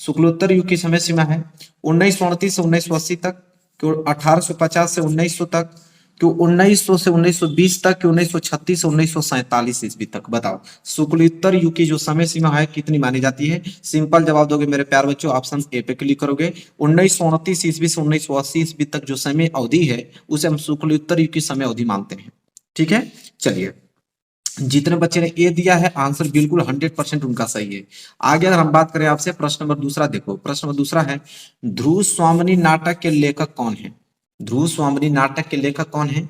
शुक्लोत्तर युग की समय सीमा है 1929 से 1980 तक, कि 1850 से 1900 तक, कि 1900 से 1920 तक, कि 1936 से 1947 ईस्वी तक। बताओ शुक्लोत्तर युग की जो समय सीमा है कितनी मानी जाती है? सिंपल जवाब दोगे मेरे प्यार बच्चों, ऑप्शन ए पे क्लिक करोगे। 1929 ईस्वी से 1980 ईस्वी तक जो समय अवधि है उसे हम शुक्लोत्तर युग की समय अवधि मानते हैं। ठीक है, चलिए जितने बच्चे ने ए दिया है आंसर बिल्कुल 100% उनका सही है। आगे अगर हम बात करें आपसे, प्रश्न नंबर दूसरा देखो, प्रश्न नंबर दूसरा है ध्रुव स्वामिनी नाटक के लेखक कौन है? ध्रुव स्वामिनी नाटक के लेखक कौन है?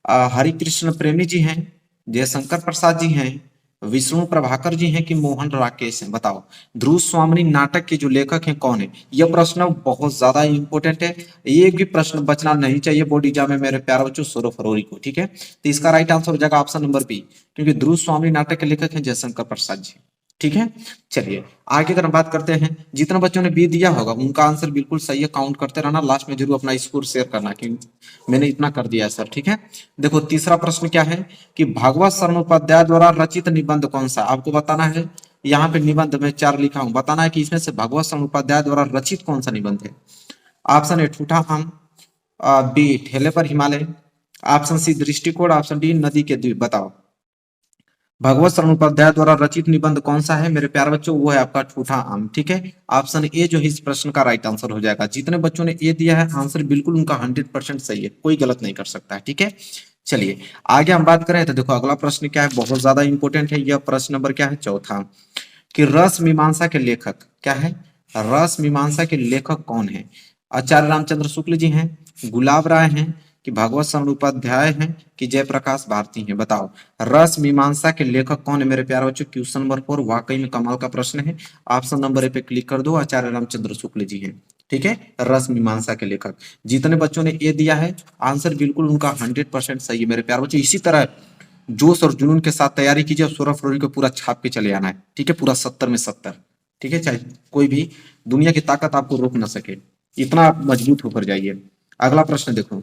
हरिकृष्ण प्रेमी जी हैं, जयशंकर प्रसाद जी हैं, विष्णु प्रभाकर जी हैं, कि मोहन राकेश हैं? बताओ ध्रुव स्वामिनी नाटक के जो लेखक हैं कौन है? यह प्रश्न बहुत ज्यादा इंपॉर्टेंट है, एक भी प्रश्न बचना नहीं चाहिए बोर्ड एग्जाम में मेरे प्यारे बच्चों 16 फरवरी को। ठीक है, तो इसका राइट आंसर हो जाएगा ऑप्शन नंबर बी, क्योंकि ध्रुव स्वामी नाटक के लेखक हैं जयशंकर प्रसाद जी। ठीक है, चलिए आगे अगर हम बात करते हैं, जितने बच्चों ने बी दिया होगा उनका आंसर बिल्कुल सही है, काउंट करते रहना, लास्ट में जरूर अपना स्कोर शेयर करना कि मैंने इतना कर दिया है सर। ठीक है, देखो तीसरा प्रश्न क्या है कि भागवत शरण उपाध्याय द्वारा रचित निबंध कौन सा? आपको बताना है, यहाँ पे निबंध में 4 लिखा हूं, बताना है कि इसमें से भगवत शरण उपाध्याय द्वारा रचित कौन सा निबंध है? ऑप्शन ए ठूठा आम, बी ठेले पर हिमालय, ऑप्शन सी दृष्टिकोण, ऑप्शन डी नदी के द्वीप। बताओ भगवत शरण उपाध्याय द्वारा रचित निबंध कौन सा है मेरे प्यारे बच्चों? वो है आपका ठूठा आम। ठीक है, ऑप्शन ए जो है इस प्रश्न का राइट आंसर हो जाएगा। जितने बच्चों ने ए दिया है आंसर बिल्कुल उनका 100% सही है, कोई गलत नहीं कर सकता है। ठीक है, चलिए आगे हम बात करें तो देखो अगला प्रश्न क्या है, बहुत ज्यादा इंपॉर्टेंट है यह प्रश्न। नंबर क्या है? चौथा, कि रस मीमांसा के लेखक क्या है? रस मीमांसा के लेखक कौन है? आचार्य रामचंद्र शुक्ल जी हैं, गुलाब राय हैं, कि भागवत शरण उपाध्याय हैं, कि जयप्रकाश भारती हैं? बताओ रस मीमांसा के लेखक कौन है मेरे प्यारे बच्चों? क्वेश्चन नंबर 4 वाकई में कमाल का प्रश्न है। ऑप्शन नंबर ए पे क्लिक कर दो, आचार्य रामचंद्र शुक्ल जी हैं। ठीक है, रस मीमांसा के लेखक। जितने बच्चों ने ए दिया है आंसर बिल्कुल उनका 100% सही है मेरे प्यारे बच्चों। इसी तरह जोश और जुनून के साथ तैयारी कीजिए, 16 फरवरी को पूरा छाप के चले आना है। ठीक है, पूरा 70 में 70। ठीक है, चाहे कोई भी दुनिया की ताकत आपको रोक ना सके, इतना आप मजबूत होकर जाइए। अगला प्रश्न देखो,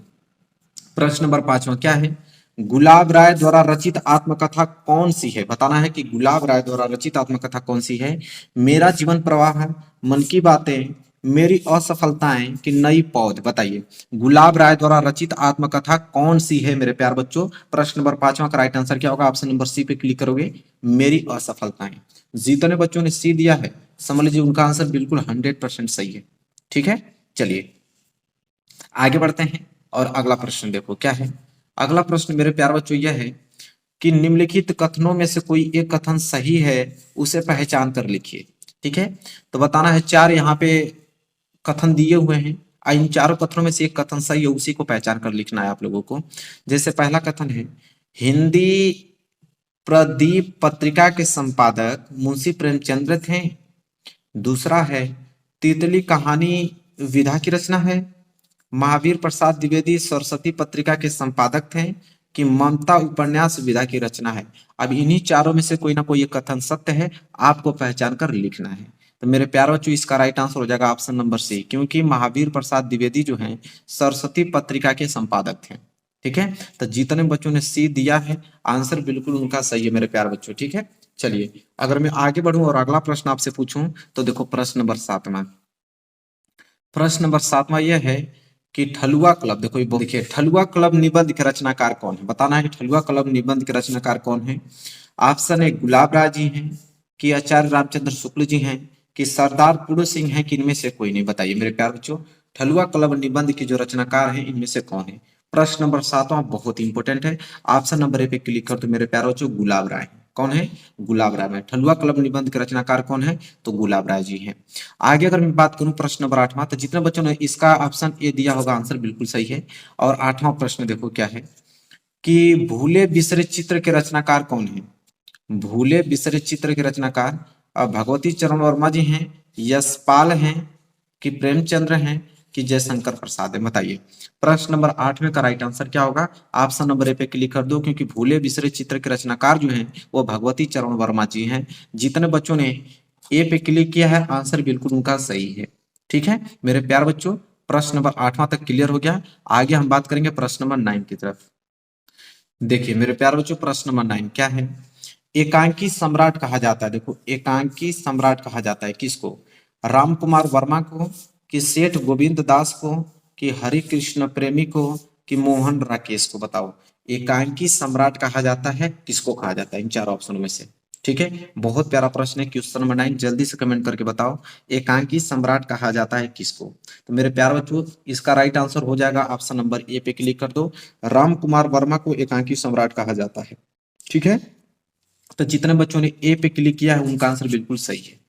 प्रश्न नंबर 5वां क्या है? गुलाब राय द्वारा रचित आत्मकथा कौन सी है? बताना है कि गुलाब राय द्वारा रचित आत्मकथा कौन सी है। मेरा जीवन प्रवाह, मन की बातें, मेरी असफलताएं, कि नई पौध? बताइए गुलाब राय द्वारा रचित आत्मकथा कौन सी है मेरे प्यार बच्चों? प्रश्न नंबर 5वां का राइट आंसर क्या होगा? ऑप्शन नंबर सी पे क्लिक करोगे, मेरी असफलताएं। जितने बच्चों ने सी दिया है समझ लीजिए उनका आंसर बिल्कुल 100% सही है। ठीक है, चलिए आगे बढ़ते हैं और अगला प्रश्न देखो क्या है। अगला प्रश्न मेरे प्यार बच्चों यह है कि निम्नलिखित कथनों में से कोई एक कथन सही है, उसे पहचान कर लिखिए। ठीक है, तो बताना है 4 यहाँ पे कथन दिए हुए हैं, इन चारों कथनों में से एक कथन सही है, उसी को पहचान कर लिखना है आप लोगों को। जैसे पहला कथन है, हिंदी प्रदीप पत्रिका के संपादक मुंशी प्रेमचंद्र थे। दूसरा है, तितली कहानी विधा की रचना है। महावीर प्रसाद द्विवेदी सरस्वती पत्रिका के संपादक थे, कि ममता उपन्यास विधा की रचना है। अब इन्हीं चारों में से कोई ना कोई एक कथन सत्य है, आपको पहचान कर लिखना है। तो मेरे प्यारे बच्चों इसका राइट आंसर हो जाएगा ऑप्शन नंबर सी, क्योंकि महावीर प्रसाद द्विवेदी जो हैं सरस्वती पत्रिका के संपादक थे। ठीक है, तो जितने बच्चों ने सी दिया है आंसर बिल्कुल उनका सही है मेरे प्यारे बच्चों। ठीक है, चलिए अगर मैं आगे बढ़ूं और अगला प्रश्न आपसे पूछूं तो देखो प्रश्न नंबर 7वां। प्रश्न नंबर 7वां यह है कि ठलुआ क्लब, देखो ये देखिए ठलुआ क्लब निबंध के रचनाकार कौन है? बताना है कि ठलुआ क्लब निबंध के रचनाकार कौन है। ऑप्शन ए गुलाब राय जी हैं, कि आचार्य रामचंद्र शुक्ल जी हैं, कि सरदार पुरु सिंह हैं, कि इनमें से कोई नहीं? बताइए मेरे प्यारे बच्चों ठलुआ क्लब निबंध के जो रचनाकार हैं इनमें से कौन है? प्रश्न नंबर 7वां बहुत इंपॉर्टेंट है, ऑप्शन नंबर ए पे क्लिक कर तो मेरे प्यारे बच्चों गुलाब राय। कौन है? गुलाब राय। में ठलुआ क्लब निबंध के रचनाकार कौन है? तो गुलाब राय जी हैं। आगे अगर मैं बात करूं प्रश्न नंबर 8वां, तो जितने बच्चों ने इसका ऑप्शन ए दिया होगा आंसर बिल्कुल सही है। और 8वां प्रश्न देखो क्या है कि भूले बिसरे चित्र के रचनाकार कौन है? भूले बिसरे चित्र के रचनाकार भगवती चरण वर्मा जी हैं, यशपाल हैं, कि प्रेमचंद्र हैं, कि जयशंकर प्रसाद है? बताइए प्रश्न नंबर 8वें का राइट आंसर क्या होगा? ऑप्शन नंबर ए पे क्लिक कर दो, क्योंकि भूले बिसरे चित्र के रचनाकार जो हैं वो भगवती चरण वर्मा जी हैं। जितने बच्चों ने ए पे क्लिक किया है आंसर बिल्कुल उनका सही है। ठीक है मेरे प्यार बच्चों, प्रश्न नंबर 8वां तक क्लियर हो गया। आगे हम बात करेंगे प्रश्न नंबर 9 की तरफ। देखिए मेरे प्यार बच्चों प्रश्न नंबर 9 क्या है? एकांकी सम्राट कहा जाता है, देखो एकांकी सम्राट कहा जाता है किसको? राम कुमार वर्मा को, कि सेठ गोविंद दास को, कि हरि कृष्ण प्रेमी को, कि मोहन राकेश को? बताओ, एकांकी सम्राट कहा जाता है किसको कहा जाता है इन चार ऑप्शनों में से? ठीक है, बहुत प्यारा प्रश्न है। क्वेश्चन नंबर 9 जल्दी से कमेंट करके बताओ, एकांकी सम्राट कहा जाता है किसको? तो मेरे प्यारे बच्चों, इसका राइट आंसर हो जाएगा ऑप्शन नंबर ए पे क्लिक कर दो, राम कुमार वर्मा को एकांकी सम्राट कहा जाता है। ठीक है, तो जितने बच्चों ने ए पे क्लिक किया है उनका आंसर बिल्कुल सही है।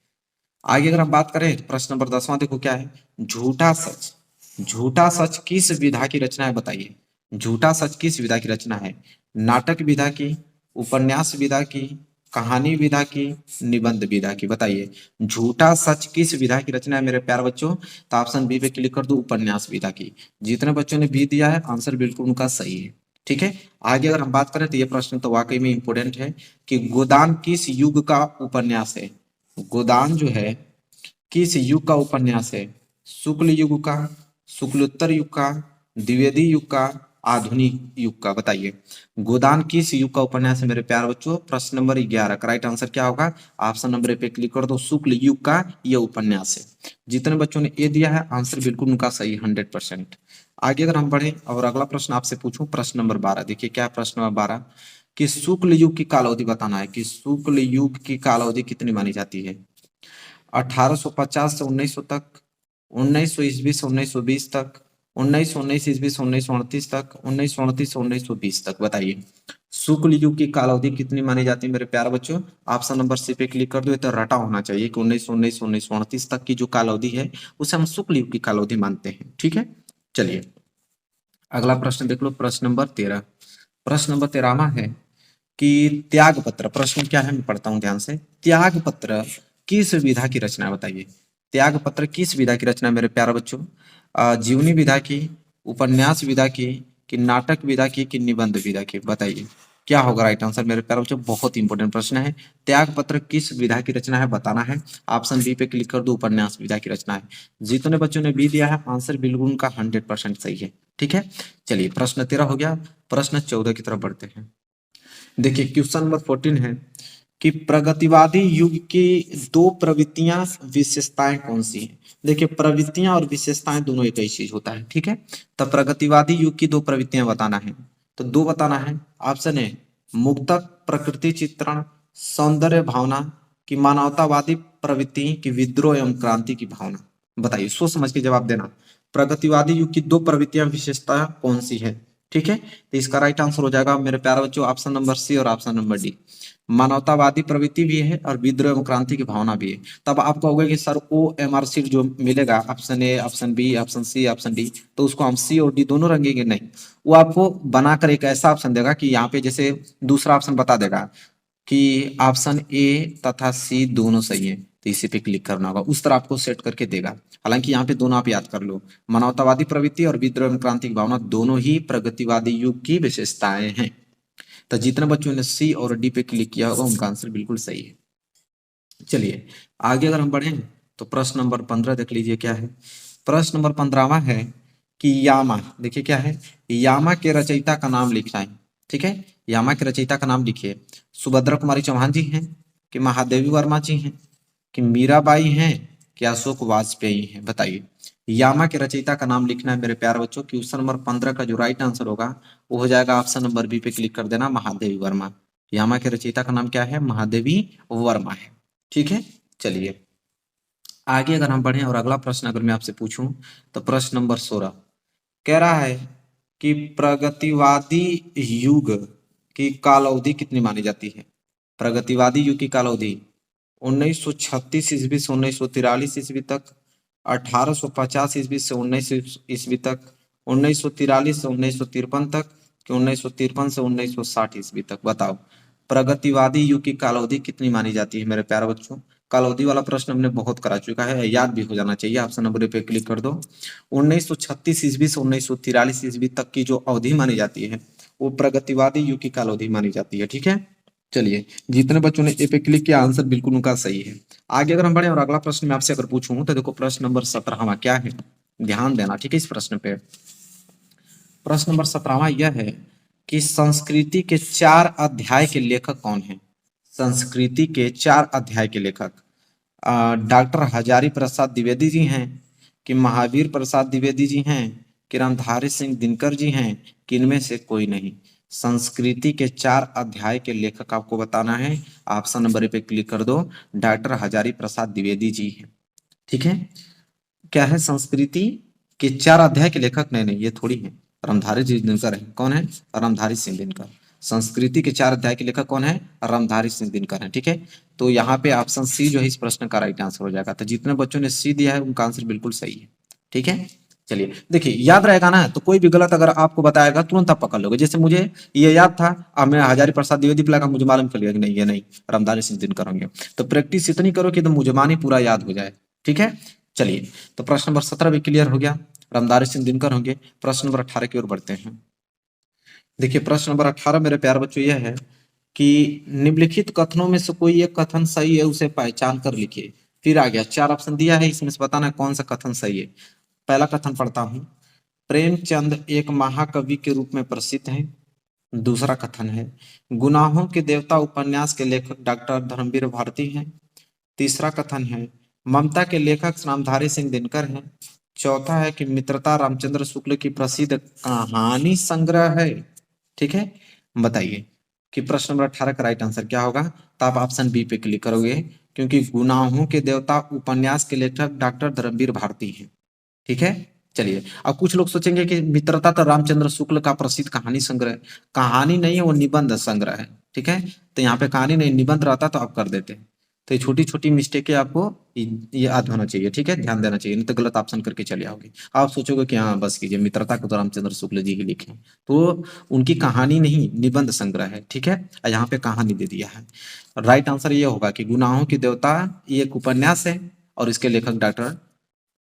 आगे अगर हम बात करें तो प्रश्न नंबर 10वां देखो क्या है, झूठा सच। झूठा सच किस विधा की रचना है बताइए? झूठा सच किस विधा की रचना है? नाटक विधा की, उपन्यास विधा की, कहानी विधा की, निबंध विधा की? बताइए, झूठा सच किस विधा की रचना है मेरे प्यारे बच्चों? तो ऑप्शन बी पे क्लिक कर दो, उपन्यास विधा की। जितने बच्चों ने बी दिया है आंसर बिल्कुल उनका सही है। ठीक है, आगे अगर हम बात करें तो ये प्रश्न तो वाकई में इंपोर्टेंट है कि गोदान किस युग का उपन्यास है? गोदान जो है किस युग का उपन्यास है? शुक्ल युग का, शुक्लोत्तर युग का, द्विवेदी युग का, आधुनिक युग का? बताइए, गोदान किस युग का उपन्यास है मेरे प्यारे बच्चों? प्रश्न नंबर 11 का राइट आंसर क्या होगा? ऑप्शन नंबर ए पे क्लिक कर दो, शुक्ल युग का यह उपन्यास है। जितने बच्चों ने ए दिया है आंसर बिल्कुल उनका सही 100%। आगे अगर हम बढ़े और अगला प्रश्न आपसे पूछूं, प्रश्न नंबर 12 देखिए क्या है प्रश्न नंबर 12, कि शुक्ल युग की कालावधि बताना है कि शुक्ल युग की कालावधि कितनी मानी जाती है? 1850 से 1900 तक, 1900 ईस्वी से 1920 तक, 1919 ईस्वी से 1938 तक, 1938 से 1920 तक? बताइए, शुक्ल युग की कालावधि कितनी मानी जाती है मेरे प्यारे बच्चों? ऑप्शन नंबर सी पे क्लिक कर दो, तो रटा होना चाहिए कि 1919 से 1938 तक की जो कालावधि है उसे हम शुक्ल युग की कालावधि मानते हैं। ठीक है, चलिए अगला प्रश्न देख लो, प्रश्न नंबर 13। प्रश्न नंबर 13वां है कि त्याग पत्र, प्रश्न क्या है मैं पढ़ता हूं ध्यान से, त्याग पत्र किस विधा की रचना है? बताइए, त्याग पत्र किस विधा की रचना है मेरे प्यारे बच्चों? जीवनी विधा की, उपन्यास विधा की, कि नाटक विधा की, कि निबंध विधा की? बताइए क्या होगा राइट आंसर मेरे प्यारे बच्चों? बहुत इंपॉर्टेंट प्रश्न है। त्याग पत्र किस विधा की रचना है बताना है। ऑप्शन बी पे क्लिक कर दो, उपन्यास विधा की रचना है। जितने बच्चों ने बी दिया है आंसर बिल्कुल उनका 100% सही है। ठीक है, चलिए प्रश्न 13 हो गया, प्रश्न 14 की तरफ बढ़ते हैं। देखिए क्वेश्चन नंबर 14 है कि प्रगतिवादी युग की दो प्रवृत्तियां विशेषताएं कौन सी हैं? देखिए प्रवृत्तियां और विशेषताएं दोनों एक ही चीज होता है। ठीक है, तो प्रगतिवादी युग की दो प्रवृत्तियां बताना है, तो दो बताना है। ऑप्शन ए मुक्तक प्रकृति चित्रण, सौंदर्य भावना, कि मानवतावादी प्रवृत्ति, की विद्रोह एवं क्रांति की भावना? बताइए, सोच समझ के जवाब देना। प्रगतिवादी युग की दो प्रवृत्तियां विशेषता कौन सी है? ठीक है, तो इसका राइट आंसर हो जाएगा मेरे प्यारे बच्चों ऑप्शन नंबर सी और ऑप्शन नंबर डी। मानवतावादी प्रवृत्ति भी है और विद्रोह एवं क्रांति की भावना भी है। तब आप कहोगे कि सर ओ एम आर सी जो मिलेगा option A, option B, option C, option D, तो उसको हम सी और डी दोनों रंगेंगे? नहीं, वो आपको बनाकर एक ऐसा ऑप्शन देगा कि यहाँ पे जैसे दूसरा ऑप्शन बता देगा कि ऑप्शन ए तथा सी दोनों सही है, तो इसी पे क्लिक करना होगा, उस तरह आपको सेट करके देगा। हालांकि यहाँ पे दोनों आप याद कर लो, मानवतावादी प्रवृत्ति और विद्रोह एवं क्रांति की भावना दोनों ही प्रगतिवादी युग की विशेषताएं हैं। तो जितने बच्चों ने सी और डी पे क्लिक किया होगा उनका आंसर बिल्कुल सही है। चलिए आगे अगर हम बढ़े तो प्रश्न नंबर 15 देख लीजिए क्या है। प्रश्न नंबर 15वां है कि यामा, देखिए क्या है, यामा के रचयिता का नाम लिखना है। ठीक है, यामा के रचयिता का नाम लिखिए। सुभद्रा कुमारी चौहान जी हैं, कि महादेवी वर्मा जी हैं, कि मीराबाई हैं, कि अशोक वाजपेयी हैं? बताइए, यामा के रचयिता का नाम लिखना है मेरे प्यारे बच्चों। क्वेश्चन नंबर 15 का जो राइट आंसर होगा वो हो जाएगा ऑप्शन नंबर बी पे क्लिक कर देना, महादेवी वर्मा। यामा के रचयिता का नाम क्या है? महादेवी वर्मा है। ठीक है, चलिए आगे अगर हम बढ़े और अगला प्रश्न अगर मैं आपसे पूछूं तो प्रश्न नंबर 16 कह रहा है कि प्रगतिवादी युग की काल अवधि कितनी मानी जाती है? प्रगतिवादी युग की काल अवधि 1936 ईस्वी से 1943 ईस्वी तक, 1850 ईस्वी से 1900 ईस्वी तक, 1943 से 1953 तक, कि 1953 से 1960 ईस्वी तक? बताओ, प्रगतिवादी युग की कालावधि कितनी मानी जाती है मेरे प्यारे बच्चों? कालावधि वाला प्रश्न हमने बहुत करा चुका है, याद भी हो जाना चाहिए। ऑप्शन नंबर पे क्लिक कर दो। 1936 ईस्वी से 1943 ईस्वी तक की जो अवधि मानी जाती है वो प्रगतिवादी युग की कालावधि मानी जाती है। ठीक है, चलिए जितने बच्चों ने ए पे क्लिक किया आंसर बिल्कुल उनका सही है। आगे अगर हम बढ़े और अगला प्रश्न मैं आपसे अगर पूछूं तो देखो प्रश्न नंबर 17वां क्या है, ध्यान देना ठीक है इस प्रश्न पे। प्रश्न नंबर 17वां यह है कि संस्कृति के 4 अध्याय के लेखक कौन है? संस्कृति के 4 अध्याय के लेखक डॉक्टर हजारी प्रसाद द्विवेदी जी हैं, कि महावीर प्रसाद द्विवेदी जी हैं, कि रामधारी सिंह दिनकर जी हैं, कि इनमें से कोई नहीं। संस्कृति के 4 अध्याय के लेखक आपको बताना है। ऑप्शन नंबर पे क्लिक कर दो, डॉक्टर हजारी प्रसाद द्विवेदी जी हैं। ठीक है, क्या है, संस्कृति के 4 अध्याय के लेखक, नहीं नहीं ये थोड़ी है, रामधारी जी दिनकर है। कौन है? रामधारी सिंह दिनकर। संस्कृति के 4 अध्याय के लेखक कौन है? रामधारी सिंह दिनकर है। ठीक है, तो यहाँ पे ऑप्शन सी जो है इस प्रश्न का राइट आंसर हो जाएगा। तो जितने बच्चों ने सी दिया है उनका आंसर बिल्कुल सही है। ठीक है, चलिए देखिए, याद रहेगा ना, तो कोई भी गलत अगर आपको बताएगा तुरंत आप पकड़ लोगे। जैसे मुझे ये याद था, अब मैं हजारी प्रसाद द्विवेदी पे लगा, मुझे मालूम चल गया कि नहीं ये नहीं, रामधारी सिंह दिनकर होंगे। तो प्रैक्टिस इतनी करो कि एकदम मुझे मानी पूरा याद हो जाए। ठीक है, चलिए, तो प्रश्न नंबर 17 भी क्लियर हो गया, रामधारी सिंह दिनकर होंगे। प्रश्न नंबर 18 की ओर बढ़ते हैं। देखिए प्रश्न नंबर 18 मेरे प्यारे बच्चों यह है कि निम्नलिखित कथनों में से कोई एक कथन सही है, उसे पहचान कर लिखिए। फिर आ गया 4 ऑप्शन दिया है, इसमें से बताना है कौन सा कथन सही है। पहला कथन पढ़ता हूं, प्रेमचंद एक महाकवि के रूप में प्रसिद्ध हैं। दूसरा कथन है, गुनाहों के देवता उपन्यास के लेखक डॉक्टर धर्मवीर भारती हैं। तीसरा कथन है, ममता के लेखक रामधारी सिंह दिनकर हैं। चौथा है कि मित्रता रामचंद्र शुक्ल की प्रसिद्ध कहानी संग्रह है। ठीक है, बताइए कि प्रश्न नंबर 18 का राइट आंसर क्या होगा। तो आप ऑप्शन बी पे क्लिक करोगे, क्योंकि गुनाहों के देवता उपन्यास के लेखक डॉक्टर धर्मवीर भारती हैं। ठीक है, चलिए, अब कुछ लोग सोचेंगे कि मित्रता तो रामचंद्र शुक्ल का प्रसिद्ध कहानी संग्रह, कहानी नहीं है वो निबंध संग्रह है। ठीक है, तो यहाँ पे कहानी नहीं निबंध रहता तो आप कर देते। तो ये छोटी छोटी मिस्टेकें आपको याद होना चाहिए। ठीक है, ध्यान देना चाहिए, नहीं तो गलत ऑप्शन करके चले आओगे। आप सोचोगे कि हाँ बस कीजिए, मित्रता को तो रामचंद्र शुक्ल जी ही लिखे, तो उनकी कहानी नहीं निबंध संग्रह है। ठीक है, यहाँ पे कहानी दे दिया है। राइट आंसर ये होगा कि गुनाहों की देवता ये एक उपन्यास है और इसके लेखक डॉक्टर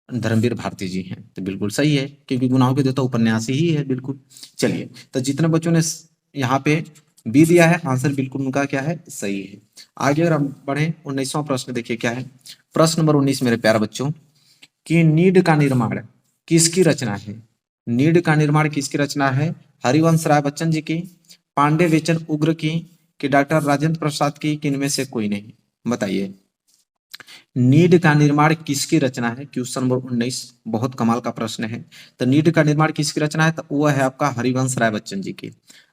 धर्मवीर भारती जी हैं। तो बिल्कुल सही है, क्योंकि गुनाहों के देवता उपन्यासी ही है। बिल्कुल, चलिए, तो जितने बच्चों ने यहाँ पे बी दिया है, आंसर बिल्कुल उनका क्या है, सही है। आगे अगर हम बढ़े 19वां प्रश्न, देखिए क्या है। प्रश्न नंबर 19 मेरे प्यारे बच्चों, कि नीड का निर्माण किसकी रचना है? नीड का निर्माण किसकी रचना है? हरिवंश राय बच्चन जी की, पांडे बेचन उग्र की, कि डॉक्टर राजेंद्र प्रसाद की, कि इनमें से कोई नहीं? बताइए, नीड का निर्माण किसकी रचना है? क्वेश्चन नंबर 19 बहुत कमाल का प्रश्न है। तो नीड का निर्माण किसकी रचना है? तो वो है आपका हरिवंश राय बच्चन जी की।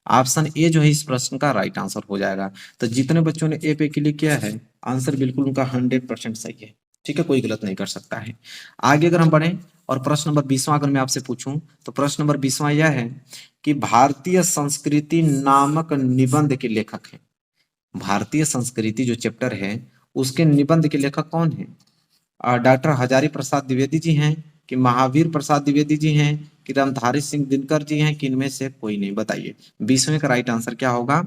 ऑप्शन ए जो है इस प्रश्न का राइट आंसर हो जाएगा। तो जितने बच्चों ने ए पे क्लिक किया है, आंसर बिल्कुल उनका 100% सही है। ठीक है, कोई गलत नहीं कर सकता है। आगे अगर हम बढ़े और प्रश्न नंबर 20वां अगर मैं आपसे पूछूं, तो प्रश्न नंबर 20वां यह है कि भारतीय संस्कृति नामक निबंध के लेखक है। भारतीय संस्कृति जो चैप्टर है उसके निबंध के लेखक कौन है? डॉक्टर हजारी प्रसाद द्विवेदी जी हैं, कि महावीर प्रसाद द्विवेदी जी हैं, कि रामधारी सिंह दिनकर जी हैं, कि इनमें से कोई नहीं? बताइए 20वें का राइट आंसर क्या होगा,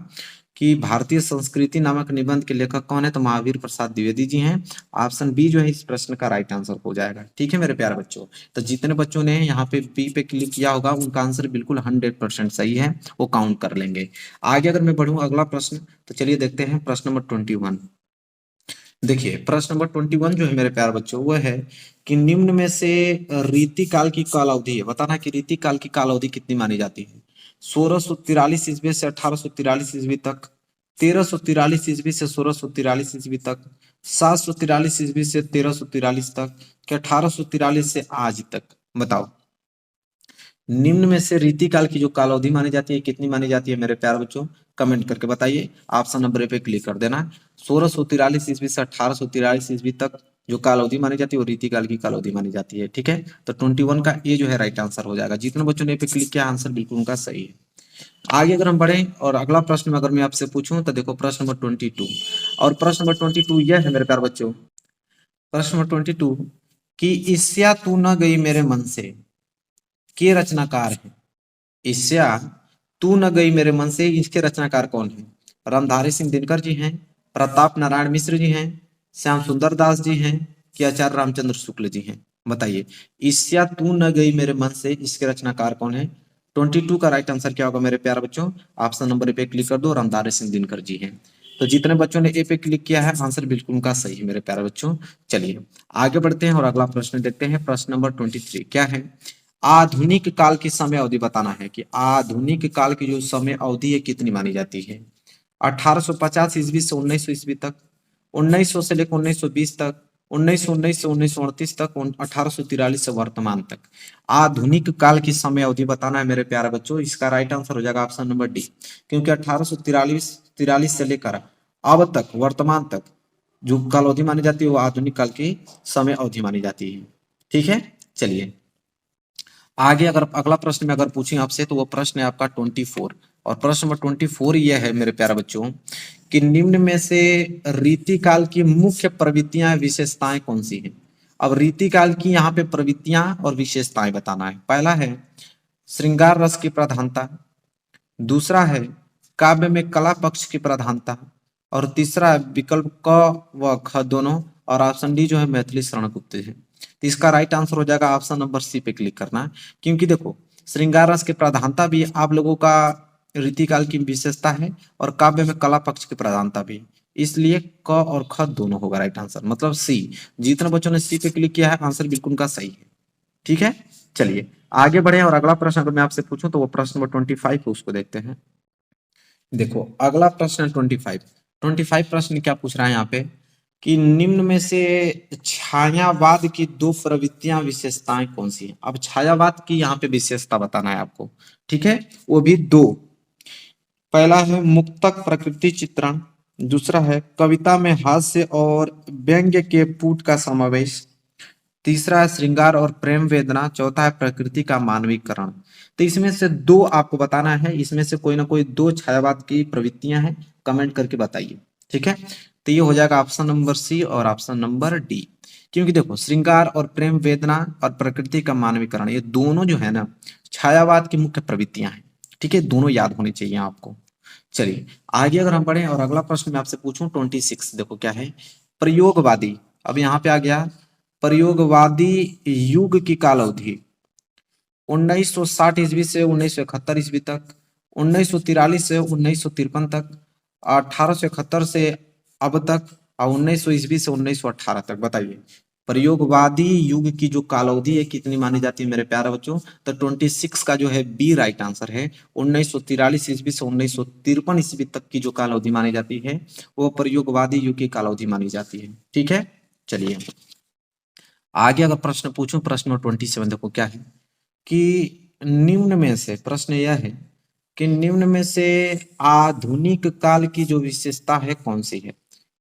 कि भारतीय संस्कृति नामक निबंध के लेखक कौन है? तो महावीर प्रसाद द्विवेदी जी हैं। ऑप्शन बी जो है इस प्रश्न का राइट आंसर हो जाएगा। ठीक है मेरे प्यारे बच्चों, तो जितने बच्चों ने यहाँ पे बी पे क्लिक किया होगा उनका आंसर बिल्कुल 100% सही है, वो काउंट कर लेंगे। आगे अगर मैं बढ़ूं अगला प्रश्न, तो चलिए देखते हैं प्रश्न नंबर 21। देखिए प्रश्न नंबर 21 जो है मेरे प्यारे बच्चों, वो है कि निम्न में से रीति काल की काल अवधि है, बताना कि रीति काल की काल अवधि कितनी मानी जाती है? 1643 ईस्वी से 1843 ईस्वी तक, 1343 ईस्वी से 1643 ईस्वी तक, 743 ईस्वी से 1343 तक, कि 1843 से आज तक? बताओ, निम्न में से रीति काल की जो काल अवधि मानी जाती है कितनी मानी जाती है मेरे प्यारे बच्चों? कमेंट करके बताइए। ऑप्शन नंबर पे क्लिक कर देना। 1643 ईस्वी से 1843 ईस्वी तक जो काल अवधि मानी जाती है वो रीति काल की काल अवधि मानी जाती है। ठीक है, तो 21 का ये जो है राइट आंसर हो जाएगा। जितने बच्चों ने पे क्लिक किया आंसर बिल्कुल उनका सही है। आगे अगर हम बढ़े और अगला प्रश्न में अगर मैं आपसे पूछूं, तो देखो प्रश्न नंबर 22, और प्रश्न नंबर 22 यह है मेरे प्यारे बच्चों, प्रश्न नंबर 22, कि ईस्या तू न गई मेरे मन से के रचनाकार है? ईस्या तू न गई मेरे मन से, इसके रचनाकार कौन है? रामधारी सिंह दिनकर जी हैं, प्रताप नारायण मिश्र जी हैं, श्याम सुंदर दास जी हैं, कि आचार्य रामचंद्र शुक्ल जी हैं? बताइए, ईस्या तू न गई मेरे मन से इसके रचनाकार कौन है? 22 का राइट आंसर क्या होगा मेरे प्यारे बच्चों? ऑप्शन नंबर पे क्लिक कर दो, रामधारी सिंह दिनकर जी हैं। तो जितने बच्चों ने ए पे क्लिक किया है आंसर बिल्कुल उनका सही है मेरे प्यारे बच्चों। चलिए आगे बढ़ते हैं और अगला प्रश्न देखते हैं। प्रश्न नंबर 23 क्या है? आधुनिक काल की समय अवधि बताना है, कि आधुनिक काल की जो समय अवधि है कितनी मानी जाती है? 1850 ईस्वी से 1900 ईस्वी तक, 1900 से लेकर 1920 तक, 1919 से 1938 तक, 1843 से वर्तमान तक। आधुनिक काल की समय अवधि बताना है मेरे प्यारे बच्चों। इसका राइट आंसर हो जाएगा ऑप्शन नंबर डी, क्योंकि 1843 से लेकर अब तक, वर्तमान तक जो काल अवधि मानी जाती है वो आधुनिक काल की समय अवधि मानी जाती है। ठीक है, चलिए आगे। अगर अगला प्रश्न में अगर पूछें आपसे तो वो प्रश्न है आपका 24, और प्रश्न नंबर 24 ये है मेरे प्यारे बच्चों कि निम्न में से रीतिकाल की मुख्य प्रवृत्तियां विशेषताएं कौन सी हैं। अब रीतिकाल की यहाँ पे प्रवृत्तियां और विशेषताएं बताना है। पहला है श्रृंगार रस की प्रधानता, दूसरा है काव्य में कला पक्ष की प्रधानता, और तीसरा है विकल्प क व ख दोनों, और ऑप्शन डी जो है मैथिली शरण गुप्त है। तो इसका राइट आंसर हो जाएगा ऑप्शन नंबर सी पे क्लिक करना है, क्योंकि देखो श्रृंगार रस की प्रधानता भी आप लोगों का रीतिकाल की विशेषता है, और काव्य में कला पक्ष की प्रधानता भी, इसलिए क और ख दोनों होगा राइट आंसर, मतलब सी। जितने बच्चों ने सी पे क्लिक किया है आंसर बिल्कुल उनका सही है। ठीक है, चलिए आगे बढ़े, और अगला प्रश्न अगर मैं आपसे पूछूं तो वो प्रश्न नंबर 25 है, उसको देखते हैं। देखो अगला प्रश्न है 25 प्रश्न क्या पूछ रहा है यहाँ पे कि निम्न में से छायावाद की दो प्रवृत्तियां विशेषताएं कौन सी हैं। अब छायावाद की यहाँ पे विशेषता बताना है आपको। ठीक है, वो भी दो। पहला है मुक्तक प्रकृति चित्रण, दूसरा है कविता में हास्य और व्यंग्य के पुट का समावेश, तीसरा है श्रृंगार और प्रेम वेदना, चौथा है प्रकृति का मानवीकरण। तो इसमें से दो आपको बताना है, इसमें से कोई ना कोई दो छायावाद की प्रवृत्तियां हैं, कमेंट करके बताइए। ठीक है, तो ये हो जाएगा ऑप्शन नंबर सी और ऑप्शन नंबर डी, क्योंकि देखो श्रृंगार और प्रेम वेदना और प्रकृति का मानवीकरण ये दोनों जो है ना छायावाद की मुख्य प्रवृत्तियां हैं। ठीक है, दोनों याद होने चाहिए आपको। चलिए आगे अगर हम बढ़े, और अगला प्रश्न मैं आपसे पूछूं 26, देखो क्या है प्रयोगवादी। अब यहाँ पे आ गया प्रयोगवादी युग की काल अवधि 1960 ईस्वी से 1971 ईस्वी तक, 1943 से 1953 तक, 1871 से अब तक, और 1900 ईस्वी से 1918 तक। बताइए प्रयोगवादी युग की जो काल अवधि है कितनी मानी जाती है मेरे प्यारे बच्चों। तो 26 का जो है बी राइट आंसर है। 1943 ईस्वी से 1953 ईस्वी तक की जो काल अवधि मानी जाती है वो प्रयोगवादी युग की काल अवधि मानी जाती है। ठीक है, चलिए आगे अगर प्रश्न पूछूं, प्रश्न नंबर 27 देखो क्या है कि निम्न में से, प्रश्न यह है कि निम्न में से आधुनिक काल की जो विशेषता है कौन सी है।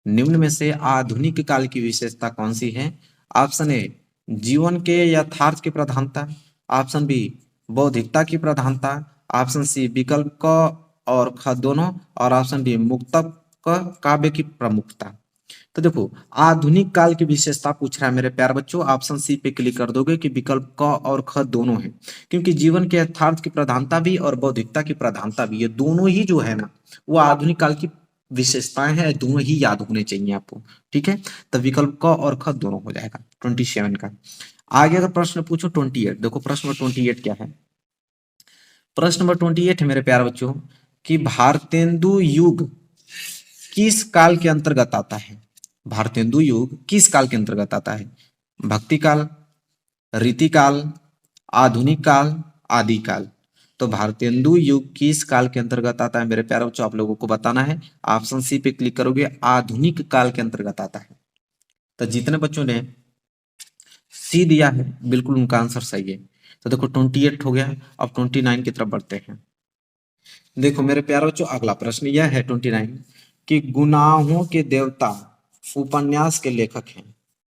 निम्न में से आधुनिक काल की विशेषता कौन सी है। ऑप्शन ए जीवन के यथार्थ की प्रधानता, ऑप्शन बी बौद्धिकता की प्रधानता, ऑप्शन सी विकल्प क और ख दोनों, और ऑप्शन डी मुक्तक काव्य की प्रमुखता। तो देखो आधुनिक काल की विशेषता पूछ रहा है मेरे प्यारे बच्चों, ऑप्शन सी पे क्लिक कर दोगे कि विकल्प क और ख दोनों है, क्योंकि जीवन के यथार्थ की प्रधानता भी और बौद्धिकता की प्रधानता भी, ये दोनों ही जो है ना वो आधुनिक काल की विशेषताएं हैं, दोनों ही याद होने चाहिए आपको। ठीक है, तो विकल्प क और ख दोनों हो जाएगा 27 का। आगे अगर प्रश्न पूछो 28, देखो प्रश्न नंबर 28 क्या है। प्रश्न नंबर 28 है मेरे प्यारे बच्चों कि भारतेंदु युग किस काल के अंतर्गत आता है। भारतेंदु युग किस काल के अंतर्गत आता है। भक्ति काल, रीति काल, आधुनिक काल, आदि काल। तो भारतेंदु युग किस काल के अंतर्गत आता है मेरे प्यारे बच्चों, आप लोगों को बताना है। ऑप्शन सी पे क्लिक करोगे, आधुनिक काल के अंतर्गत आता है। तो जितने बच्चों ने सी दिया है बिल्कुल उनका आंसर सही है। तो देखो 28 हो गया, अब 29 की तरफ बढ़ते हैं। देखो मेरे प्यारे बच्चों अगला प्रश्न यह है 29 कि गुनाहों के देवता उपन्यास के लेखक हैं।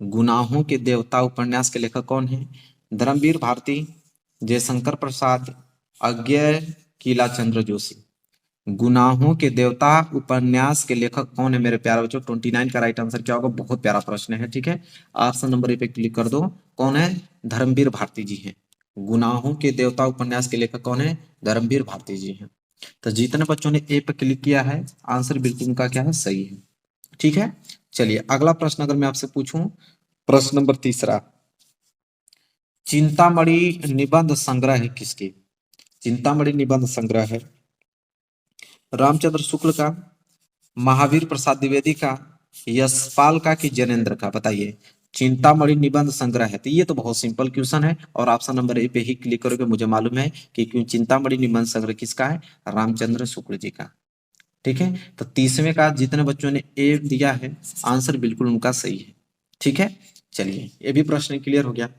गुनाहों के देवता उपन्यास के लेखक कौन है। धर्मवीर भारती, जयशंकर प्रसाद, अज्ञय किला चंद्र जोशी। गुनाहों के देवता उपन्यास के लेखक कौन है मेरे प्यारे बच्चों। 29 का राइट आंसर क्या होगा, बहुत प्यारा प्रश्न है। ठीक है, ऑप्शन नंबर ए पे क्लिक कर दो, कौन है, धर्मवीर भारती जी हैं। गुनाहों के देवता उपन्यास के लेखक कौन है, धर्मवीर भारती जी हैं। तो जितने बच्चों ने ए पे क्लिक किया है आंसर बिल्कुल उनका क्या है, सही है। ठीक है, चलिए अगला प्रश्न अगर मैं आपसे पूछूं, प्रश्न नंबर 3, चिंतामणि निबंध संग्रह है किसकी। चिंतामणि निबंध संग्रह है रामचंद्र शुक्ल का, महावीर प्रसाद द्विवेदी का, यशपाल का, कि जैनेन्द्र का। बताइए चिंतामणि निबंध संग्रह है, तो ये तो बहुत सिंपल क्वेश्चन है, और ऑप्शन नंबर ए पे ही क्लिक करोगे। मुझे मालूम है कि क्यों चिंतामणि निबंध संग्रह किसका है, रामचंद्र शुक्ल जी का। ठीक है, तो 30वें का जितने बच्चों ने ए दिया है आंसर बिल्कुल उनका सही है। ठीक है, चलिए ये भी प्रश्न क्लियर हो गया।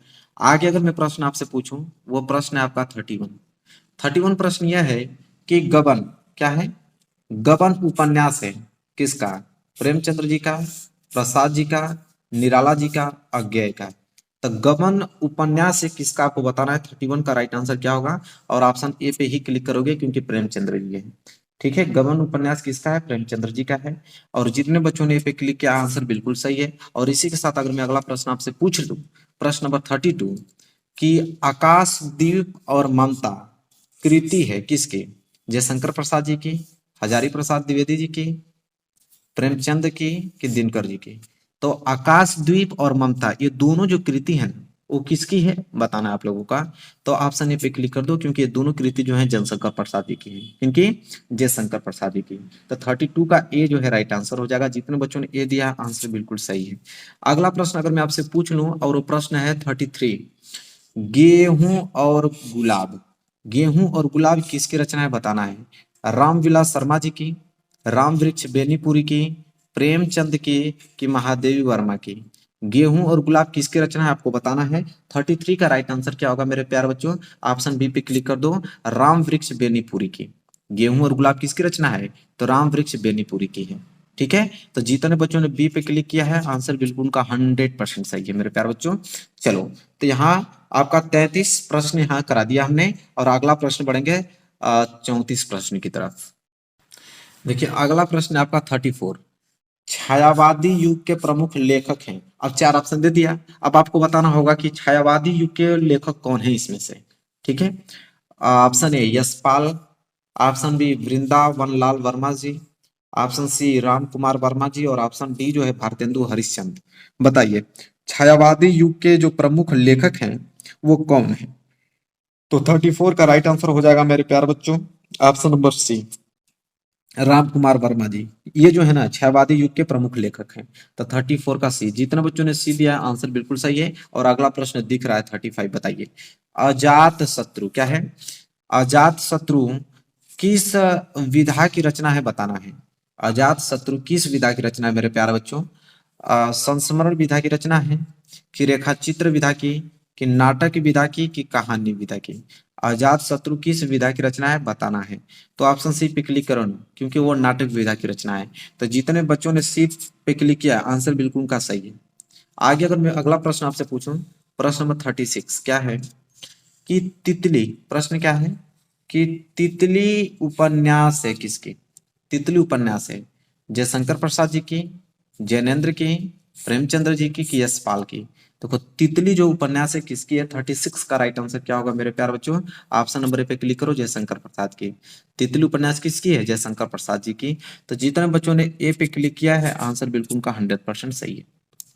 आगे अगर मैं प्रश्न आपसे पूछूं, वो प्रश्न है आपका 31 प्रश्न यह है कि गबन क्या है? गबन उपन्यास है किसका? प्रेमचंद्र जी का, प्रसाद जी का, निराला जी का, अज्ञेय का। तो गबन उपन्यास है किसका आपको बताना है। 31 का राइट आंसर क्या होगा? और ऑप्शन ए पे ही क्लिक करोगे क्योंकि प्रेमचंद्र जी है। ठीक है, गबन उपन्यास किसका है? प्रेमचंद्र जी का है। और जितने बच्चों ने ए पे क्लिक किया आंसर बिल्कुल सही है। और इसी के साथ अगर मैं अगला प्रश्न आपसे पूछ लूं, प्रश्न नंबर 32, कि आकाशदीप और ममता कृति है किसकी? जयशंकर प्रसाद जी की, हजारी प्रसाद द्विवेदी जी की, प्रेमचंद की, कि दिनकर जी की। तो आकाशद्वीप और ममता ये दोनों जो कृति है वो किसकी है बताना है आप लोगों का। तो ऑप्शन ए पे क्लिक कर दो क्योंकि ये दोनों कृति जो है जयशंकर प्रसाद जी की है। इनकी जयशंकर प्रसाद जी की। तो 32 का ए जो है राइट आंसर हो जाएगा। जितने बच्चों ने ए दिया आंसर बिल्कुल सही है। अगला प्रश्न अगर मैं आपसे पूछ लूं, और वो प्रश्न है 33, गेहूं और गुलाब। गेहूं और गुलाब किसकी रचना है बताना है। रामविलास शर्मा जी की, राम वृक्ष बेनीपुरी की, प्रेमचंद की महादेवी वर्मा की। गेहूं और गुलाब किसकी रचना है आपको बताना है। 33 का राइट आंसर क्या होगा मेरे प्यारे बच्चों? ऑप्शन बी पे क्लिक कर दो, राम वृक्ष बेनीपुरी की। गेहूं और गुलाब किसकी रचना है? तो राम वृक्ष बेनीपुरी की है। ठीक है, तो जितने बच्चों ने बी पे क्लिक किया है आंसर बिल्कुल उनका 100% सही है मेरे प्यारे बच्चों। चलो, तो यहाँ आपका 33 प्रश्न यहाँ करा दिया हमने, और अगला प्रश्न बढ़ेंगे 34 प्रश्न की तरफ। देखिए अगला प्रश्न है आपका 34, छायावादी युग के प्रमुख लेखक हैं। अब चार ऑप्शन दे दिया, अब आपको बताना होगा कि छायावादी युग के लेखक कौन है इसमें से। ठीक है, option A Yashpal, option B Vrindavan Lal Verma ji, option C Ram Kumar Verma ji, और ऑप्शन डी जो है भारतेंदु हरिश्चंद्र। बताइए छायावादी युग के जो प्रमुख लेखक हैं वो कौन है। तो 34 का राइट आंसर हो जाएगा मेरे प्यारे बच्चों, option number C, Ram Kumar Verma ji. ये जो है ना छायावादी युग के प्रमुख लेखक हैं। तो 34 का सी, जितने बच्चों ने सी दिया आंसर बिल्कुल सही है। और अगला प्रश्न दिख रहा है 35, बताइए अजात शत्रु क्या है। अजात शत्रु किस विधा की रचना है बताना है। अजात शत्रु किस विधा की रचना है मेरे प्यारे बच्चों? संस्मरण विधा की रचना है, कि रेखा चित्र विधा की, कि नाटक विधा की, कि कहानी विधा की। अजात शत्रु किस विधा की रचना है बताना है। तो ऑप्शन सी पे क्लिक करो ना, क्योंकि वो नाटक विधा की रचना है। तो जितने बच्चों ने सी पे क्लिक किया आंसर बिल्कुल उनका सही है। आगे अगर मैं अगला प्रश्न आपसे पूछूं, प्रश्न नंबर 36 क्या है कि तितली, प्रश्न क्या है कि तितली उपन्यास है किसकी। तितली उपन्यास है जयशंकर प्रसाद जी की, जैनेन्द्र की, प्रेमचंद्र जी की, कि यशपाल की। देखो तितली जो उपन्यास है किसकी है। 36 का राइट आंसर क्या होगा मेरे प्यारे बच्चों? ऑप्शन नंबर ए पे क्लिक करो, जयशंकर प्रसाद की। तितली उपन्यास किसकी है? जयशंकर प्रसाद जी की। तो जितने बच्चों ने ए पे क्लिक किया है आंसर बिल्कुल उनका 100% सही है।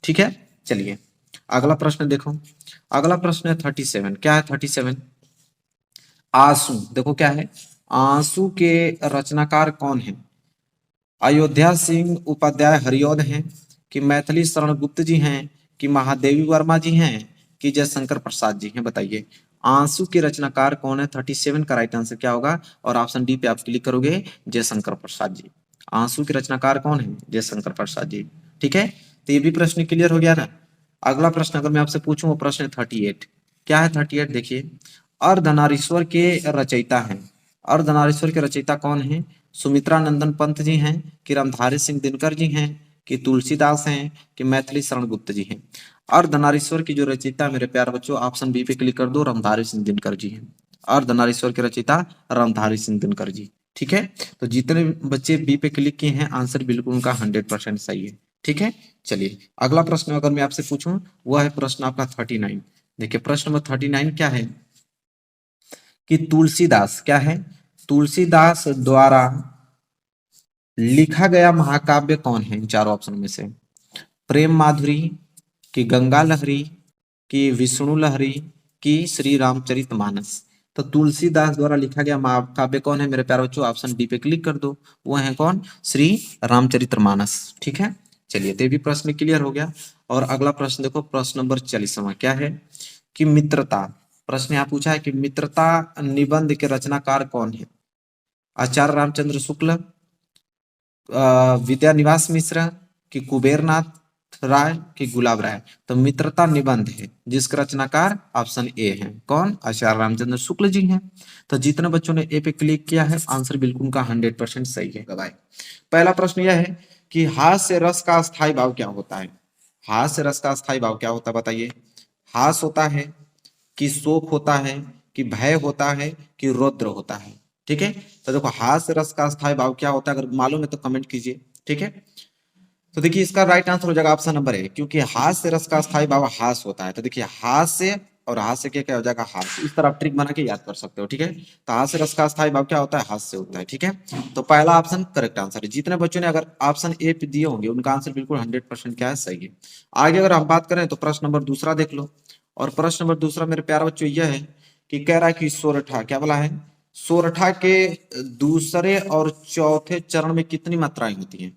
ठीक है, चलिए अगला प्रश्न देखो। अगला प्रश्न है 37, क्या है 37? आंसू। देखो क्या है, आंसू के रचनाकार कौन है। अयोध्या सिंह उपाध्याय हरिऔध हैं, कि मैथिली शरण गुप्त जी हैं, कि महादेवी वर्मा जी हैं, कि जयशंकर प्रसाद जी हैं। बताइए आंसू के रचनाकार कौन है। 37 का राइट आंसर क्या होगा? और ऑप्शन डी पे आप क्लिक करोगे, जयशंकर प्रसाद जी। आंसू के रचनाकार कौन है? जयशंकर प्रसाद जी। ठीक है, तो ये भी प्रश्न क्लियर हो गया ना। अगला प्रश्न अगर मैं आपसे पूछूं वो प्रश्न है 38, क्या है 38? देखिए अर्धनारीश्वर के रचयिता हैं। अर्धनारीश्वर के रचयिता कौन है? सुमित्रा नंदन पंत जी हैं, कि रामधारी सिंह दिनकर जी हैं, कि तुलसीदास हैं, कि मैथिली शरण गुप्त जी हैं। अर्धनारीश्वर की जो रचयिता मेरे प्यारे बच्चों, ऑप्शन बी पे क्लिक कर दो, रामधारी सिंह दिनकर जी हैं। अर्धनारीश्वर के रचयिता रामधारी सिंह दिनकर जी। ठीक है, तो जितने बच्चे बी पे क्लिक किए हैं आंसर बिल्कुल उनका 100% सही है। ठीक है, चलिए अगला प्रश्न अगर मैं आपसे पूछूं वह है प्रश्न आपका 39। देखिए प्रश्न नंबर 39 क्या है कि तुलसीदास क्या है, तुलसीदास द्वारा लिखा गया महाकाव्य कौन है इन चारों ऑप्शन में से। प्रेम माधुरी, की गंगा लहरी, की विष्णु लहरी, की श्री रामचरितमानस। तो तुलसीदास द्वारा लिखा गया महाकाव्य कौन है मेरे प्यारे बच्चों? ऑप्शन डी पे क्लिक कर दो, वो है कौन? श्री रामचरितमानस। ठीक है, चलिए तो ये भी प्रश्न क्लियर हो गया। और अगला प्रश्न देखो, प्रश्न नंबर 40वां क्या है कि मित्रता। प्रश्न यहाँ पूछा है कि मित्रता निबंध के रचनाकार कौन है। आचार्य रामचंद्र शुक्ल, विद्यानिवास मिश्र, कि कुबेरनाथ, राय कि गुलाब राय? तो मित्रता निबंध है जिसका रचनाकार ऑप्शन ए है, कौन? आचार्य रामचंद्र शुक्ल जी हैं। तो जितने बच्चों ने ए पे क्लिक किया है आंसर बिल्कुल का 100% सही है भाई। पहला प्रश्न यह है कि हास्य रस का स्थायी भाव क्या होता है? हास्य रस का स्थायी भाव क्या होता है बताइए? हास होता है कि शोक होता है कि भय होता है कि रौद्र होता है? ठीक है, तो देखो हास्य रस का स्थायी भाव क्या होता है, अगर मालूम है तो कमेंट कीजिए। ठीक है, तो देखिए इसका राइट आंसर हो जाएगा ऑप्शन नंबर ए, क्योंकि हास्य रस का स्थायी भाव हास होता है। तो देखिए हास्य और हास्य के क्या हो जाएगा? हास। इस तरह आप ट्रिक बना के याद कर सकते हो। ठीक है, तो हास्य रस का स्थायी भाव क्या होता है? हास्य होता है। ठीक है, तो पहला ऑप्शन करेक्ट आंसर है। जितने बच्चों ने अगर ऑप्शन ए पे दिए होंगे उनका आंसर बिल्कुल 100% क्या है? सही है। आगे अगर हम बात करें तो प्रश्न नंबर दूसरा देख लो। और प्रश्न नंबर दूसरा मेरे प्यारे बच्चों यह है कि कह रहा है कि सोरठा, क्या बोला है? सोरठा के दूसरे और चौथे चरण में कितनी मात्राएं होती हैं?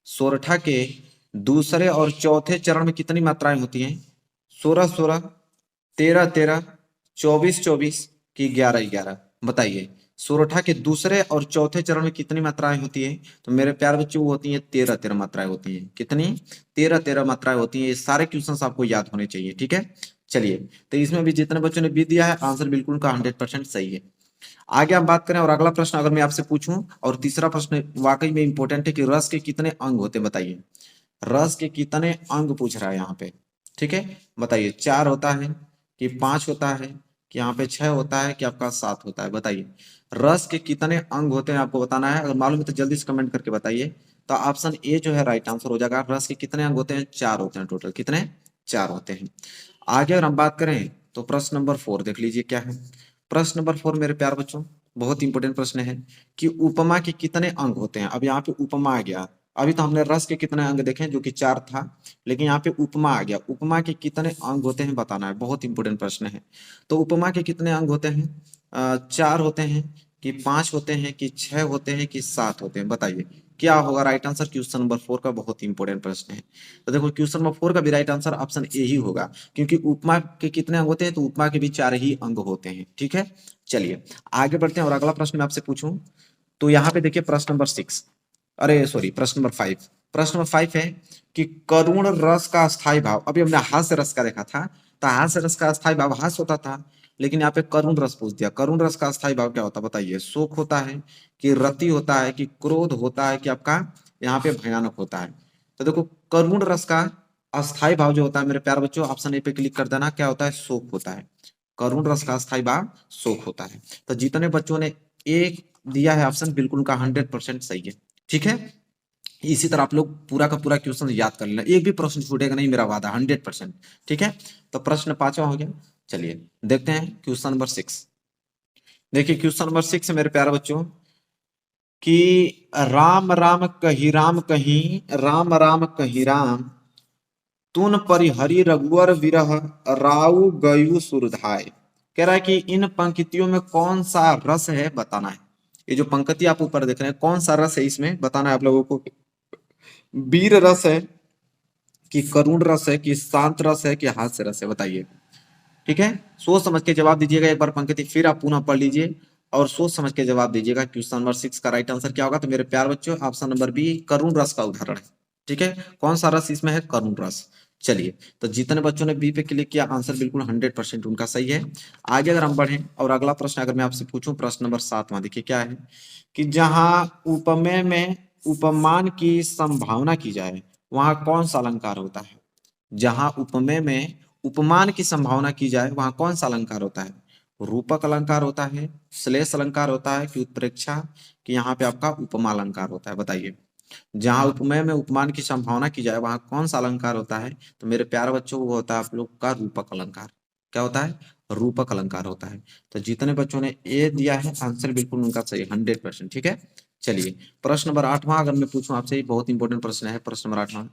सोरठा के दूसरे और चौथे चरण में कितनी मात्राएं होती हैं? 16 16, 13 13, 24 24 की 11 11? बताइए सोरठा के दूसरे और चौथे चरण में कितनी मात्राएं होती है? तो मेरे प्यारे बच्चों वो होती है 13 13 मात्राएं होती हैं। कितनी? 13 13 मात्राएं होती हैं। ये सारे क्वेश्चंस आपको याद होने चाहिए। ठीक है, चलिए, तो इसमें भी जितने बच्चों ने बी दिया है आंसर बिल्कुल का 100% सही है। आगे हम बात करें और अगला प्रश्न अगर मैं आपसे पूछूं, और तीसरा प्रश्न वाकई में इंपॉर्टेंट है कि रस के कितने अंग होते हैं? बताइए रस के कितने अंग पूछ रहा है यहाँ पे। ठीक है, बताइए 4 होता है कि 5 होता है कि यहाँ पे 6 होता है कि आपका 7 होता है? बताइए रस के कितने अंग होते हैं आपको बताना है। अगर मालूम है तो जल्दी से कमेंट करके बताइए। तो ऑप्शन ए जो है राइट आंसर हो जाएगा। रस के कितने अंग होते हैं? 4 होते हैं टोटल। कितने? 4 होते हैं। आगे अगर हम बात करें तो प्रश्न नंबर 4 देख लीजिए क्या है। प्रश्न नंबर 4 मेरे प्यार बच्चों बहुत इंपॉर्टेंट प्रश्न है कि उपमा के कितने अंग होते हैं? अब यहाँ पे उपमा आ गया। अभी तो हमने रस के कितने अंग देखे जो कि 4 था, लेकिन यहाँ पे उपमा आ गया। उपमा के कितने अंग होते हैं बताना है, बहुत इंपॉर्टेंट प्रश्न है। तो उपमा के कितने अंग होते हैं? 4 होते हैं कि 5 होते हैं कि 6 होते हैं कि 7 होते हैं? बताइए क्या होगा राइट आंसर क्वेश्चन नंबर 4 का। बहुत इंपॉर्टेंट प्रश्न है। तो देखो क्वेश्चन नंबर 4 का भी राइट आंसर ऑप्शन ए ही होगा, क्योंकि उपमा के कितने अंग होते हैं? तो उपमा के भी 4 ही अंग होते हैं। ठीक है, चलिए आगे बढ़ते हैं और अगला प्रश्न मैं आपसे पूछूं तो यहाँ पे देखिए प्रश्न नंबर 6, अरे सॉरी प्रश्न नंबर 5। प्रश्न नंबर 5 है कि करुण रस का स्थायी भाव। अभी हमने हास्य रस का देखा था, तो हास्य रस का स्थायी भाव हास्य होता था, लेकिन यहाँ पे करुण रस पूछ दिया। करुण रस का स्थायी भाव क्या होता है बताइए? शोक होता है कि रति होता है कि क्रोध होता है कि आपका यहाँ पे भयानक होता है? तो देखो करुण रस का अस्थायी भाव जो होता है मेरे प्यारे बच्चों, ऑप्शन ए पे क्लिक कर देना, क्या होता है? शोक होता है। करुण रस का अस्थायी भाव शोक होता है। तो जितने बच्चों ने एक दिया है ऑप्शन बिल्कुल का 100% सही है। ठीक है, इसी तरह आप लोग पूरा का पूरा क्वेश्चन याद कर लेना, एक भी प्रश्न छूटेगा नहीं, मेरा वादा 100%। ठीक है, तो प्रश्न 5वां हो गया। चलिए देखते हैं क्वेश्चन नंबर 6। देखिए क्वेश्चन नंबर 6 मेरे प्यारे बच्चों कि राम राम कही राम कहीं, राम राम कही राम, तुन परिहरि रघुवर विरह, राउ गयु सुरधाय। कह रहा है कि इन पंक्तियों में कौन सा रस है बताना है। ये जो पंक्ति आप ऊपर देख रहे हैं कौन सा रस है इसमें बताना है आप लोगों को। वीर रस है कि करुण रस है कि शांत रस है कि हास्य रस है? बताइए। ठीक है, सोच समझ के जवाब दीजिएगा। एक बार पंक्ति फिर आप पुनः पढ़ लीजिए और सोच समझ के जवाब दीजिएगा। क्वेश्चन नंबर 6 का राइट आंसर क्या होगा? तो मेरे प्यार बच्चों ऑप्शन नंबर बी करुण रस का उदाहरण है। ठीक है, कौन सा रस इसमें है? करुण रस। चलिए, तो जितने बच्चों ने बी पे क्लिक किया आंसर बिल्कुल 100% उनका सही है। आगे अगर हम बढ़ें और अगला प्रश्न अगर मैं आपसे पूछूं प्रश्न नंबर 7वां, देखिए क्या है कि जहां उपमेय में उपमान की संभावना की जाए वहां कौन सा अलंकार होता है? जहां उपमेय में उपमान की संभावना की जाए वहां कौन सा अलंकार होता है? रूपक अलंकार होता है, श्लेष अलंकार होता है कि उत्प्रेक्षा, कि यहाँ पे आपका उपमा अलंकार होता है? बताइए। जहां उपमेय में उपमान की संभावना की जाए वहां कौन सा अलंकार होता है? तो मेरे प्यारे बच्चों वो होता है आप लोग का रूपक अलंकार। क्या होता है? रूपक अलंकार होता है। तो जितने बच्चों ने ए दिया है आंसर बिल्कुल उनका सही 100%। ठीक है, चलिए प्रश्न नंबर 8वां अगर मैं पूछूं आपसे, बहुत इंपॉर्टेंट प्रश्न है। प्रश्न नंबर 8वां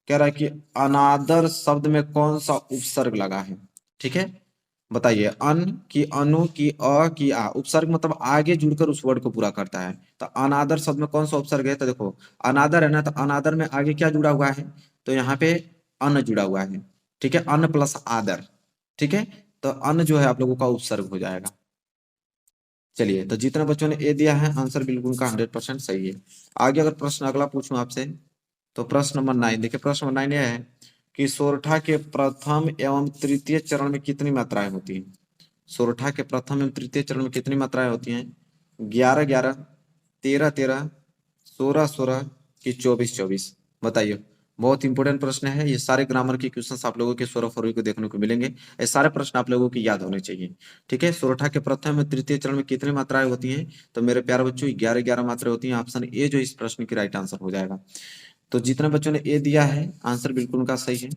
कह रहा है कि अनादर शब्द में कौन सा उपसर्ग लगा है? ठीक है, बताइए। अन की अनु की अ की आ, उपसर्ग मतलब आगे जुड़कर उस वर्ड को पूरा करता है। तो अनादर शब्द में कौन सा उपसर्ग है? तो देखो अनादर है ना, तो अनादर में आगे क्या जुड़ा हुआ है? तो यहाँ पे अन जुड़ा हुआ है। ठीक है, अन प्लस आदर। ठीक है, तो अन जो है आप लोगों का उपसर्ग हो जाएगा। चलिए, तो जितने बच्चों ने ए दिया है आंसर बिल्कुल का 100% सही है। आगे अगर प्रश्न अगला पूछूं आपसे तो प्रश्न नंबर 9 देखिए, प्रश्न नंबर 9 यह है कि सोरठा के प्रथम एवं तृतीय चरण में कितनी मात्राएं होती हैं। सोरठा के प्रथम एवं तृतीय चरण में कितनी मात्राएं होती हैं? 11 11, 13 13, 16 16 कि 24 24? बताइए। बहुत इंपॉर्टेंट प्रश्न है ये। सारे ग्रामर के क्वेश्चंस आप लोगों के 16 फरवरी को देखने को मिलेंगे। ये सारे प्रश्न आप लोगों के याद होने चाहिए। ठीक है, सोरठा के प्रथम एवं तृतीय चरण में कितनी मात्राएं होती हैं? तो मेरे प्यारे बच्चों 11 11 मात्राएं होती हैं। ऑप्शन ए जो इस प्रश्न की राइट आंसर हो जाएगा। तो जितने बच्चों ने ए दिया है आंसर बिल्कुल उनका सही है।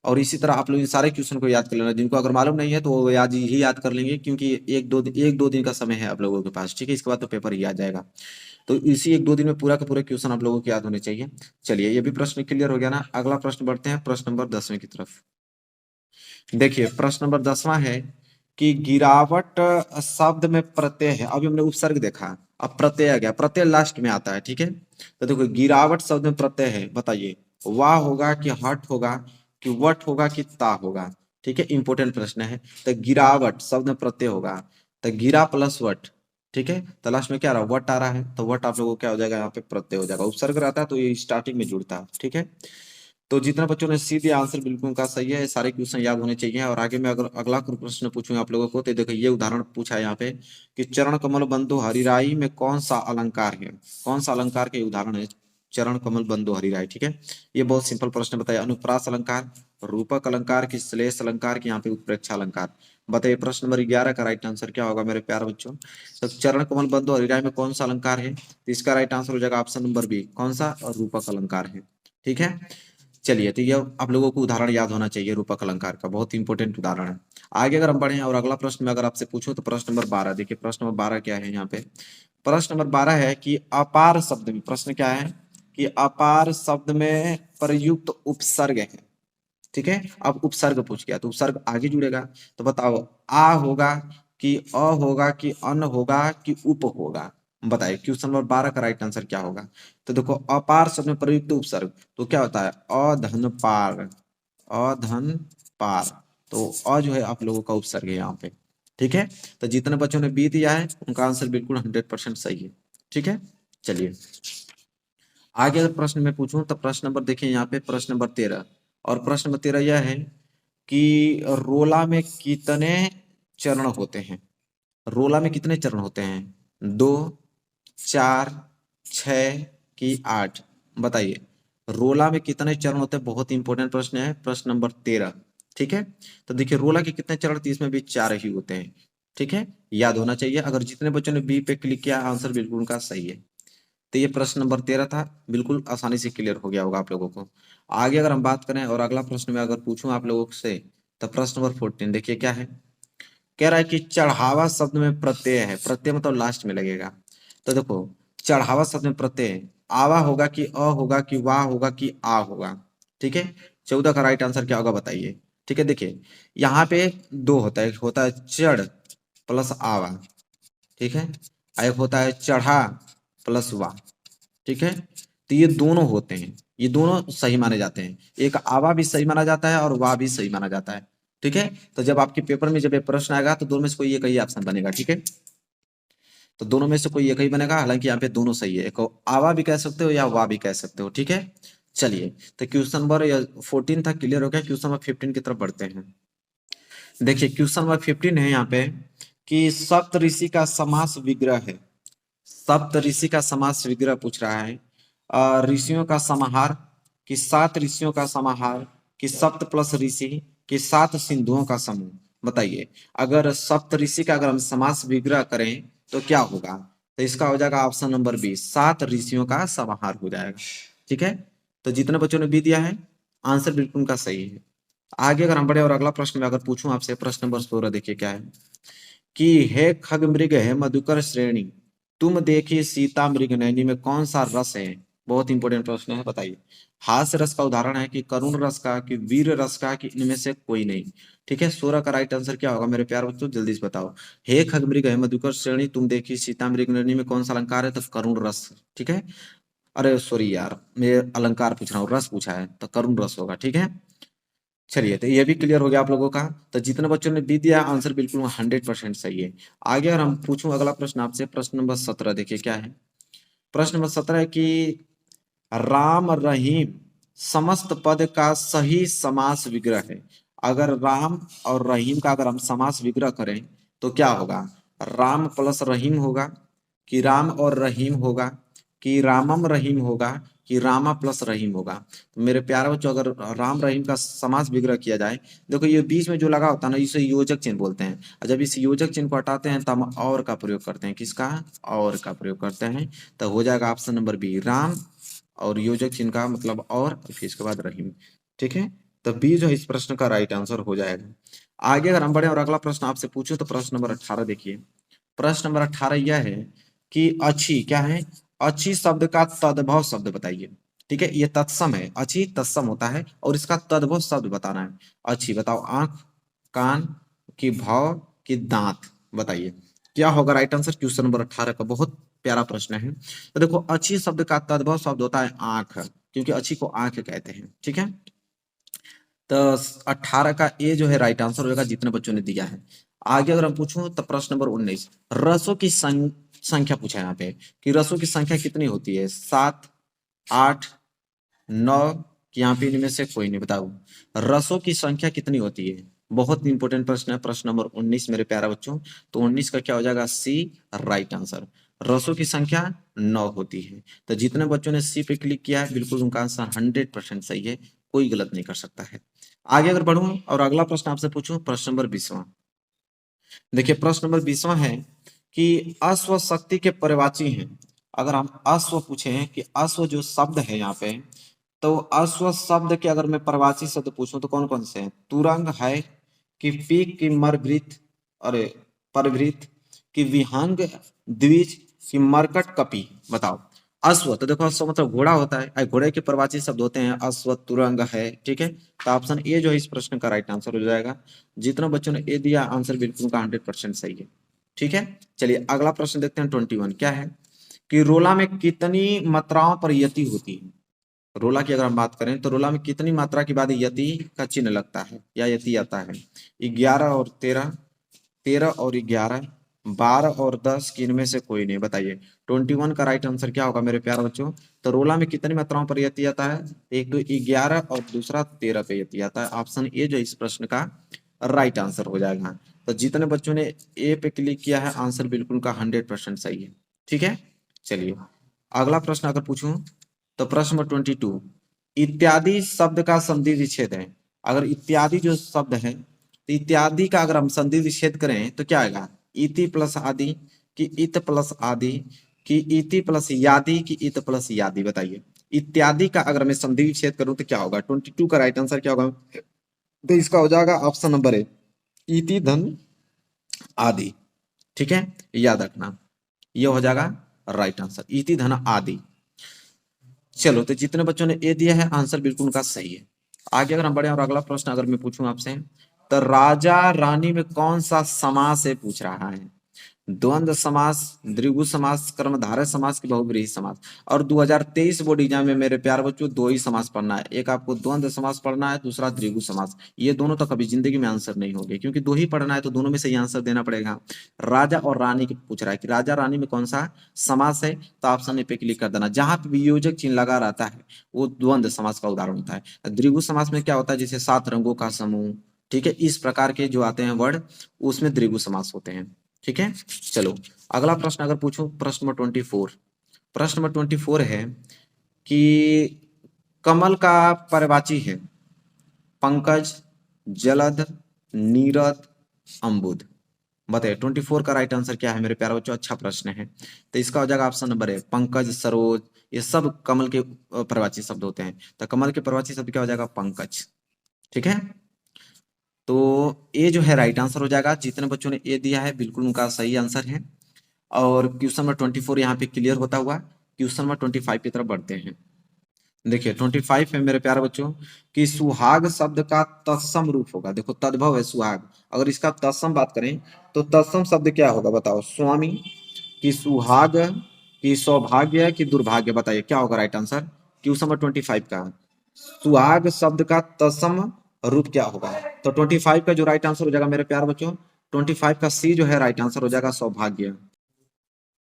और इसी तरह आप लोग इन सारे क्वेश्चन को याद कर लेना। जिनको अगर मालूम नहीं है तो वो आज ही याद कर लेंगे, क्योंकि एक दो दिन का समय है आप लोगों के पास। ठीक है, इसके बाद तो पेपर ही आ जाएगा। तो इसी एक दो दिन में पूरा का पूरा क्वेश्चन आप लोगों को याद होने चाहिए। चलिए, ये भी प्रश्न क्लियर हो गया ना। अगला प्रश्न बढ़ते हैं प्रश्न नंबर 10वें की तरफ। देखिए, प्रश्न नंबर 10वां है कि गिरावट शब्द में प्रत्यय है। अभी हमने उपसर्ग देखा, अब प्रत्यय आ गया। प्रत्यय लास्ट में आता है। ठीक है, तो देखो गिरावट शब्द में प्रत्यय है। बताइए, वाह होगा कि हट होगा कि वट होगा कि ता होगा? ठीक है, इंपॉर्टेंट प्रश्न है। तो गिरावट शब्द में प्रत्यय होगा, तो गिरा प्लस वट। ठीक है, तो लास्ट में क्या आ रहा है? वट आ रहा है, तो वट आप लोगों को क्या हो जाएगा? यहाँ पे प्रत्यय हो जाएगा। उपसर्ग रहता है तो ये स्टार्टिंग में जुड़ता है। ठीक है, तो जितना बच्चों ने सी दिया आंसर बिल्कुल उनका सही है। सारे क्वेश्चन याद होने चाहिए। और आगे मैं अगर अगला प्रश्न पूछूंगा आप लोगों को, तो देखो ये उदाहरण पूछा है यहाँ पे कि चरण कमल बंधु हरिराई में कौन सा अलंकार है? कौन सा अलंकार के उदाहरण है चरण कमल बंधु हरिराई? ठीक है, ये बहुत सिंपल प्रश्न बताया। अनुप्रास अलंकार, रूपक अलंकार की श्लेष अलंकार की यहाँ पे उत्प्रेक्षा अलंकार? बताइए, प्रश्न नंबर 11 का राइट आंसर क्या होगा मेरे प्यारे बच्चों? तो चरण कमल बंधु हरिराई में कौन सा अलंकार है? तो इसका राइट आंसर हो जाएगा ऑप्शन नंबर बी, कौन सा? और रूपक अलंकार है। ठीक है, चलिए, तो ये आप लोगों को उदाहरण याद होना चाहिए रूपक अलंकार का, बहुत इंपॉर्टेंट उदाहरण है। आगे अगर हम बढ़े और अगला प्रश्न में अगर आपसे पूछूं तो प्रश्न नंबर 12 देखिए। प्रश्न नंबर 12 क्या है यहाँ पे? प्रश्न नंबर 12 है कि अपार शब्द में, प्रश्न क्या है कि अपार शब्द में प्रयुक्त उपसर्ग है। ठीक है, अब उपसर्ग पूछ गया तो उपसर्ग आगे जुड़ेगा। तो बताओ, आ होगा कि अ होगा कि अन होगा कि उप होगा? बताइए, क्वेश्चन नंबर 12 का राइट आंसर क्या होगा? तो देखो, अपार शब्द में प्रयुक्त उपसर्ग तो क्या होता है? अधन पार, अधन पार। तो अ जो है आप लोगों का उपसर्ग है यहाँ पे। ठीक है, तो जितने बच्चों ने बी दिया है उनका आंसर बिल्कुल 100% सही है। ठीक है, चलिए आगे अगर प्रश्न में पूछूं तो प्रश्न नंबर देखिए यहाँ पे, प्रश्न नंबर 13। और प्रश्न नंबर 13 यह है कि रोला में कितने चरण होते हैं? रोला में कितने चरण होते हैं? 2, 4, 6 कि 8? बताइए, रोला में कितने चरण होते हैं? बहुत इंपॉर्टेंट प्रश्न है, प्रश्न नंबर 13। ठीक है, तो देखिए रोला के कितने चरण? तो इसमें भी 4 ही होते हैं। ठीक है, याद होना चाहिए। अगर जितने बच्चों ने बी पे क्लिक किया आंसर बिल्कुल उनका सही है। तो ये प्रश्न नंबर 13 था, बिल्कुल आसानी से क्लियर हो गया होगा आप लोगों को। आगे अगर हम बात करें और अगला प्रश्न में अगर पूछूं आप लोगों से, तो प्रश्न नंबर 14 देखिए क्या है। कह रहा है कि चढ़ावा शब्द में प्रत्यय है। प्रत्यय मतलब लास्ट में लगेगा। तो देखो, चढ़ावा शब्द में प्रत्यय आवा होगा कि अ होगा कि वाह होगा कि आ होगा? ठीक है, 14 का राइट आंसर क्या होगा बताइए? ठीक है, देखिए यहाँ पे दो होता है, एक होता है चढ़ प्लस आवा। ठीक है, एक होता है चढ़ा प्लस वाह। ठीक है, तो ये दोनों होते हैं, ये दोनों सही माने जाते हैं। एक आवा भी सही माना जाता है और वाह भी सही माना जाता है। ठीक है, तो जब आपके पेपर में जब ये प्रश्न आएगा तो दोनों में से कोई एक ही ऑप्शन बनेगा। ठीक है, तो दोनों में से कोई एक ही बनेगा। हालांकि यहाँ पे दोनों सही है, एक आवा भी कह सकते हो या वाह भी कह सकते हो। ठीक है, चलिए, तो क्वेश्चन नंबर 14 था, क्लियर हो गया। क्वेश्चन नंबर 15 की तरफ बढ़ते हैं। देखिए, क्वेश्चन नंबर 15 है यहाँ पे कि सप्त ऋषि का समास विग्रह है। सप्त ऋषि का समास विग्रह पूछ रहा है। ऋषियों का समाहार कि 7 ऋषियों का समाहार कि सप्त प्लस ऋषि कि 7 सिंधुओं का समूह? बताइए, अगर सप्त ऋषि का अगर हम समास विग्रह करें तो क्या होगा? तो इसका हो जाएगा ऑप्शन नंबर बी, 7 ऋषियों का समाहार हो जाएगा। ठीक है, तो जितने बच्चों ने बी दिया है आंसर बिल्कुल उनका सही है। आगे अगर हम बढ़े और अगला प्रश्न में अगर पूछूं आपसे, प्रश्न नंबर 16 देखिए क्या है कि हे खग मृग है मधुकर श्रेणी, तुम देखी सीता मृग नैनी में कौन सा रस है? बहुत इंपॉर्टेंट प्रश्न है, बताइए। हास्य रस का उदाहरण है कि करुण रस का कि वीर रस का कि इनमें से कोई नहीं? ठीक है, 16 का राइट आंसर क्या होगा मेरे प्यार बच्चों? जल्दी से बताओ। हे खग मृग है मधुकर श्रेणी, तुम देखी सीता मृग नैनी में कौन सा अलंकार है? तो करुण रस। ठीक है, अरे सॉरी यार, मैं अलंकार पूछ रहा हूँ, रस पूछा है, तो करुण रस होगा। ठीक है, चलिए, तो ये भी क्लियर हो गया आप लोगों का। तो जितने बच्चों ने बी दिया आंसर बिल्कुल 100% सही है। आगे अगर हम पूछूं अगला प्रश्न आपसे, प्रश्न नंबर 17 देखिए क्या है। प्रश्न नंबर 17 है कि राम रहीम समस्त पद का सही समास विग्रह है। अगर राम और रहीम का अगर हम समास विग्रह करें तो क्या होगा? राम प्लस रहीम होगा, कि राम और रहीम होगा, कि रामम रहीम होगा, कि रामा प्लस रहीम होगा। तो मेरे प्यारे बच्चों, अगर राम रहीम का समास विग्रह किया जाए, देखो ये बीच में जो लगा होता है ना, इसे योजक चिन्ह बोलते हैं। और जब इस योजक चिन्ह को हटाते हैं तो हम और का प्रयोग करते हैं। किसका? और का प्रयोग करते हैं। तो हो जाएगा ऑप्शन नंबर बी, राम और योजक चिन्ह का मतलब और, फिर इसके बाद रहीम। ठीक है, तो बी जो है इस प्रश्न का राइट आंसर हो जाएगा। आगे अगर हम बढ़े और अगला प्रश्न आपसे पूछो तो प्रश्न नंबर 18 देखिए। प्रश्न नंबर 18 यह है कि अच्छी क्या है? अच्छी शब्द का तद्भव शब्द बताइए। ठीक है, ये तत्सम है, अच्छी तत्सम होता है और इसका तद्भव शब्द बताना है। अच्छी बताओ, आंख, कान, की भाव, की दांत, बताइए क्या होगा राइट आंसर। क्वेश्चन नंबर 18 का बहुत प्यारा प्रश्न है। तो देखो, अच्छी शब्द का तद्भव शब्द होता है आंख, क्योंकि अच्छी को आंख कहते हैं। ठीक है, तो 18 का ए जो है राइट आंसर होगा, जितने बच्चों ने दिया है। आगे अगर हम पूछूं तो प्रश्न नंबर 19, रसों की संख्या पूछा है यहाँ पे कि रसों की संख्या कितनी होती है? 7, 8, 9, कि यहाँ पे इनमें से कोई नहीं? बताओ रसों की संख्या कितनी होती है। बहुत इंपॉर्टेंट प्रश्न है, प्रश्न नंबर 19 मेरे प्यारा बच्चों। तो 19 का क्या हो जाएगा? सी राइट आंसर। रसों की संख्या 9 होती है। तो जितने बच्चों ने सी पे क्लिक किया है, बिल्कुल उनका आंसर 100% सही है, कोई गलत नहीं कर सकता है। आगे अगर बढ़ूं और अगला प्रश्न आपसे पूछूं, प्रश्न नंबर 20वां। देखिए प्रश्न नंबर 20वां है कि अश्व शक्ति के पर्यायवाची हैं। अगर हम अश्व पूछे हैं कि अश्व जो शब्द है यहाँ पे, तो अश्व शब्द के अगर मैं पर्यायवाची शब्द पूछूं तो कौन कौन से हैं? तुरंग है, कि पीक, की मरभृत, अरे परभृत, कि विहंग, द्विज, कि मरकट, कपि, बताओ। अश्व, तो देखो अश्व मतलब घोड़ा होता है, घोड़े के पर्यायवाची शब्द होते हैं अश्व, तुरंग है। ठीक है, तो ऑप्शन ए जो है इस प्रश्न का राइट आंसर हो जाएगा। जितना बच्चों ने ए दिया आंसर बिल्कुल का 100% सही है। ठीक है, चलिए अगला प्रश्न देखते हैं 21 क्या है कि रोला में कितनी मात्राओं पर यति होती है। रोला की अगर हम बात करें तो रोला में कितनी मात्रा के बाद यति का चिन्ह लगता है या यति आता है? 11 और 13, 13 और 11, 12 और 10, कि इनमें से कोई नहीं? बताइए 21 का राइट आंसर क्या होगा मेरे प्यारे बच्चों। तो रोला में कितनी मात्राओं पर यति आता है? एक तो 11 और दूसरा 13 पे यति आता है। ऑप्शन ए जो इस प्रश्न का राइट आंसर हो जाएगा। तो जितने बच्चों ने ए पे क्लिक किया है, आंसर बिल्कुल का 100% सही है। ठीक है, चलिए अगला प्रश्न अगर पूछूं तो प्रश्न नंबर 22, इत्यादि शब्द का संधि विच्छेद है। अगर इत्यादि जो शब्द है, तो इत्यादि का अगर हम संधि विच्छेद करें तो क्या आएगा? इति प्लस आदि, कि इत प्लस आदि, कि इति प्लस यादि, कि इत प्लस यादि, बताइए। इत्यादि का अगर मैं संधि विच्छेद करूं तो क्या होगा? 22 का राइट आंसर क्या होगा? तो इसका हो जाएगा ऑप्शन नंबर ए, इति धन आदि। ठीक है, याद रखना, यह हो जाएगा राइट आंसर, इति धन आदि। चलो, तो जितने बच्चों ने ए दिया है आंसर बिल्कुल उनका सही है। आगे अगर हम बढ़े और अगला प्रश्न अगर मैं पूछूं आपसे, तो राजा रानी में कौन सा समास है पूछ रहा है। द्वंद्व समास, द्विगु समास, कर्मधारय समास, की बहुब्रीहि समास। और 2023 बोर्ड एग्जाम में मेरे प्यार बच्चों दो ही समास पढ़ना है, एक आपको द्वंद्व समास पढ़ना है, दूसरा द्विगु समास। ये दोनों तो कभी जिंदगी में आंसर नहीं होंगे, क्योंकि दो ही पढ़ना है तो दोनों में से ही आंसर देना पड़ेगा। राजा और रानी की पूछ रहा है कि राजा रानी में कौन सा समास है, तो ऑप्शन ए पे क्लिक कर देना। जहां पे वियोजक चिन्ह लगा रहता है वो द्वंद्व समास का उदाहरण होता है। द्विगु समास में क्या होता है? जैसे 7 रंगों का समूह, ठीक है, इस प्रकार के जो आते हैं वर्ड, उसमें द्विगु समास होते हैं। ठीक है, चलो अगला प्रश्न अगर पूछो, प्रश्न नंबर 24। प्रश्न नंबर 24 है कि कमल का पर्यायवाची है पंकज, जलद, नीरद, अम्बुद। बताइए 24 का राइट आंसर क्या है मेरे प्यारे बच्चों। अच्छा प्रश्न है, तो इसका हो जाएगा option number A, Pankaj, Saroj, ये सब कमल के पर्यायवाची शब्द होते हैं। तो कमल के पर्यायवाची शब्द क्या हो जाएगा? पंकज। ठीक है, तो ए जो है राइट आंसर हो जाएगा। जितने बच्चों ने ए दिया है बिल्कुल उनका सही आंसर है। और क्वेश्चन नंबर 24 यहाँ पे क्लियर होता हुआ क्वेश्चन नंबर 25 की तरफ बढ़ते हैं। देखिए 25 है मेरे प्यारे बच्चों कि सुहाग शब्द का तत्सम रूप होगा। देखो तद्भव है सुहाग, अगर इसका तत्सम बात करें तो तत्सम शब्द क्या होगा? बताओ, स्वामी, कि सुहाग, कि सौभाग्य, कि दुर्भाग्य, बताइए क्या होगा राइट आंसर क्वेश्चन नंबर 25 का। सुहाग शब्द का तत्सम रूप क्या होगा? तो 25 का जो राइट आंसर हो जाएगा मेरे प्यारे बच्चों, 25 का सी जो है राइट आंसर हो जाएगा, सौभाग्य।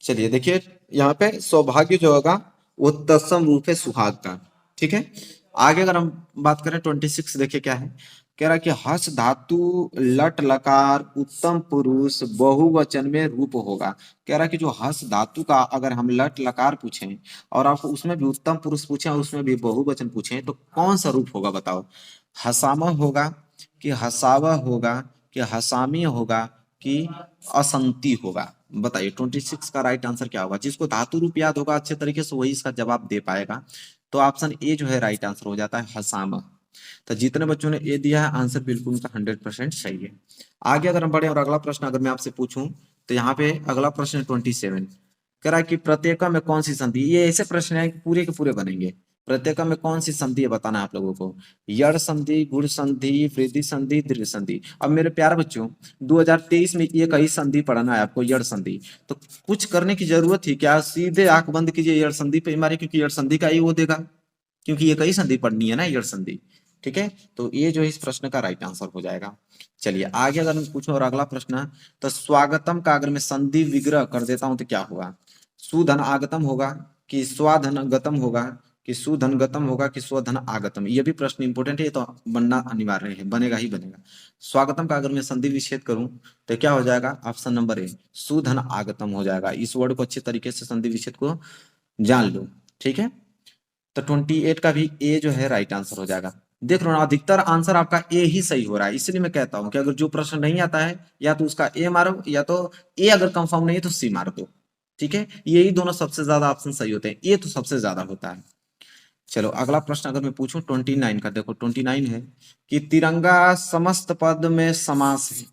चलिए देखिए यहाँ पे सौभाग्य जो होगा वो तत्सम रूप है सुहाग का। ठीक है, आगे अगर हम बात करें 26 देखिए क्या है। कह रहा है कि हस धातु लट लकार उत्तम पुरुष बहुवचन में रूप होगा। कह रहा है कि जो हस धातु का अगर हम लट लकार पूछें और आपको उसमें भी उत्तम पुरुष पूछें और उसमें भी बहुवचन पूछें तो कौन सा रूप होगा बताओ। हसामा होगा कि हसावा होगा कि हसामी होगा कि असंति होगा। बताइए 26 का राइट आंसर क्या होगा। जिसको धातु रूप याद होगा अच्छे तरीके से वही इसका जवाब दे पाएगा। तो ऑप्शन ए जो है राइट आंसर हो जाता है हसामा। तो जितने बच्चों ने ए दिया है आंसर बिल्कुल उनका 100% सही है। आगे अगर हम बढ़े और अगला प्रश्न अगर मैं आपसे पूछूं तो यहाँ पे अगला प्रश्न है 27। कह रहा है कि प्रत्येक में कौन सी संधि, ये ऐसे प्रश्न है कि पूरे के पूरे बनेंगे। प्रत्येक में कौन सी संधि है बताना है आप लोगों को। यड़ संधि, गुण संधि, वृद्धि संधि, दीर्घ संधि। अब मेरे प्यारे बच्चों 2023 में ये कई संधि पढ़ना है आपको, यड़ संधि। तो कुछ करने की जरूरत ही क्या, सीधे आंख बंद कीजिए यड़ संधि पे मारे, क्योंकि यड़ संधि का ही वो देगा, क्योंकि ये कई संधि पढ़नी है ना यड़ संधि। ठीक है, तो ये जो है इस प्रश्न का राइट आंसर हो जाएगा। चलिए आगे अगर मैं पूछूं और अगला प्रश्न, तो स्वागतम का अगर मैं संधि विग्रह कर देता हूं तो क्या होगा। सुधन आगतम होगा कि स्वाधन गतम होगा कि सुधन गतम होगा कि स्वधन आगतम। ये भी प्रश्न इंपोर्टेंट है, ये तो बनना अनिवार्य है, बनेगा ही बनेगा। स्वागतम का अगर मैं संधि विच्छेद करूं तो क्या हो जाएगा, ऑप्शन नंबर ए सुधन आगतम हो जाएगा। इस वर्ड को अच्छे तरीके से संधि विच्छेद को जान लो। ठीक है, तो 28 का भी ए जो है राइट आंसर हो जाएगा। देख लो ना, अधिकतर आंसर आपका ए ही सही हो रहा है। इसलिए मैं कहता हूं कि अगर जो प्रश्न नहीं आता है या तो उसका ए मारो, या तो ए अगर कंफर्म नहीं है तो सी मार दो। ठीक है, यही दोनों सबसे ज्यादा ऑप्शन सही होते हैं, ए तो सबसे ज्यादा होता है। चलो अगला प्रश्न अगर मैं पूछूं 29 का, देखो 29 है कि तिरंगा समस्त पद में समास है।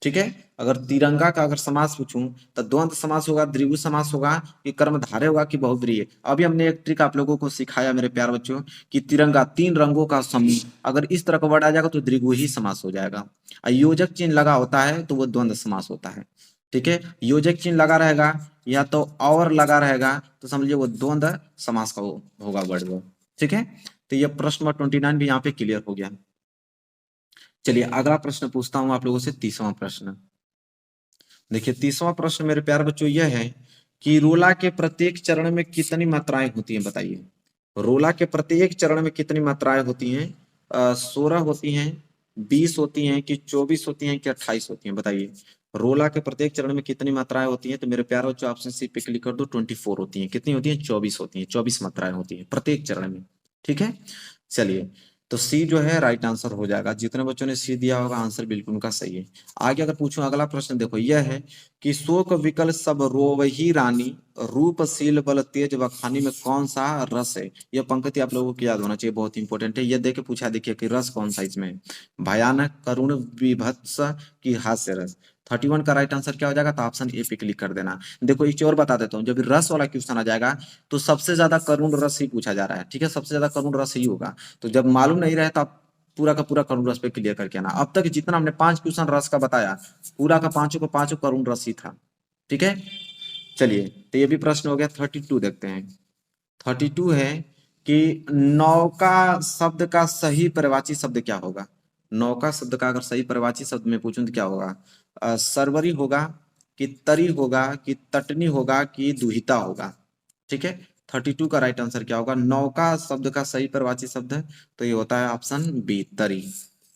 ठीक है, अगर तिरंगा का अगर समास पूछूं तो द्वंद्व समास होगा, द्विगु समास होगा कि कर्मधारय होगा कि बहुब्रीहि। अभी हमने एक ट्रिक आप लोगों को सिखाया मेरे प्यार बच्चों कि तिरंगा तीन रंगों का समूह, अगर इस तरह का वर्ड आ जाएगा तो द्विगु ही समास हो जाएगा। और योजक चिन्ह लगा होता है तो वो द्वंद्व समास होता है। ठीक है, योजक चिन्ह लगा रहेगा या तो और लगा रहेगा तो समझिए वो द्वंद्व समास का होगा वर्ड वो। ठीक है, तो ये प्रश्न नंबर 29 भी यहाँ पे क्लियर हो गया। चलिए अगला प्रश्न पूछता हूं आप लोगों से, 30वां प्रश्न। देखिए 30वां प्रश्न मेरे प्यारे बच्चों यह है कि रोला के प्रत्येक चरण में कितनी मात्राएं होती हैं बताइए। रोला के प्रत्येक चरण में कितनी मात्राएं होती हैं। 16 होती हैं, 20 होती हैं कि 24 होती हैं कि 28 होती हैं बताइए। रोला के प्रत्येक चरण में कितनी मात्राएं होती हैं, तो मेरे प्यारे बच्चों ऑप्शन सी पे क्लिक कर दो। 24 होती हैं। कितनी होती हैं, 24 होती हैं। 24 मात्राएं होती हैं प्रत्येक चरण में। ठीक है, चलिए तो सी जो है राइट आंसर हो जाएगा। जितने बच्चों ने सी दिया होगा आंसर बिल्कुल उनका सही है। आगे अगर पूछूं अगला प्रश्न, देखो यह है कि शोक विकल सब रोवही रानी रूपशील बल तेज बखानी में कौन सा रस है। यह पंक्ति आप लोगों को याद होना चाहिए, बहुत इंपॉर्टेंट है। यह देख के पूछा देखिए कि रस कौन सा इसमें है, भयानक, करुण, विभत्स की हास्य रस। 31 का राइट आंसर क्या हो जाएगा, तो ऑप्शन ए पे क्लिक कर देना। देखो एक चीज और बता देता हूँ, जब रस वाला क्वेश्चन आ जाएगा तो सबसे ज्यादा करुण रस ही पूछा जा रहा है। ठीक है, सबसे ज्यादा करुण रस ही होगा। तो जब मालूम नहीं रहे तो आप पूरा का पूरा करुण रस पे क्लियर करके आना। अब तक जितना हमने 5 क्वेश्चन रस का बताया, पूरा का पांचों का पांचों करुण रस ही था। ठीक है, चलिए तो ये भी प्रश्न हो गया। 32 देखते हैं। 32 है कि नौका शब्द का सही पर्यायवाची शब्द क्या होगा। नौका शब्द का अगर सही पर्यायवाची शब्द में पूछूं तो क्या होगा। सरवरी होगा कि तरी होगा कि तटनी होगा कि दुहिता होगा। ठीक है, 32 का राइट आंसर क्या होगा। नौका शब्द का सही पर्यायवाची शब्द तो ये होता है ऑप्शन बी तरी।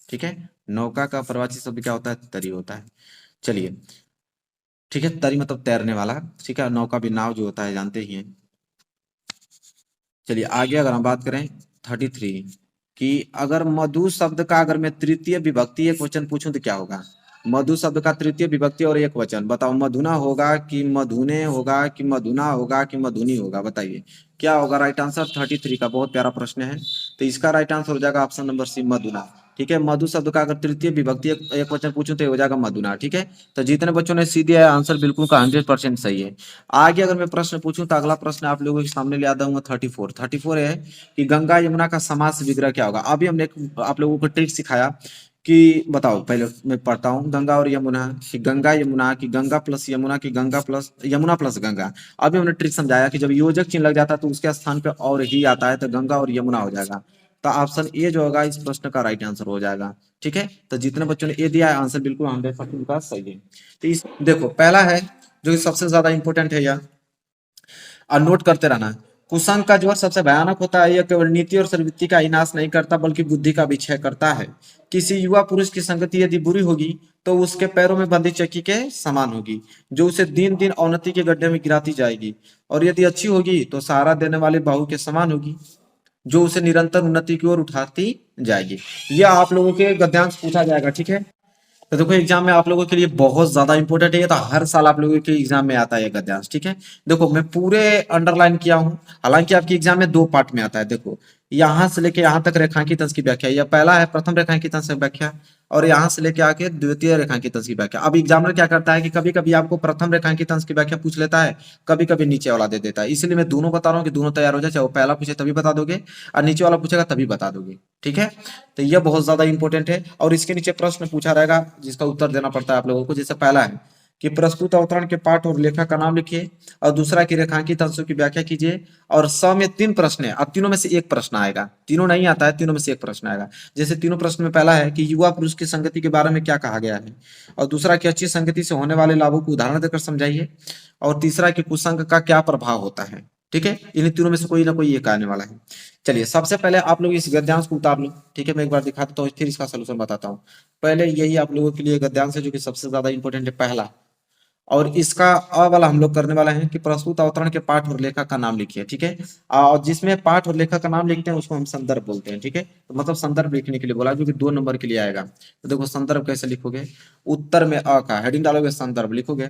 ठीक है, नौका का पर्यायवाची शब्द क्या होता है, तरी होता है। चलिए ठीक है, तरी मतलब तैरने वाला। ठीक है, नौका भी नाव जो होता है जानते ही हैं। चलिए आगे अगर हम बात करें 33 कि अगर मधु शब्द का अगर मैं तृतीय विभक्ति एक वचन पूछूं तो क्या होगा। मधु शब्द का तृतीय विभक्ति और एक वचन बताओ। मधुना होगा कि मधुने होगा कि मधुना होगा कि मधुनी होगा, बताइए क्या होगा राइट आंसर। 33 का बहुत प्यारा प्रश्न है। तो इसका राइट आंसर हो जाएगा ऑप्शन नंबर सी मधुना। ठीक है, मधु शब्द का अगर तृतीय विभक्ति एक वचन पूछूं तो ये हो जाएगा मधुना। ठीक है, तो जितने बच्चों ने सी दिया है आंसर बिल्कुल का 100% सही है। आगे अगर मैं प्रश्न पूछूं तो अगला प्रश्न आप लोगों के सामने ले आता हूँ 34 है कि गंगा यमुना का समास विग्रह क्या होगा। अभी हमने आप लोगों को ट्रिक सिखाया कि बताओ, पहले मैं पढ़ता हूँ। गंगा और यमुना कि गंगा यमुना की गंगा प्लस यमुना की गंगा प्लस यमुना प्लस गंगा। अभी हमने ट्रिक समझाया कि जब योजक चिन्ह लग जाता है तो उसके स्थान पे और ही आता है, तो गंगा और यमुना हो जाएगा। तो ऑप्शन ए जो होगा इस प्रश्न का राइट आंसर हो जाएगा। ठीक है, तो जितने बच्चों ने ए दिया है आंसर बिल्कुल 100% का सही है। तो इस देखो पहला है जो सबसे ज्यादा इंपॉर्टेंट है, यह और नोट करते रहना है। कुसंग का ज्वर सबसे भयानक होता है। यह केवल नीति और सर्वृत्ति का ही नाश नहीं करता बल्कि बुद्धि का भी क्षय करता है। किसी युवा पुरुष की संगति यदि बुरी होगी तो उसके पैरों में बंधी चक्की के समान होगी, जो उसे दिन दिन अवनति के गड्ढे में गिराती जाएगी। और यदि अच्छी होगी तो सहारा देने वाले बाहु के समान होगी, जो उसे निरंतर उन्नति की ओर उठाती जाएगी। यह आप लोगों के गद्यांश पूछा जाएगा, ठीक है। तो देखो एग्जाम में आप लोगों के लिए बहुत ज्यादा इंपॉर्टेंट है ये, तो हर साल आप लोगों के एग्जाम में आता है ये गद्यांश, ठीक है। देखो मैं पूरे अंडरलाइन किया हूं, हालांकि आपके एग्जाम में दो पार्ट में आता है। देखो यहां से लेके यहां तक रेखांकित अंश की व्याख्या, यह पहला है प्रथम रेखांकित अंश की व्याख्या, और यहां से लेके आके द्वितीय रेखांकित अंश की व्याख्या। अब एग्जामिनर क्या करता है कि कभी कभी आपको प्रथम रेखांकित अंश की व्याख्या पूछ लेता है, कभी कभी नीचे वाला दे देता है। इसलिए मैं दोनों बता रहा हूँ कि दोनों तैयार हो जाए, चाहे वो पहला पूछे तभी बता दोगे और नीचे वाला पूछेगा तभी बता दोगे, ठीक है। तो यह बहुत ज्यादा इंपॉर्टेंट है। और इसके नीचे प्रश्न पूछा रहेगा जिसका उत्तर देना पड़ता है आप लोगों को। जैसे पहला है कि प्रस्तुत अवतरण के पाठ और लेखक का नाम लिखिए, और दूसरा की रेखांकित अंशों की व्याख्या कीजिए। और स में तीन प्रश्न है, अब तीनों में से एक प्रश्न आएगा, तीनों नहीं आता है, तीनों में से एक प्रश्न आएगा। जैसे तीनों प्रश्न में पहला है कि युवा पुरुष की संगति के बारे में क्या कहा गया है, और दूसरा कि अच्छी संगति से होने वाले लाभों को उदाहरण देकर समझाइए, और तीसरा कि कुसंग का क्या प्रभाव होता है, ठीक है। इन तीनों में से कोई ना कोई एक आने वाला है। चलिए सबसे पहले आप लोग इस गद्यांश को उतार लो, ठीक है। मैं एक बार दिखा देता हूँ फिर इसका सोल्यूशन बताता हूँ। पहले यही आप लोगों के लिए गद्यांश है जो कि सबसे ज्यादा इंपॉर्टेंट है, पहला। और इसका अ वाला हम लोग करने वाला है कि प्रस्तुत अवतरण के पाठ और लेखक का नाम लिखिए, ठीक है। और जिसमें पाठ और लेखक का नाम लिखते हैं उसको हम संदर्भ बोलते हैं, ठीक है। तो मतलब संदर्भ लिखने के लिए बोला जो कि 2 नंबर के लिए आएगा। तो देखो संदर्भ कैसे लिखोगे, उत्तर में अ का हेडिंग डालोगे, संदर्भ लिखोगे।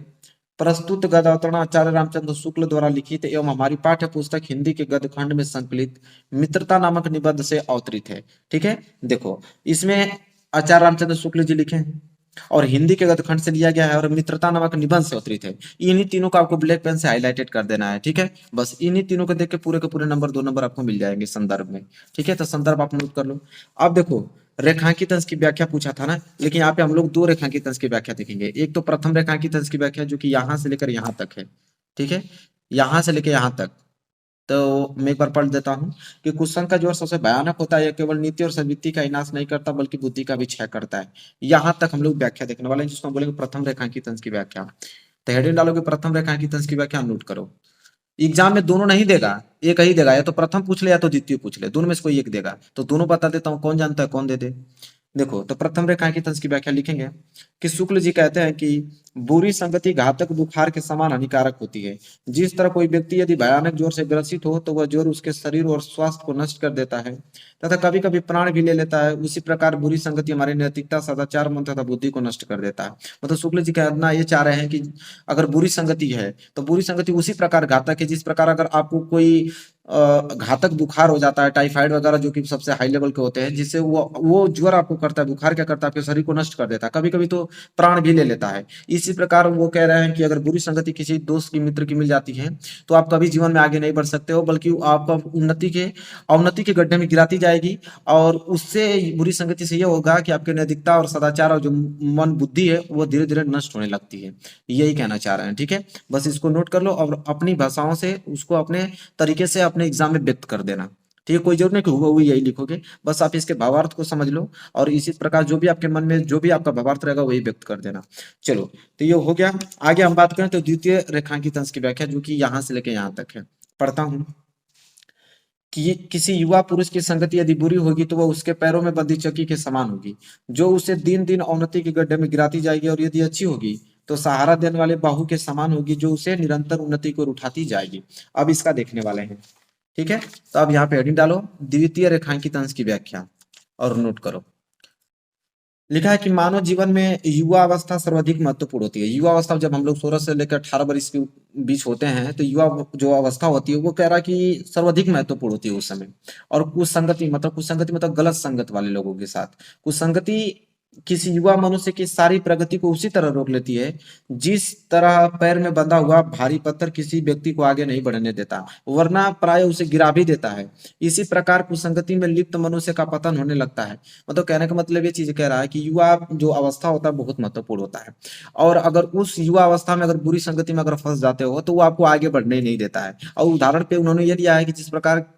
प्रस्तुत गद्य अवतरण आचार्य रामचंद्र शुक्ल द्वारा लिखित एवं हमारी पाठ्य पुस्तक हिंदी के गद्य खंड में संकलित मित्रता नामक निबंध से अवतरित है, ठीक है। देखो इसमें आचार्य रामचंद्र शुक्ल जी लिखे हैं, और हिंदी के गद्य खंड से लिया गया है, और मित्रता नामक निबंध से अवतरित है। इन्हीं तीनों को आपको ब्लैक पेन से हाईलाइटेड कर देना है, ठीक है। बस इन्हीं तीनों को देख के पूरे नंबर 2 नंबर आपको मिल जाएंगे संदर्भ में, ठीक है। तो संदर्भ आप नोट कर लो। अब देखो रेखांकित अंश की व्याख्या पूछा था ना, लेकिन यहाँ पे हम लोग दो रेखांकित अंश की व्याख्या देखेंगे। एक तो प्रथम रेखांकित अंश की व्याख्या जो कि यहाँ से लेकर यहाँ तक है, ठीक है, यहाँ से लेकर यहाँ तक। तो मैं एक बार पढ़ देता हूँ कि कुसंग का ज्वर सबसे भयानक होता है, यह केवल नीति और सद्वृत्ति का ही नाश नहीं करता बल्कि बुद्धि का भी क्षय करता है। यहाँ तक हम लोग व्याख्या देखने वाले हैं, जिसको हम बोलेंगे प्रथम रेखांकित अंश की व्याख्या। तो हेडिंग डालोगे प्रथम रेखांकित अंश की व्याख्या, नोट करो। एग्जाम में दोनों नहीं देगा, एक ही देगा, या तो प्रथम पूछ ले या तो द्वितीय पूछ ले, दोनों में से कोई एक देगा। तो दोनों बता देता हूँ, कौन जानता है कौन दे दे। देखो तो प्रथम रेखांकित अंश की व्याख्या लिखेंगे कि शुक्ल जी कहते हैं कि बुरी संगति घातक बुखार के समान हानिकारक होती है। जिस तरह कोई व्यक्ति यदि भयानक ज्वर से ग्रसित हो तो वह ज्वर उसके शरीर और स्वास्थ्य को नष्ट कर देता है तथा कभी कभी प्राण भी ले लेता है, उसी प्रकार बुरी संगति हमारी नैतिकता, सदाचार, मन तथा बुद्धि को नष्ट कर देता है। मतलब शुक्ल जी कहना ये चाह रहे हैं कि अगर बुरी संगति है तो बुरी संगति उसी प्रकार घातक है जिस प्रकार अगर आपको कोई घातक बुखार हो जाता है, टाइफाइड वगैरह जो कि सबसे हाई लेवल के होते हैं, जिससे वो ज्वर आपको करता है, बुखार क्या करता है आपके शरीर को नष्ट कर देता है, कभी कभी तो प्राण भी ले लेता है। इसी प्रकार वो कह रहे हैं कि अगर बुरी संगति किसी दोस्त की, मित्र की मिल जाती है तो आप कभी जीवन में आगे नहीं बढ़ सकते हो, बल्कि आपका अवनति के गड्ढे में गिराती जाएगी। और उससे बुरी संगति से ये होगा कि आपके नैतिकता और सदाचार और जो मन बुद्धि है वो धीरे धीरे नष्ट होने लगती है। यही कहना चाह रहे हैं, ठीक है। बस इसको नोट कर लो और अपनी भाषाओं से उसको अपने तरीके से अपने एग्जाम में व्यक्त कर देना, ठीक है। कोई जरूर नहीं कि हुआ हुई यही लिखोगे, बस आप इसके भावार्थ को समझ लो और इसी प्रकार जो भी आपके मन में जो भी आपका भावार्थ रहेगा वही व्यक्त कर देना। चलो तो ये हो गया। आगे हम बात करें तो द्वितीय रेखांकित अंश की व्याख्या जो कि यहां से लेकर यहां तक है, पढ़ता हूं कि किसी युवा पुरुष की संगति यदि बुरी होगी तो वह उसके पैरों में बंधी चक्की के समान होगी, जो उसे दिन दिन अवनति के गड्ढे में गिराती जाएगी। और यदि अच्छी होगी तो सहारा देने वाले बाहु के समान होगी, जो उसे निरंतर उन्नति को उठाती जाएगी। अब इसका देखने वाले हैं, ठीक है। तो अब यहाँ पे हेडिंग डालो द्वितीय रेखांकित अंश की व्याख्या और नोट करो। लिखा है कि मानव जीवन में युवा अवस्था सर्वाधिक महत्वपूर्ण होती है। युवा अवस्था जब हम लोग 16 से लेकर 18 वर्ष के बीच होते हैं तो युवा जो अवस्था होती है वो कह रहा है कि सर्वाधिक महत्वपूर्ण होती है उस समय। और कुसंगति मतलब गलत संगत वाले लोगों के साथ कुसंगति किसी युवा मनुष्य की सारी प्रगति को उसी तरह रोक लेती है जिस तरह पैर में बंधा हुआ भारी पत्थर किसी व्यक्ति को आगे नहीं बढ़ने देता, वरना प्राय उसे गिरा भी देता है। इसी प्रकार कुसंगति में लिप्त मनुष्य का पतन होने लगता है। मतलब कहने का मतलब ये चीज कह रहा है कि युवा जो अवस्था होता है बहुत महत्वपूर्ण होता है। और अगर उस युवा अवस्था में अगर बुरी संगति में अगर फंस जाते हो तो वो आपको आगे बढ़ने ही नहीं देता है। और उदाहरण पे उन्होंने ये दिया है कि जिस प्रकार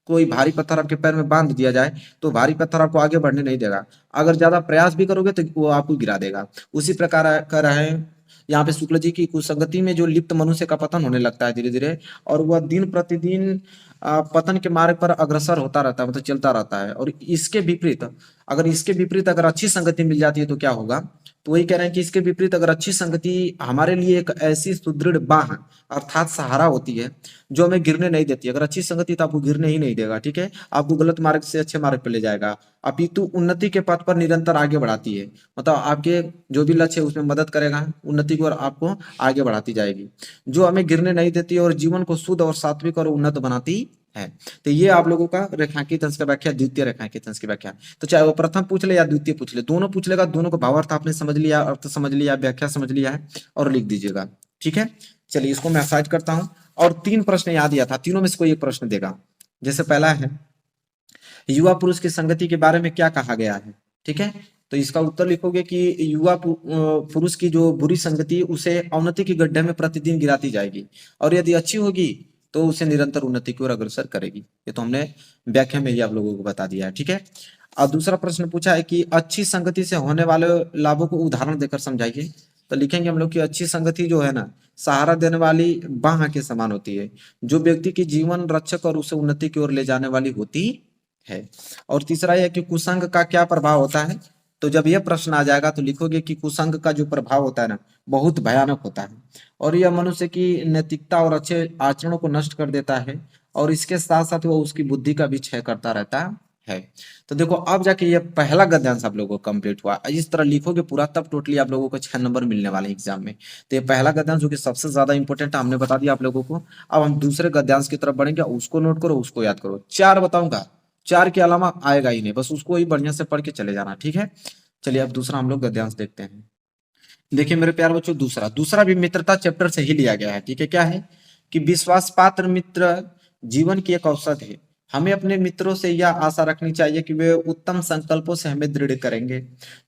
कोई भारी पत्थर आपके पैर में बांध दिया जाए तो भारी पत्थर आपको आगे बढ़ने नहीं देगा, अगर ज्यादा प्रयास भी करोगे तो वो आपको गिरा देगा। उसी प्रकार कह रहे हैं यहाँ पे शुक्ल जी की कुसंगति में जो लिप्त मनुष्य का पतन होने लगता है धीरे धीरे, और वह दिन प्रतिदिन पतन के मार्ग पर अग्रसर होता रहता है, मतलब चलता रहता है। और इसके विपरीत अगर अच्छी संगति मिल जाती है तो क्या होगा, तो वही कह रहे हैं कि इसके विपरीत अगर अच्छी संगति हमारे लिए एक ऐसी सुदृढ़ बाह अर्थात सहारा होती है जो हमें गिरने नहीं देती। अगर अच्छी संगति तो आपको गिरने ही नहीं देगा, ठीक है, आपको गलत मार्ग से अच्छे मार्ग पे ले जाएगा, अपितु उन्नति के पथ पर निरंतर आगे बढ़ाती है। मतलब आपके जो भी लक्ष्य है उसमें मदद करेगा, उन्नति की ओर आपको आगे बढ़ाती जाएगी, जो हमें गिरने नहीं देती और जीवन को शुद्ध और सात्विक और उन्नत बनाती है। तो ये आप लोगों का रेखांकित अंश का व्याख्या, द्वितीय रेखांकित अंश की व्याख्या। तो चाहे वो प्रथम पूछ ले या द्वितीय पूछ ले, दोनों पूछ लेगा, दोनों को भावार्थ आपने समझ लिया, अर्थ समझ लिया, व्याख्या समझ लिया है, और लिख दीजिएगा, ठीक है। चलिए इसको मैं साइड करता हूं, और 3 प्रश्न याद दिया था, तीनों में से कोई एक प्रश्न देगा। जैसे पहला है, युवा पुरुष की संगति के बारे में क्या कहा गया है, ठीक है। तो इसका उत्तर लिखोगे कि युवा पुरुष की जो बुरी संगति उसे अवनति के गड्ढे में प्रतिदिन गिराती जाएगी, और यदि अच्छी होगी तो उसे निरंतर उन्नति की ओर अग्रसर करेगी। ये तो हमने व्याख्या में ही आप लोगों को बता दिया है, ठीक है। और दूसरा प्रश्न पूछा है कि अच्छी संगति से होने वाले लाभों को उदाहरण देकर समझाइए। तो लिखेंगे हम लोग कि अच्छी संगति जो है ना, सहारा देने वाली बाह के समान होती है, जो व्यक्ति की जीवन रक्षक और उसे उन्नति की ओर ले जाने वाली होती है। और तीसरा यह कि कुसंग का क्या प्रभाव होता है। तो जब यह प्रश्न आ जाएगा तो लिखोगे कि कुसंग का जो प्रभाव होता है ना, बहुत भयानक होता है, और यह मनुष्य की नैतिकता और अच्छे आचरणों को नष्ट कर देता है, और इसके साथ साथ वह उसकी बुद्धि का भी क्षय करता रहता है। तो देखो अब जाके ये पहला गद्यांश आप लोगों को कंप्लीट हुआ। इस तरह लिखोगे पूरा, तब टोटली आप लोगों को 6 नंबर मिलने वाले हैं एग्जाम में। तो ये पहला गद्यांश जो कि सबसे ज्यादा इंपॉर्टेंट है, हमने बता दिया आप लोगों को। अब हम दूसरे गद्यांश की तरफ बढ़ेंगे, उसको नोट करो, उसको याद करो। 4 बताऊंगा, 4 के अलावा आएगा ही नहीं, बस उसको ही बढ़िया से पढ़ के चले जाना, ठीक है। चलिए अब दूसरा हम लोग गद्यांश देखते हैं। देखिए मेरे प्यार बच्चों, दूसरा भी मित्रता चैप्टर से ही लिया गया है, ठीक है। क्या है कि विश्वास पात्र मित्र जीवन की एक औसत है। हमें अपने मित्रों से यह आशा रखनी चाहिए कि वे उत्तम संकल्पों से हमें दृढ़ करेंगे,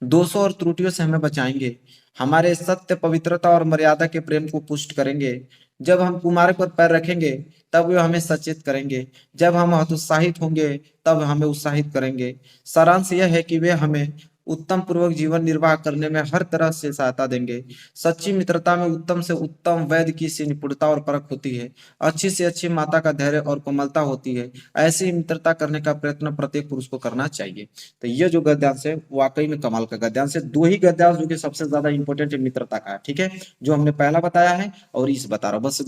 दोषों और त्रुटियों से हमें बचाएंगे, हमारे सत्य, पवित्रता और मर्यादा के प्रेम को पुष्ट करेंगे। जब हम कुमार्ग पर पैर रखेंगे तब वे हमें सचेत करेंगे, जब हम हतोत्साहित होंगे तब हमें उत्साहित करेंगे। सारांश यह है कि वे हमें उत्तम पूर्वक जीवन निर्वाह करने में हर तरह से सहायता देंगे। सच्ची मित्रता में उत्तम से उत्तम वैद्य की सी निपुणता और परख होती है, अच्छी से अच्छी माता का धैर्य और कोमलता होती है। ऐसी मित्रता करने का प्रयत्न प्रत्येक पुरुष को करना चाहिए। तो ये जो गद्यांश है वाकई में कमाल का गद्यांश है। 2 ही गद्यांश जो कि सबसे ज्यादा इंपॉर्टेंट है मित्रता का, ठीक है, जो हमने पहला बताया है और इस बता रहा हूं। बस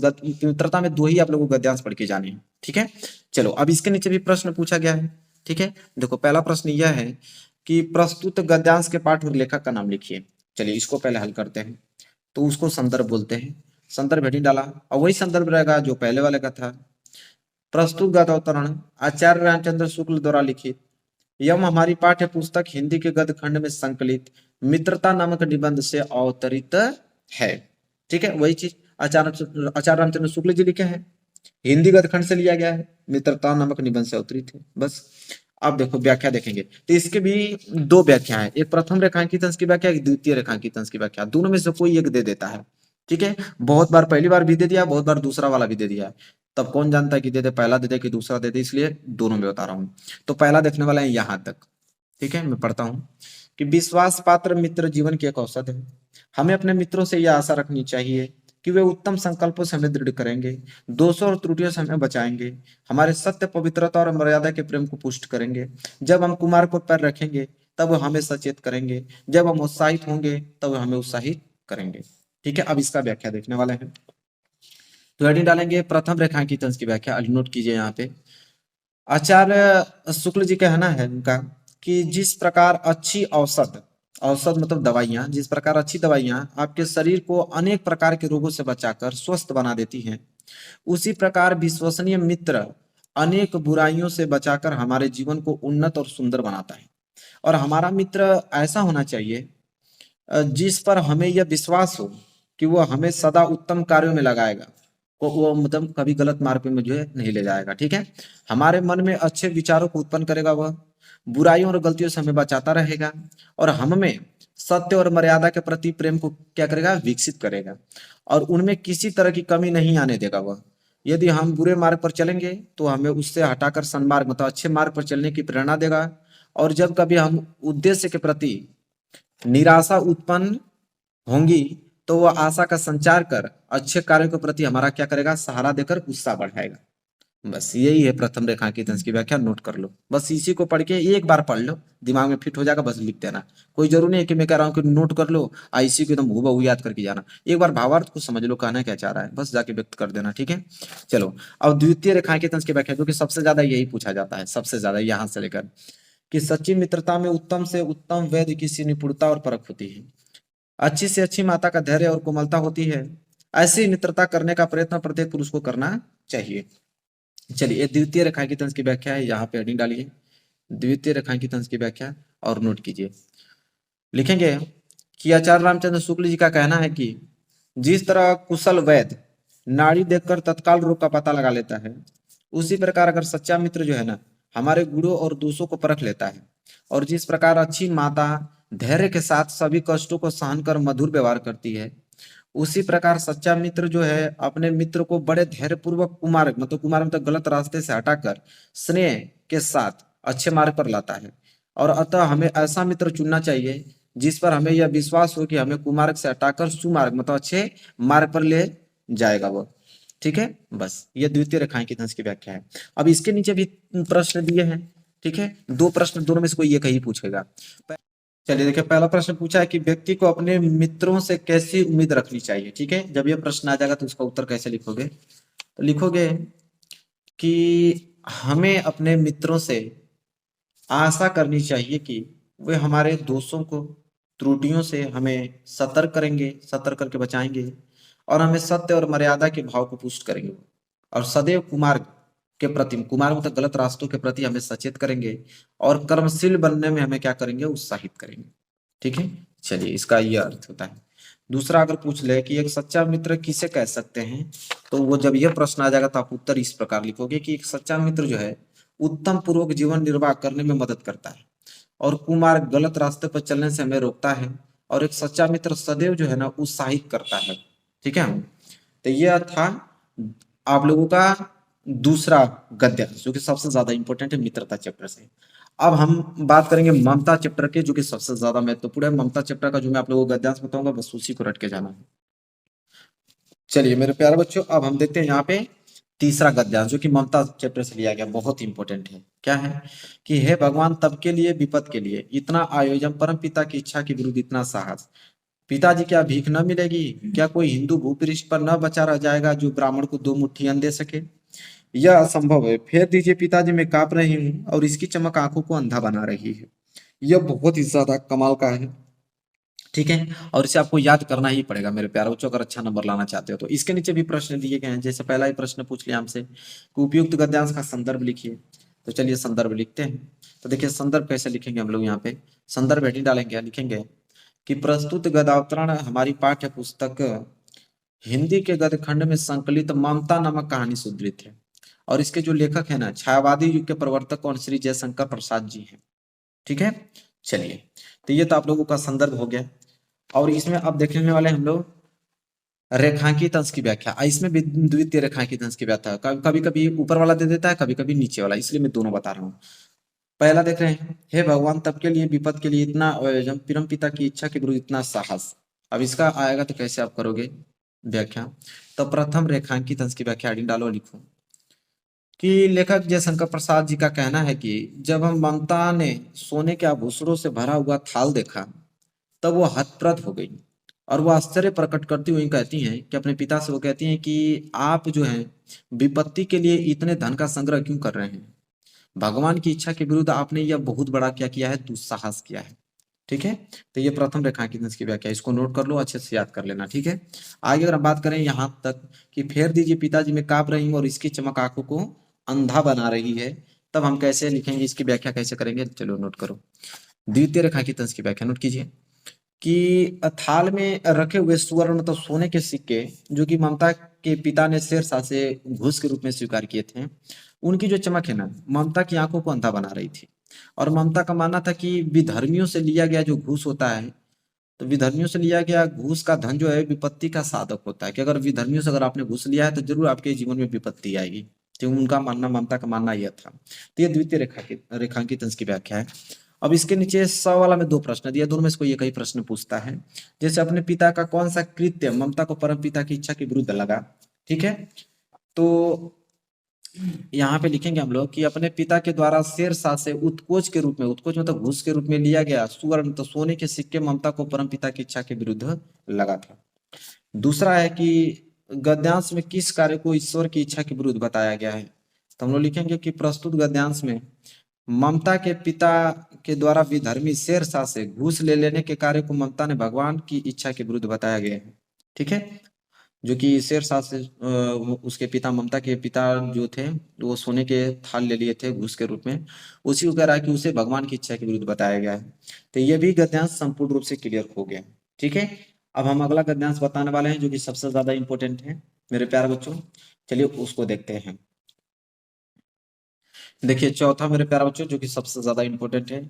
मित्रता में 2 ही आप लोगों को गद्यांश पढ़ के जाने हैं, ठीक है। चलो अब इसके नीचे भी प्रश्न पूछा गया है, ठीक है। देखो पहला प्रश्न यह है कि प्रस्तुत गद्यांश के पाठ और लेखक का नाम लिखिए। चलिए इसको पहले हल करते हैं। तो उसको संदर्भ बोलते हैं, संदर्भ हेडिंग डाला, और वही संदर्भ रहेगा जो पहले वाले का था। प्रस्तुत गद्यावतरण आचार्य रामचंद्र शुक्ल द्वारा लिखित। यह हमारी पाठ्य पुस्तक हिंदी के गद्य खंड में संकलित मित्रता नामक निबंध से अवतरित है, ठीक है। वही चीज आचार्य रामचंद्र शुक्ल जी लिखे हैं, हिंदी गद्य खंड से लिया गया है, मित्रता नामक निबंध से अवतरित है, बस। अब देखो व्याख्या देखेंगे तो इसके भी 2 व्याख्या है, एक प्रथम रेखांकित अंश की व्याख्या, एक द्वितीय रेखांकित अंश की व्याख्या। दोनों में से कोई एक दे देता है, ठीक है। बहुत बार पहली बार भी दे दिया, बहुत बार दूसरा वाला भी दे दिया है। तब कौन जानता है कि दे दे पहला दे दे कि दूसरा दे दे, इसलिए दोनों में बता रहा हूं। तो पहला देखने वाला है यहां तक, ठीक है। मैं पढ़ता हूं कि विश्वास पात्र मित्र जीवन की एक औसत है। हमें अपने मित्रों से यह आशा रखनी चाहिए कि वे उत्तम संकल्पों से हमें दृढ़ करेंगे, दोषों और त्रुटियों से हमें बचाएंगे, हमारे सत्य, पवित्रता और मर्यादा के प्रेम को पुष्ट करेंगे। जब हम कुमार पर पैर रखेंगे तब वो हमें सचेत करेंगे, जब हम उत्साहित होंगे तब वो हमें उत्साहित करेंगे, ठीक है। अब इसका व्याख्या देखने वाले हैं। तो हेडिंग डालेंगे प्रथम रेखांकित अंश की व्याख्या, नोट कीजिए यहाँ पे। आचार्य शुक्ल जी का कहना है उनका कि जिस प्रकार अच्छी औसत, औसत मतलब दवाइयां, जिस प्रकार अच्छी दवाइयां आपके शरीर को अनेक प्रकार के रोगों से बचाकर स्वस्थ बना देती हैं, उसी प्रकार विश्वसनीय मित्र अनेक बुराइयों से बचाकर हमारे जीवन को उन्नत और सुंदर बनाता है। और हमारा मित्र ऐसा होना चाहिए जिस पर हमें यह विश्वास हो कि वह हमें सदा उत्तम कार्यों में लगाएगा, वो मतलब कभी गलत मार्ग पे मुझे नहीं ले जाएगा, ठीक है। हमारे मन में अच्छे विचारों को उत्पन्न करेगा, वह बुराइयों और गलतियों से हमें बचाता रहेगा, और हम में सत्य और मर्यादा के प्रति प्रेम को क्या करेगा, विकसित करेगा, और उनमें किसी तरह की कमी नहीं आने देगा वह। यदि हम बुरे मार्ग पर चलेंगे तो हमें उससे हटाकर सन्मार्ग मतलब अच्छे मार्ग पर चलने की प्रेरणा देगा, और जब कभी हम उद्देश्य के प्रति निराशा उत्पन्न होंगी तो वह आशा का संचार कर अच्छे कार्यों के प्रति हमारा क्या करेगा, सहारा देकर उत्साह बढ़ाएगा। बस यही है प्रथम रेखांकित अंश की व्याख्या, नोट कर लो। बस इसी को पढ़ के एक बार पढ़ लो, दिमाग में फिट हो जाएगा, बस लिख देना। कोई जरूरी नहीं है कि मैं कह रहा हूँ कि नोट कर लो, इसी को एकदम हूबहू याद करके जाना। एक बार भावार्थ को समझ लो, कहना क्या चाह रहा है, बस जाके व्यक्त कर देना, ठीक है। चलो, अब द्वितीय रेखांकित अंश की व्याख्या, जो कि सबसे ज्यादा यही पूछा जाता है, सबसे ज्यादा यहाँ से लेकर, कि सच्ची मित्रता में उत्तम से उत्तम वैद्य की निपुणता और परख होती है, अच्छी से अच्छी माता का धैर्य और कोमलता होती है। ऐसी मित्रता करने का प्रयत्न प्रत्येक पुरुष को करना चाहिए। चलिए, द्वितीय रेखांकित अंश की व्याख्या है, यहाँ पे हेडिंग डालिए, द्वितीय रेखांकित अंश की व्याख्या, और नोट कीजिए। लिखेंगे कि आचार्य रामचंद्र शुक्ल जी का कहना है कि जिस तरह कुशल वैद्य नाड़ी देखकर तत्काल रोग का पता लगा लेता है, उसी प्रकार अगर सच्चा मित्र जो है ना, हमारे गुणों और दोषों को परख लेता है। और जिस प्रकार अच्छी माता धैर्य के साथ सभी कष्टों को सहन कर मधुर व्यवहार करती है, उसी प्रकार सच्चा मित्र जो है अपने मित्र को बड़े धैर्य पूर्वक कुमार्ग, मतलब कुमार्ग मतलब गलत रास्ते से हटाकर स्नेह के साथ अच्छे मार्ग पर लाता है। और अतः हमें ऐसा मित्र चुनना चाहिए जिस पर हमें यह विश्वास हो कि हमें कुमार्ग से हटाकर सुमार्ग, मतलब अच्छे मार्ग पर ले जाएगा वो, ठीक है। बस ये द्वितीय रेखांकित अंश की व्याख्या है। अब इसके नीचे भी प्रश्न दिए हैं, ठीक है, दो प्रश्न, दोनों में से कोई एक ही पूछेगा। चलिए देखिए, पहला प्रश्न पूछा है कि व्यक्ति को अपने मित्रों से कैसी उम्मीद रखनी चाहिए, ठीक है। जब ये प्रश्न आ जाएगा तो उसका उत्तर कैसे लिखोगे, तो लिखोगे कि हमें अपने मित्रों से आशा करनी चाहिए कि वे हमारे दोषों को, त्रुटियों से हमें सतर्क करेंगे, सतर्क करके बचाएंगे, और हमें सत्य और मर्यादा के भाव को पुष्ट करेंगे, और सदैव कुमार्ग के प्रति, कुमार्ग मतलब गलत रास्तों के प्रति हमें सचेत करेंगे, और कर्मशील बनने में हमें क्या करेंगे, उत्साहित करेंगे, ठीक है। चलिए, इसका यह अर्थ होता है। दूसरा अगर पूछ ले कि एक सच्चा मित्र किसे कह सकते हैं, तो वो जब यह प्रश्न आ जाएगा तो आप उत्तर इस प्रकार लिखोगे कि एक सच्चा मित्र जो है उत्तम पूर्वक जीवन निर्वाह करने में मदद करता है, और कुमार्ग गलत रास्ते पर चलने से हमें रोकता है, और एक सच्चा मित्र सदैव जो है ना उत्साहित करता है, ठीक है। तो यह था आप लोगों का दूसरा गद्यांश, जो कि सबसे ज्यादा इंपॉर्टेंट है मित्रता चैप्टर से। अब हम बात करेंगे ममता चैप्टर के, जो कि सबसे ज्यादा महत्वपूर्ण है। ममता चैप्टर का जो मैं आप लोगों को गद्यांश बताऊंगा, बस उसी को रट के जाना है। चलिए मेरे प्यारे बच्चों, अब हम देखते हैं यहाँ पे तीसरा गद्यांश, जो कि ममता चैप्टर से लिया गया, बहुत इंपॉर्टेंट है। क्या है कि हे भगवान, तब के लिए विपद के लिए इतना आयोजन, परम पिता की इच्छा के विरुद्ध इतना साहस, पिताजी क्या भीख न मिलेगी, क्या कोई हिंदू भूपृष्ठ पर न बचा रह जाएगा जो ब्राह्मण को दो मुट्ठी अन्न दे सके। यह असंभव है, फेर दीजिए पिताजी, मैं कांप रही हूँ और इसकी चमक आंखों को अंधा बना रही है। यह बहुत ही ज्यादा कमाल का है, ठीक है, और इसे आपको याद करना ही पड़ेगा मेरे प्यारे बच्चों, अगर अच्छा नंबर लाना चाहते हो तो। इसके नीचे भी प्रश्न दिए गए हैं, जैसे पहला ही प्रश्न पूछ लिया हमसे कि उपयुक्त गद्यांश का संदर्भ लिखिए। तो चलिए संदर्भ लिखते हैं। तो देखिए संदर्भ कैसे लिखेंगे हम लोग, यहाँ पे संदर्भ हेडिंग डालेंगे, लिखेंगे कि प्रस्तुत गद्यावतरण हमारी पाठ्य पुस्तक हिंदी के गद्य खंड में संकलित ममता नामक कहानी से उद्धृत है, और इसके जो लेखक है ना, छायावादी युग के प्रवर्तक कौन, श्री जयशंकर प्रसाद जी हैं, ठीक है। चलिए, तो ये तो आप लोगों का संदर्भ हो गया, और इसमें अब देखने वाले हम लोग रेखांकित अंश की व्याख्या। इसमें भी द्वितीय रेखांकित अंश की व्याख्या कभी कभी ऊपर वाला दे देता है, कभी कभी नीचे वाला, इसलिए मैं दोनों बता रहा हूँ। पहला देख रहे हैं, हे भगवान, तब के लिए विपद के लिए इतना आयोजन, परम पिता की इच्छा के विरुद्ध इतना साहस। अब इसका आएगा तो कैसे आप करोगे व्याख्या, तो प्रथम रेखांकित अंश की व्याख्या डालो, लिखो कि लेखक जयशंकर प्रसाद जी का कहना है कि जब हम ममता ने सोने के आभूषणों से भरा हुआ थाल देखा, तब वो हतप्रभ हो गई, और वो आश्चर्य प्रकट करती हुई कहती हैं कि अपने पिता से वो कहती हैं कि आप जो हैं विपत्ति के लिए इतने धन का संग्रह क्यों कर रहे हैं, भगवान की इच्छा के विरुद्ध आपने यह बहुत बड़ा क्या किया है, दुस्साहस किया है, ठीक है। तो ये प्रथम रेखांकित अंश की व्याख्या, इसको नोट कर लो, अच्छे से याद कर लेना, ठीक है। आगे अगर हम बात करें यहाँ तक कि फेर दीजिए पिताजी, मैं कांप रही हूँ और इसकी चमक आंखों को अंधा बना रही है, तब हम कैसे लिखेंगे, इसकी व्याख्या कैसे करेंगे, चलो नोट करो। द्वितीय रेखांकित अंश की व्याख्या नोट कीजिए कि थाल में रखे हुए सुवर्ण, मतलब सोने के सिक्के, जो कि ममता के पिता ने शेरशाह से घूस के रूप में स्वीकार किए थे, उनकी जो चमक है ना, ममता की आंखों को अंधा बना रही थी। और ममता का मानना था कि विधर्मियों से लिया गया जो घूस होता है, तो विधर्मियों से लिया गया घूस का धन जो है विपत्ति का साधक होता है, कि अगर विधर्मियों से अगर आपने घूस लिया है तो जरूर आपके जीवन में विपत्ति आएगी। तो उनका मानना, ममता का मानना यह था। तो ये द्वितीय रेखांकित अंश की व्याख्या है। अब इसके नीचे 100 वाला में 2 प्रश्न दिया, दोनों में से कोई एक ही प्रश्न पूछता है। जैसे अपने पिता का कौन सा कृत्य ममता को परम पिता की इच्छा के विरुद्ध लगा, ठीक है। तो यहाँ पे लिखेंगे हम लोग कि अपने पिता के द्वारा शेरशाह से उत्कोच के रूप में, उत्कोच मतलब घूस के रूप में लिया गया सुवर्ण तो सोने के सिक्के ममता को परम पिता की इच्छा के विरुद्ध लगा था। दूसरा है कि गद्यांश में किस कार्य को ईश्वर की इच्छा के विरुद्ध बताया गया है, तो हम लोग लिखेंगे कि प्रस्तुत गद्यांश में ममता के पिता के द्वारा विधर्मी शेरशाह से घूस ले लेने के कार्य को ममता ने भगवान की इच्छा के विरुद्ध बताया गया है, ठीक है। जो कि शेरशाह से उसके पिता, ममता के पिता जो थे वो सोने के थाल ले लिए थे घूस के रूप में, उसी को कह रहा है कि उसे भगवान की इच्छा के विरुद्ध बताया गया है। तो ये भी गद्यांश संपूर्ण रूप से क्लियर हो गया, ठीक है। अब हम अगला गद्यांश बताने वाले हैं जो कि सबसे ज्यादा इंपॉर्टेंट है मेरे प्यारे बच्चों, चलिए उसको देखते हैं। देखिए चौथा मेरे प्यारे बच्चों जो कि सबसे ज्यादा इंपॉर्टेंट है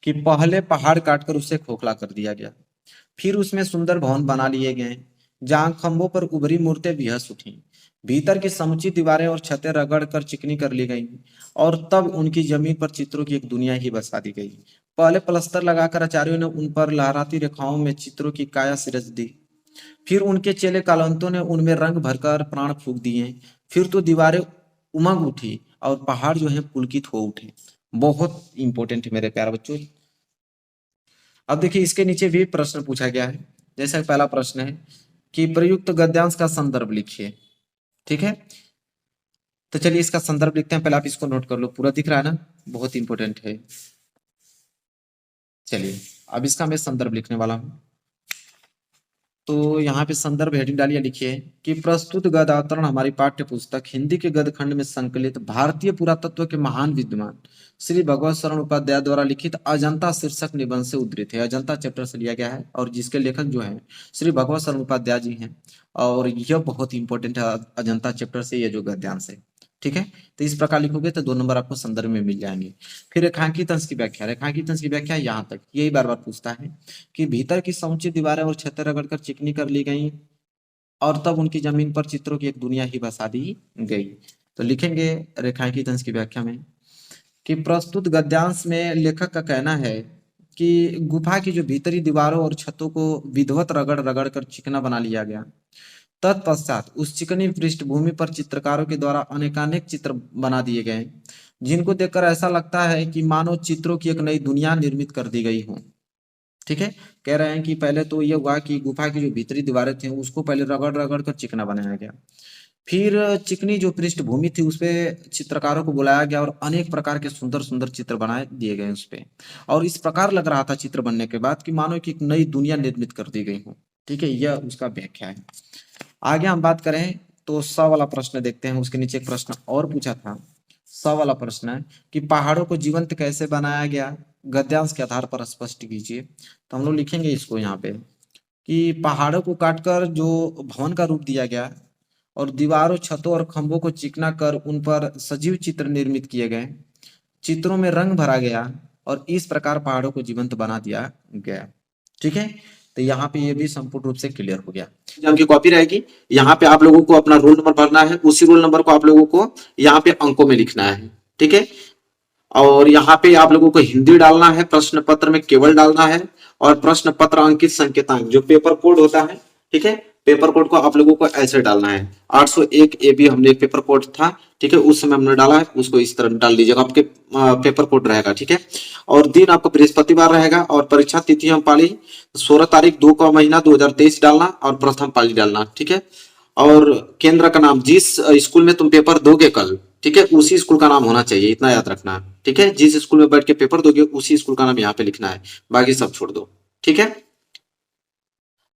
कि पहले पहाड़ काटकर उसे खोखला कर दिया गया, फिर उसमें सुंदर भवन बना लिए गए जहां खंभों पर उभरी मूर्तें बेहस उठी, भीतर की समुचित दीवारें और छतें रगड़ कर चिकनी कर ली गई और तब उनकी जमीन पर चित्रों की एक दुनिया ही बसा दी गई। पहले प्लस्तर लगाकर आचार्यों ने उन पर लहराती रेखाओं में चित्रों की काया सिरज दी, फिर उनके चेले कालंतों ने उनमें रंग भरकर प्राण फूंक दिए, फिर तो दीवारें उमग उठी और पहाड़ जो है पुलकित हो उठे। बहुत इंपॉर्टेंट है मेरे प्यारे बच्चों। अब देखिए इसके नीचे भी प्रश्न पूछा गया है। जैसा पहला प्रश्न है कि प्रयुक्त गद्यांश का संदर्भ लिखिए, ठीक है। तो चलिए इसका संदर्भ लिखते हैं, पहले आप इसको नोट कर लो, पूरा दिख रहा है ना, बहुत इंपॉर्टेंट है। चलिए अब इसका मैं संदर्भ लिखने वाला हूं। तो यहाँ पे संदर्भ हेडिंग डालिए, लिखिए कि प्रस्तुत गद अवतरण हमारी पाठ्य पुस्तक हिंदी के गद खंड में संकलित भारतीय पुरातत्व के महान विद्वान श्री भगवत शरण उपाध्याय द्वारा लिखित अजंता शीर्षक निबंध से उद्धृत है। अजंता चैप्टर से लिया गया है और जिसके लेखक जो है श्री भगवत शरण उपाध्याय जी हैं, और यह बहुत इंपॉर्टेंट है अजंता चैप्टर से ये जो गद्यांश है, ठीक है। तो इस प्रकार लिखोगे तो 2 नंबर आपको संदर्भ में मिल जाएंगे। फिर रेखांकित अंश की व्याख्या, रेखांकित अंश की व्याख्या यहाँ तक यही बार बार पूछता है कि भीतर की समुचित दीवारें और छतें रगड़कर चिकनी कर ली गई और तब उनकी जमीन पर चित्रों की एक दुनिया ही बसा दी गई। तो लिखेंगे रेखांकित अंश की व्याख्या में कि प्रस्तुत गद्यांश में लेखक का कहना है कि गुफा की जो भीतरी दीवारों और छतों को विधिवत रगड़ रगड़ कर चिकना बना लिया गया। तत्पश्चात उस चिकनी पृष्ठभूमि पर चित्रकारों के द्वारा अनेकानेक चित्र बना दिए गए जिनको देखकर ऐसा लगता है कि मानो चित्रों की एक नई दुनिया निर्मित कर दी गई हो, ठीक है। कह रहे हैं कि पहले तो ये हुआ कि गुफा की जो भीतरी दीवारें थी उसको पहले रगड़ रगड़ कर चिकना बनाया गया, फिर चिकनी जो पृष्ठभूमि थी उस पे चित्रकारों को बुलाया गया और अनेक प्रकार के सुंदर सुंदर चित्र बनाए दिए गए उस पे, और इस प्रकार लग रहा था चित्र बनने के बाद कि मानो कि एक नई दुनिया निर्मित कर दी गई हो, ठीक है। यह उसका व्याख्या है। आगे हम बात करें तो 100 वाला प्रश्न देखते हैं। उसके नीचे एक प्रश्न और पूछा था, 100 वाला प्रश्न है कि पहाड़ों को जीवंत कैसे बनाया गया, गद्यांश के आधार पर स्पष्ट कीजिए। तो हम लोग लिखेंगे इसको यहाँ पे कि पहाड़ों को काटकर जो भवन का रूप दिया गया और दीवारों, छतों और खंभों को चिकना कर उन पर सजीव चित्र निर्मित किए गए, चित्रों में रंग भरा गया और इस प्रकार पहाड़ों को जीवंत बना दिया गया, ठीक है। तो यहाँ पे ये भी संपूर्ण रूप से क्लियर हो गया। एग्जाम की कॉपी रहेगी, यहाँ पे आप लोगों को अपना रोल नंबर भरना है, उसी रोल नंबर को आप लोगों को यहाँ पे अंकों में लिखना है, ठीक है। और यहाँ पे आप लोगों को हिंदी डालना है, प्रश्न पत्र में केवल डालना है, और प्रश्न पत्र अंकित संकेतांक जो पेपर कोड होता है, ठीक है, पेपर कोड को आप लोगों को ऐसे डालना है। 801 AB हमने एक पेपर कोड था, ठीक है, उस समय हमने डाला है, उसको इस तरह डाल दीजिएगा, आपके पेपर कोड रहेगा, ठीक है। और दिन आपको बृहस्पतिवार रहेगा और परीक्षा तिथि हम पाली 16 तारीख 2 का महीना 2023 डालना और प्रथम पाली डालना, ठीक है। और केंद्र का नाम, जिस स्कूल में तुम पेपर दोगे कल, ठीक है, उसी स्कूल का नाम होना चाहिए, इतना याद रखना, ठीक है। जिस स्कूल में बैठ के पेपर दोगे उसी स्कूल का नाम यहाँ पे लिखना है, बाकी सब छोड़ दो, ठीक है।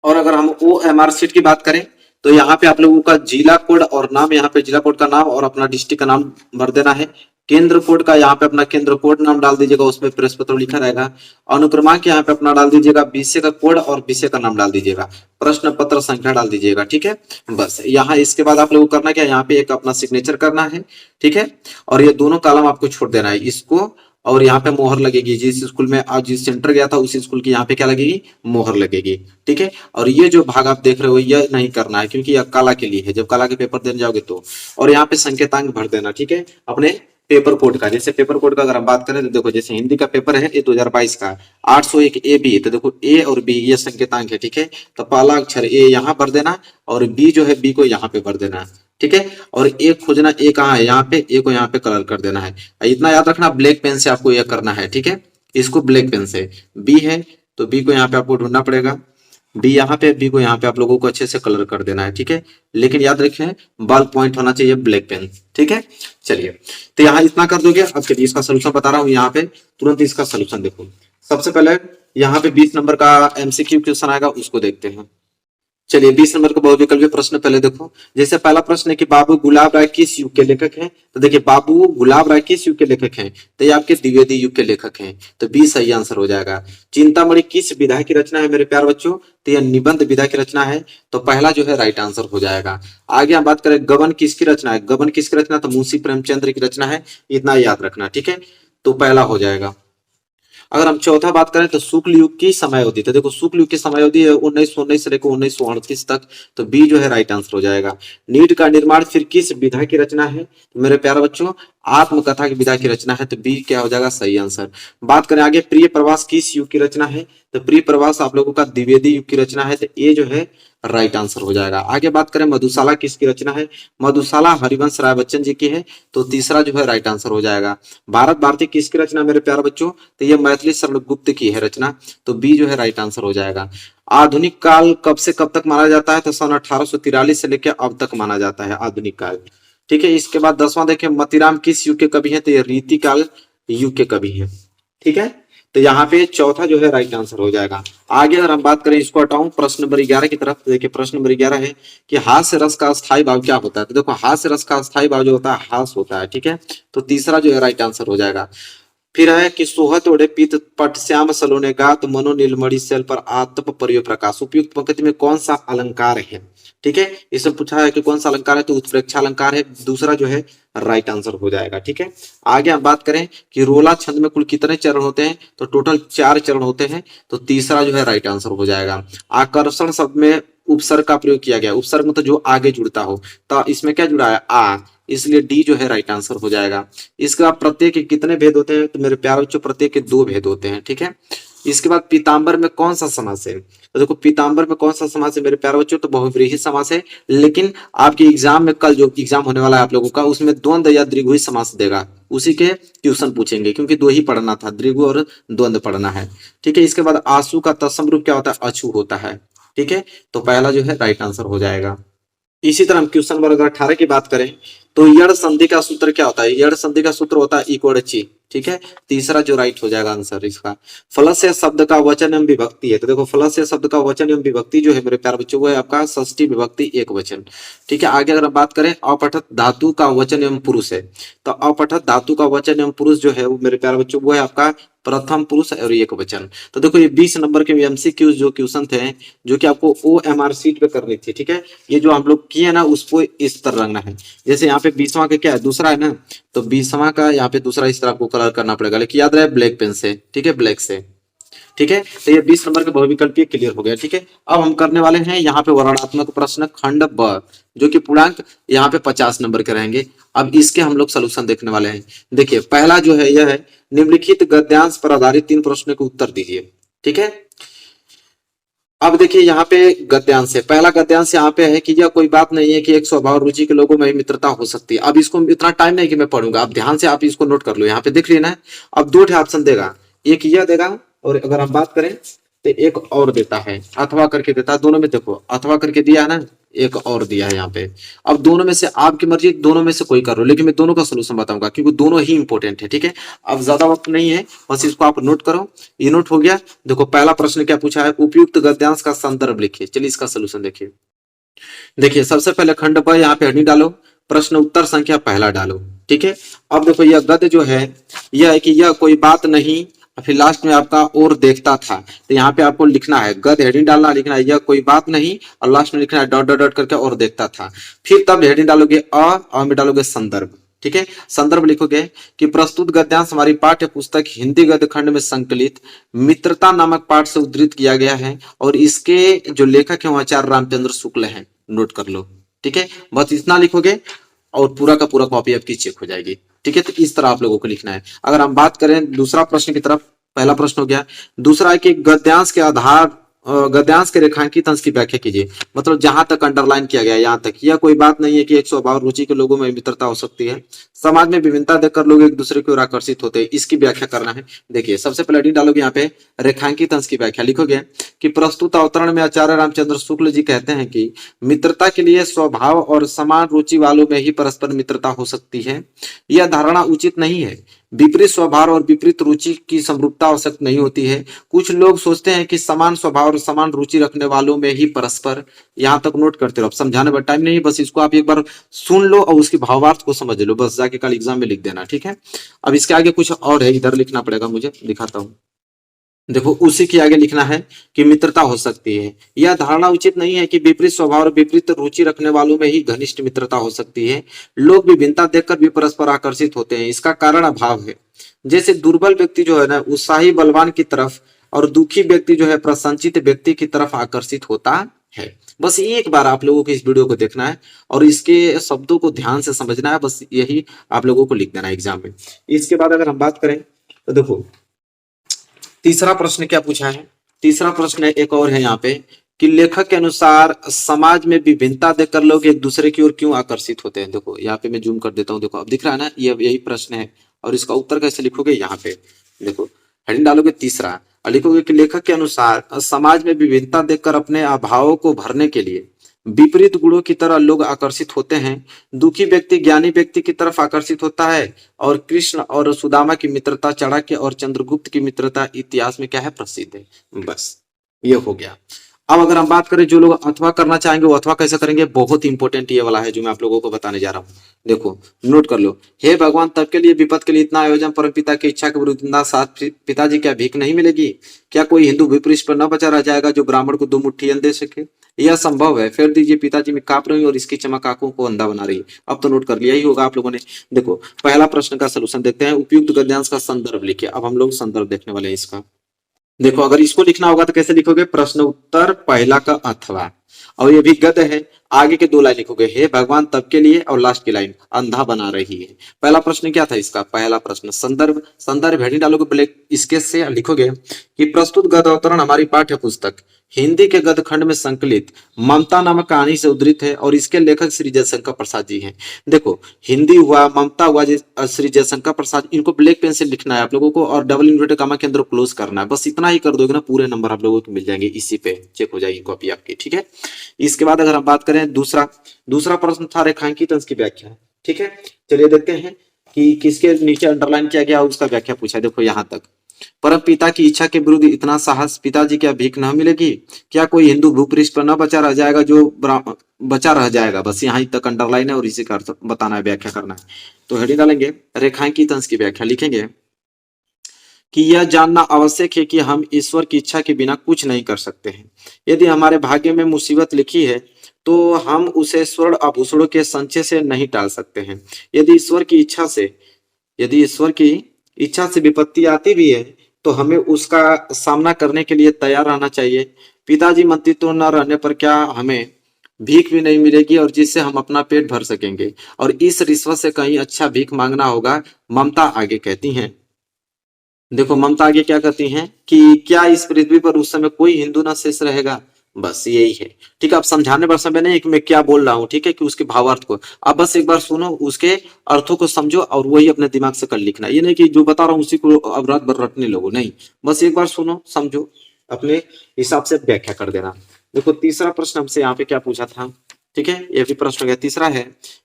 और अगर हम OMR सीट की बात करें तो यहाँ पे आप लोगों का जिला कोड और नाम, यहाँ पे जिला कोड का नाम और अपना डिस्ट्रिक्ट का नाम भर देना है। केंद्र कोड का यहाँ पे अपना केंद्र कोड नाम डाल दीजिएगा, उसमें प्रश्न पत्र लिखा रहेगा। अनुक्रमांक यहाँ पे अपना डाल दीजिएगा, विषय का कोड और विषय का नाम डाल दीजिएगा, प्रश्न पत्र संख्या डाल दीजिएगा, ठीक है। बस यहाँ इसके बाद आप लोगों को करना क्या, यहाँ पे एक अपना सिग्नेचर करना है, ठीक है। और ये दोनों कॉलम आपको छोड़ देना है, इसको और यहाँ पे मोहर लगेगी, जिस स्कूल में आज जिस सेंटर गया था उसी स्कूल की यहाँ पे क्या लगेगी, मोहर लगेगी, ठीक है। और ये जो भाग आप देख रहे हो ये नहीं करना है क्योंकि यह कला के लिए है, जब कला के पेपर देने जाओगे तो। और यहाँ पे संकेतांक भर देना, ठीक है, अपने पेपर कोड का। जैसे पेपर कोड का अगर हम बात करें तो देखो, जैसे हिंदी का पेपर है ये 2022 का 801 ए बी, तो देखो ए और बी ये संकेतांक है, ठीक है। तो पहला अक्षर ए यहाँ भर देना और बी जो है बी को यहाँ पे भर देना, ठीक है। और ए खोजना, ए कहाँ है, यहाँ पे, ए को यहाँ पे कलर कर देना है। इतना याद रखना, ब्लैक पेन से आपको यह करना है, ठीक है। इसको ब्लैक पेन से, बी है तो बी को यहाँ पे आपको ढूंढना पड़ेगा, बी यहाँ पे, बी को यहाँ पे आप लोगों को अच्छे से कलर कर देना है, ठीक है। लेकिन याद रखें बॉल पॉइंट होना चाहिए ब्लैक पेन, ठीक है। चलिए, तो यहाँ इतना कर दोगे। अब चलिए इसका सोल्यूशन बता रहा हूँ, यहाँ पे तुरंत इसका सोल्यूशन देखो। सबसे पहले यहाँ पे 20 नंबर का एमसीक्यू क्वेश्चन आएगा, उसको देखते हैं। चलिए 20 नंबर का बहुविकल्पीय प्रश्न पहले देखो। जैसे पहला प्रश्न है कि बाबू गुलाब राय किस युग के लेखक हैं, तो देखिए बाबू गुलाब राय किस युग के लेखक हैं, तो ये आपके द्विवेदी युग के लेखक हैं, तो बी सही आंसर हो जाएगा। चिंतामणि किस विधा की रचना है मेरे प्यार बच्चों, तो यह निबंध विधा की रचना है, तो पहला जो है राइट आंसर हो जाएगा। आगे हम बात करें गबन किसकी रचना है, गबन किसकी रचना, तो मुंशी प्रेमचंद्र की रचना है, इतना याद रखना, ठीक है। तो पहला हो जाएगा। अगर हम चौथा बात करें तो शुक्ल युग की समय अवधि, तो देखो शुक्ल युग की समय अवधि है 1919 से लेकर 1938 तक, तो बी जो है राइट आंसर हो जाएगा। नीट का निर्माण फिर किस विधा की रचना है, तो मेरे प्यारे बच्चों आत्मकथा की विधा की रचना है, तो बी क्या हो जाएगा सही आंसर। बात करें आगे प्रिय प्रवास किस युग की रचना है, तो प्रिय प्रवास आप लोगों का द्विवेदी युग की रचना है, तो ए जो है राइट आंसर हो जाएगा। आगे बात करें मधुशाला किसकी रचना है, मधुशाला हरिवंश राय बच्चन जी की है, तो तीसरा जो है राइट आंसर हो जाएगा। भारत भारती किसकी रचना मेरे प्यारे बच्चों, तो ये मैथिली शरण गुप्त की है रचना, तो बी जो है राइट आंसर हो जाएगा। आधुनिक काल कब से कब तक माना जाता है, तो सन 1843 से लेकर अब तक माना जाता है आधुनिक काल, ठीक है। इसके बाद 10वां देखें मतीराम किस युग के कवि हैं, तो ये रीतिकाल युग के कवि हैं, ठीक है। तो यहाँ पे चौथा जो है राइट आंसर हो जाएगा। आगे अगर हम बात करें, इसको हटाऊं प्रश्न नंबर 11 की तरफ, देखिए प्रश्न नंबर 11 है कि हास्य रस का स्थायी भाव क्या होता है, तो देखो हास्य रस का स्थायी भाव जो होता है हास होता है, ठीक है। तो तीसरा जो है राइट आंसर हो जाएगा। फिर है कि सोहत ओढ़े पीत पट श्याम सलोने गात मनो नीलमणि सेल पर आतप परियो प्रकाश, उपयुक्त पंक्ति में कौन सा अलंकार है, ठीक है। इसमें पूछा है कि कौन सा अलंकार है, तो उत्प्रेक्षा अलंकार है, दूसरा जो है राइट आंसर हो जाएगा, ठीक है। आगे हम बात करें कि रोला छंद में कुल कितने चरण होते हैं, तो टोटल 4 चरण होते हैं, तो तीसरा जो है राइट आंसर हो जाएगा। आकर्षण शब्द में उपसर्ग का प्रयोग किया गया, उपसर्ग मतलब जो आगे जुड़ता हो, तो इसमें क्या जुड़ा है आ, इसलिए डी जो है राइट आंसर हो जाएगा। इसका प्रत्येक के कितने भेद होते हैं, तो मेरे प्यारे बच्चों प्रत्येक के 2 भेद होते हैं, ठीक है। इसके बाद पीताम्बर में कौन सा समास है, तो देखो पीताम्बर में कौन सा समास है मेरे प्यारे बच्चों, तो बहुव्रीहि समास है। लेकिन आपके एग्जाम में कल जो एग्जाम होने वाला है आप लोगों का, उसमें द्वंद या द्विगुही समास देगा, उसी के ट्यूशन पूछेंगे, क्योंकि 2 ही पढ़ना था, द्विगु और द्वंद पढ़ना है, ठीक है। इसके बाद आंसू का तत्सम रूप क्या होता है, अछू होता है, ठीक है। तो पहला जो है राइट आंसर हो जाएगा। इसी तरह हम क्वेश्चन नंबर अगर 18 की बात करें तो यड़ संधि का सूत्र क्या होता है, यड़ संधि का सूत्र होता है इक्वल ची, ठीक है। तीसरा जो राइट हो जाएगा आंसर इसका। फलस्य शब्द का वचन एवं विभक्ति है, तो देखो फलस्य शब्द का वचन एवं विभक्ति जो है मेरे प्यारे बच्चों वो है आपका षष्ठी विभक्ति एक वचन, ठीक है। आगे अगर हम बात करें अपठत धातु का वचन एवं पुरुष है, तो अपठत धातु का वचन एवं पुरुष जो है वो मेरे प्यारे बच्चों वो है आपका प्रथम पुरुष और एक वचन। तो देखो ये 20 नंबर के एमसीक्यूज जो क्वेश्चन थे, जो कि आपको ओएमआर शीट पे करनी थी, ठीक है। ये जो हम लोग किए ना उसको इस तरह रंगना है, जैसे यहाँ पे 20वां का क्या है दूसरा है ना, तो 20वां का यहाँ पे दूसरा इस तरह आपको कलर करना पड़ेगा, लेकिन याद रहे ब्लैक पेन से, ठीक है, ब्लैक से, ठीक है। तो ये 20 नंबर के बहुविकल्पीय क्लियर हो गया, ठीक है। अब हम करने वाले हैं यहाँ पे वर्णनात्मक प्रश्न खंड ब, जो कि पूर्णांक यहाँ पे 50 नंबर के रहेंगे। अब इसके हम लोग सोल्यूशन देखने वाले हैं। देखिए पहला जो है यह है निम्नलिखित गद्यांश पर आधारित 3 प्रश्नों के उत्तर दीजिए, ठीक है। अब देखिए यहाँ पे गद्यांश है, पहला गद्यांश यहाँ पे है कि यह कोई बात नहीं है कि एक स्वभाव रुचि के लोगों में मित्रता हो सकती है। अब इसको इतना टाइम नहीं कि मैं पढ़ूंगा, अब ध्यान से आप इसको नोट कर लो, यहाँ पे देख लेना है। अब 2 ऑप्शन देगा, एक यह देगा और अगर हम बात करें तो एक और देता है, अथवा करके देता है। दोनों में देखो अथवा करके दिया है ना, एक और दिया है यहाँ पे। अब दोनों में से आपकी मर्जी, दोनों में से कोई कर लो, लेकिन मैं दोनों का सोल्यूशन बताऊंगा क्योंकि दोनों ही इंपॉर्टेंट है, ठीक है। अब ज्यादा वक्त नहीं है, बस इसको आप नोट करो। ये नोट हो गया। देखो पहला प्रश्न क्या पूछा है, उपयुक्त गद्यांश का संदर्भ लिखिए। चलिए इसका सोल्यूशन देखिए। देखिए सबसे पहले खंड ब यहाँ पे हेडिंग डालो, प्रश्न उत्तर संख्या पहला डालो, ठीक है। अब देखो यह गद्य जो है यह है कि यह कोई बात नहीं, फिर लास्ट में आपका और देखता था, तो यहाँ पे आपको लिखना है गद्य हेडिंग डालना, लिखना है यह कोई बात नहीं और लास्ट में लिखना है डॉट डॉट डॉट करके और देखता था। फिर तब हेडिंग डालोगे अ में डालोगे संदर्भ, ठीक है। संदर्भ लिखोगे कि प्रस्तुत गद्यांश हमारी पाठ्य पुस्तक हिंदी गद्य खंड में संकलित मित्रता नामक पाठ से उद्धृत किया गया है और इसके जो लेखक है वो आचार्य रामचंद्र शुक्ल हैं, नोट कर लो, ठीक है। बस इतना लिखोगे और पूरा का पूरा कॉपी आपकी चेक हो जाएगी। ठीक है, तो इस तरह आप लोगों को लिखना है। अगर हम बात करें दूसरा प्रश्न की तरफ, पहला प्रश्न हो गया, दूसरा है कि गद्यांश के आधार गद्यांश के रेखांकित अंश की व्याख्या कीजिए। मतलब जहां तक अंडरलाइन किया गया है यहाँ तक, यह कोई बात नहीं है कि एक स्वभाव रुचि के लोगों में मित्रता हो सकती है, समाज में विभिन्नता देखकर लोग एक दूसरे की ओर आकर्षित होते हैं, इसकी व्याख्या करना है। देखिए सबसे पहले डी डालोगे यहाँ पे रेखांकित अंश की व्याख्या, लिखोगे कि प्रस्तुत अवतरण में आचार्य रामचंद्र शुक्ल जी कहते हैं कि मित्रता के लिए स्वभाव और समान रुचि वालों में ही परस्पर मित्रता हो सकती है। यह धारणा उचित नहीं है। विपरीत स्वभाव और विपरीत रुचि की समरूपता आवश्यक नहीं होती है। कुछ लोग सोचते हैं कि समान स्वभाव और समान रुचि रखने वालों में ही परस्पर, यहां तक नोट करते रहो, अब समझाने में टाइम नहीं है, बस इसको आप एक बार सुन लो और उसके भावार्थ को समझ लो, बस जाके कल एग्जाम में लिख देना, ठीक है। अब इसके आगे कुछ और है, इधर लिखना पड़ेगा, मुझे दिखाता हूं। देखो उसी के आगे लिखना है कि मित्रता हो सकती है। यह धारणा उचित नहीं है कि विपरीत स्वभाव और विपरीत रुचि रखने वालों में ही घनिष्ठ मित्रता हो सकती है। लोग विभिन्नता देखकर भी परस्पर आकर्षित होते हैं, इसका कारण अभाव है। जैसे दुर्बल व्यक्ति जो है ना उत्साही बलवान की तरफ, और दुखी व्यक्ति जो है प्रसन्नचित्त व्यक्ति की तरफ आकर्षित होता है। बस एक बार आप लोगों को इस वीडियो को देखना है और इसके शब्दों को ध्यान से समझना है, बस यही आप लोगों को लिख देना है एग्जाम में। इसके बाद अगर हम बात करें तो देखो तीसरा प्रश्न क्या पूछा है। तीसरा प्रश्न एक और है यहाँ पे कि लेखक के अनुसार समाज में विभिन्नता देखकर लोग एक दूसरे की ओर क्यों आकर्षित होते हैं। देखो यहाँ पे मैं जूम कर देता हूँ, देखो अब दिख रहा है ना, ये यही प्रश्न है और इसका उत्तर कैसे लिखोगे, यहाँ पे देखो हेडिंग डालोगे तीसरा और लिखोगे कि लेखक के अनुसार समाज में विभिन्नता देखकर अपने अभावों को भरने के लिए विपरीत गुणों की तरह लोग आकर्षित होते हैं। दुखी व्यक्ति ज्ञानी व्यक्ति की तरफ आकर्षित होता है और कृष्ण और सुदामा की मित्रता, चाणक्य और चंद्रगुप्त की मित्रता इतिहास में क्या है, प्रसिद्ध है। बस ये हो गया। अब अगर हम बात करें जो लोग अथवा करना चाहेंगे वो अथवा कैसे करेंगे, बहुत इंपॉर्टेंट ये वाला है जो मैं आप लोगों को बताने जा रहा हूँ। देखो नोट कर लो, हे भगवान तब के लिए विपद के लिए इतना आयोजन, परम पिता की इच्छा के विरुद्ध इतना साथ, पिताजी क्या भीख नहीं मिलेगी। क्या कोई हिंदू विपरीत पर न बचा रह जाएगा जो ब्राह्मण को 2 मुट्ठी अन्न दे सके। यह संभव है, फेर दीजिए पिताजी में कांप रही और इसकी चमक आंखों को अंधा बना रही। अब तो नोट कर लिया ही होगा आप लोगों ने। देखो पहला प्रश्न का सलूशन देखते हैं, उपयुक्त गद्यांश का संदर्भ लिखिए। अब हम लोग संदर्भ देखने वाले हैं इसका। देखो अगर इसको लिखना होगा तो कैसे लिखोगे, प्रश्न उत्तर पहला का अथवा, और ये भी गद्य है, आगे के 2 लाइन लिखोगे, हे भगवान तब के लिए, और लास्ट की लाइन अंधा बना रही है। पहला प्रश्न क्या था इसका, पहला प्रश्न संदर्भ, संदर्भ हेडिंग डालोगे ब्लैक स्केच से, लिखोगे कि प्रस्तुत गद्य अवतरण हमारी पाठ्य पुस्तक हिंदी के गद्य खंड में संकलित ममता नामक कहानी से उद्धृत है और इसके लेखक श्री जयशंकर प्रसाद जी हैं। देखो हिंदी हुआ, ममता हुआ, श्री जयशंकर प्रसाद, इनको ब्लैक पेन से लिखना है आप लोगों को और डबल इन्वर्टेड कॉमा के अंदर क्लोज करना है। बस इतना ही कर दोगे ना, पूरे नंबर आप लोगों को मिल जाएंगे, इसी पे चेक हो जाएगी कॉपी आपकी, ठीक है। इसके बाद अगर हम बात करें दूसरा प्रश्न था रेखांकित अंश की व्याख्या, ठीक है। चलिए देखते हैं कि किसके नीचे अंडरलाइन किया गया उसका व्याख्या पूछा है। देखो यहाँ तक, परम पिता की इच्छा के विरुद्ध इतना साहस, पिताजी क्या भीख न मिलेगी। क्या कोई हिंदू भूपृष्ठ पर न बचा रह जाएगा जो बचा रह जाएगा। बस यहाँ तक अंडरलाइन है और इसी का अर्थ बताना है, व्याख्या करना है। तो हेडिंग डालेंगे रेखांकित अंश की व्याख्या, लिखेंगे कि यह जानना आवश्यक है कि हम ईश्वर की इच्छा के बिना कुछ नहीं कर सकते हैं। यदि हमारे भाग्य में मुसीबत लिखी है तो हम उसे स्वर्ण आभूषणों के संचय से नहीं टाल सकते हैं। यदि ईश्वर की इच्छा से विपत्ति आती भी है तो हमें उसका सामना करने के लिए तैयार रहना चाहिए। पिताजी मंत्रित्व न रहने पर क्या हमें भीख भी नहीं मिलेगी और जिससे हम अपना पेट भर सकेंगे, और इस रिश्वत से कहीं अच्छा भीख मांगना होगा। ममता आगे कहती हैं, देखो ममता आगे क्या कहती हैं कि क्या इस पृथ्वी पर उस समय कोई हिंदू न शेष रहेगा। बस यही है, ठीक है। अब समझाने पर समय नहीं कि मैं क्या बोल रहा हूँ, ठीक है, कि उसके भावार्थ को आप बस एक बार सुनो, उसके अर्थों को समझो और वही अपने दिमाग से कर लिखना। ये नहीं कि जो बता रहा हूँ उसी को अब रात भर रटने लगो, नहीं, बस एक बार सुनो समझो अपने हिसाब से व्याख्या कर देना। देखो तीसरा प्रश्न हमसे यहाँ पे क्या पूछा था, ठीक है, ये भी प्रश्न हो गया। तीसरा है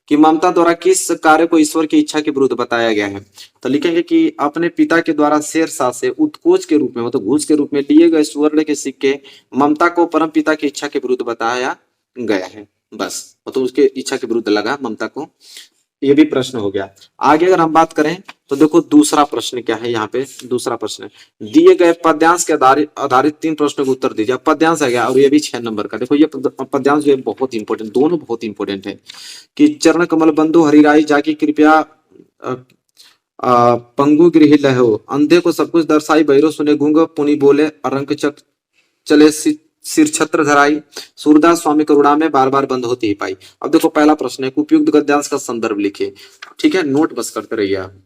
कि ममता द्वारा किस कार्य को ईश्वर की इच्छा के विरुद्ध बताया गया है। तो लिखेंगे कि अपने पिता के द्वारा शेरशाह से उत्कोच के रूप में, मतलब घूस के रूप में लिए गए स्वर्ण के सिक्के ममता को परम पिता की इच्छा के विरुद्ध बताया गया है। बस मतलब उसके इच्छा के विरुद्ध लगा ममता को। ये भी प्रश्न हो गया। आगे अगर हम बात करें तो देखो दूसरा प्रश्न क्या है, यहाँ पे दूसरा प्रश्न दिए गए पद्यांश के आधारित 3 प्रश्नों का उत्तर दीजिए। पद्यांश आ गया और ये भी 6 नंबर का। देखो ये पद्यांश जो है बहुत इंपॉर्टेंट, दोनों बहुत इंपॉर्टेंट है कि चरण कमल बंधु हरिराई जाकी कृपया पंगु गृह लहो, अंधे को सब कुछ दर्शाई बहिरो सुने गूंग, पुनि बोले अरंक चक चले सिर छत्र धराई, सूरदास स्वामी करुणा में बार बार बंद होती ही पाई। अब देखो पहला प्रश्न है, उपयुक्त गद्यांश का संदर्भ लिखिए। ठीक है, नोट बस करते रहिए आप।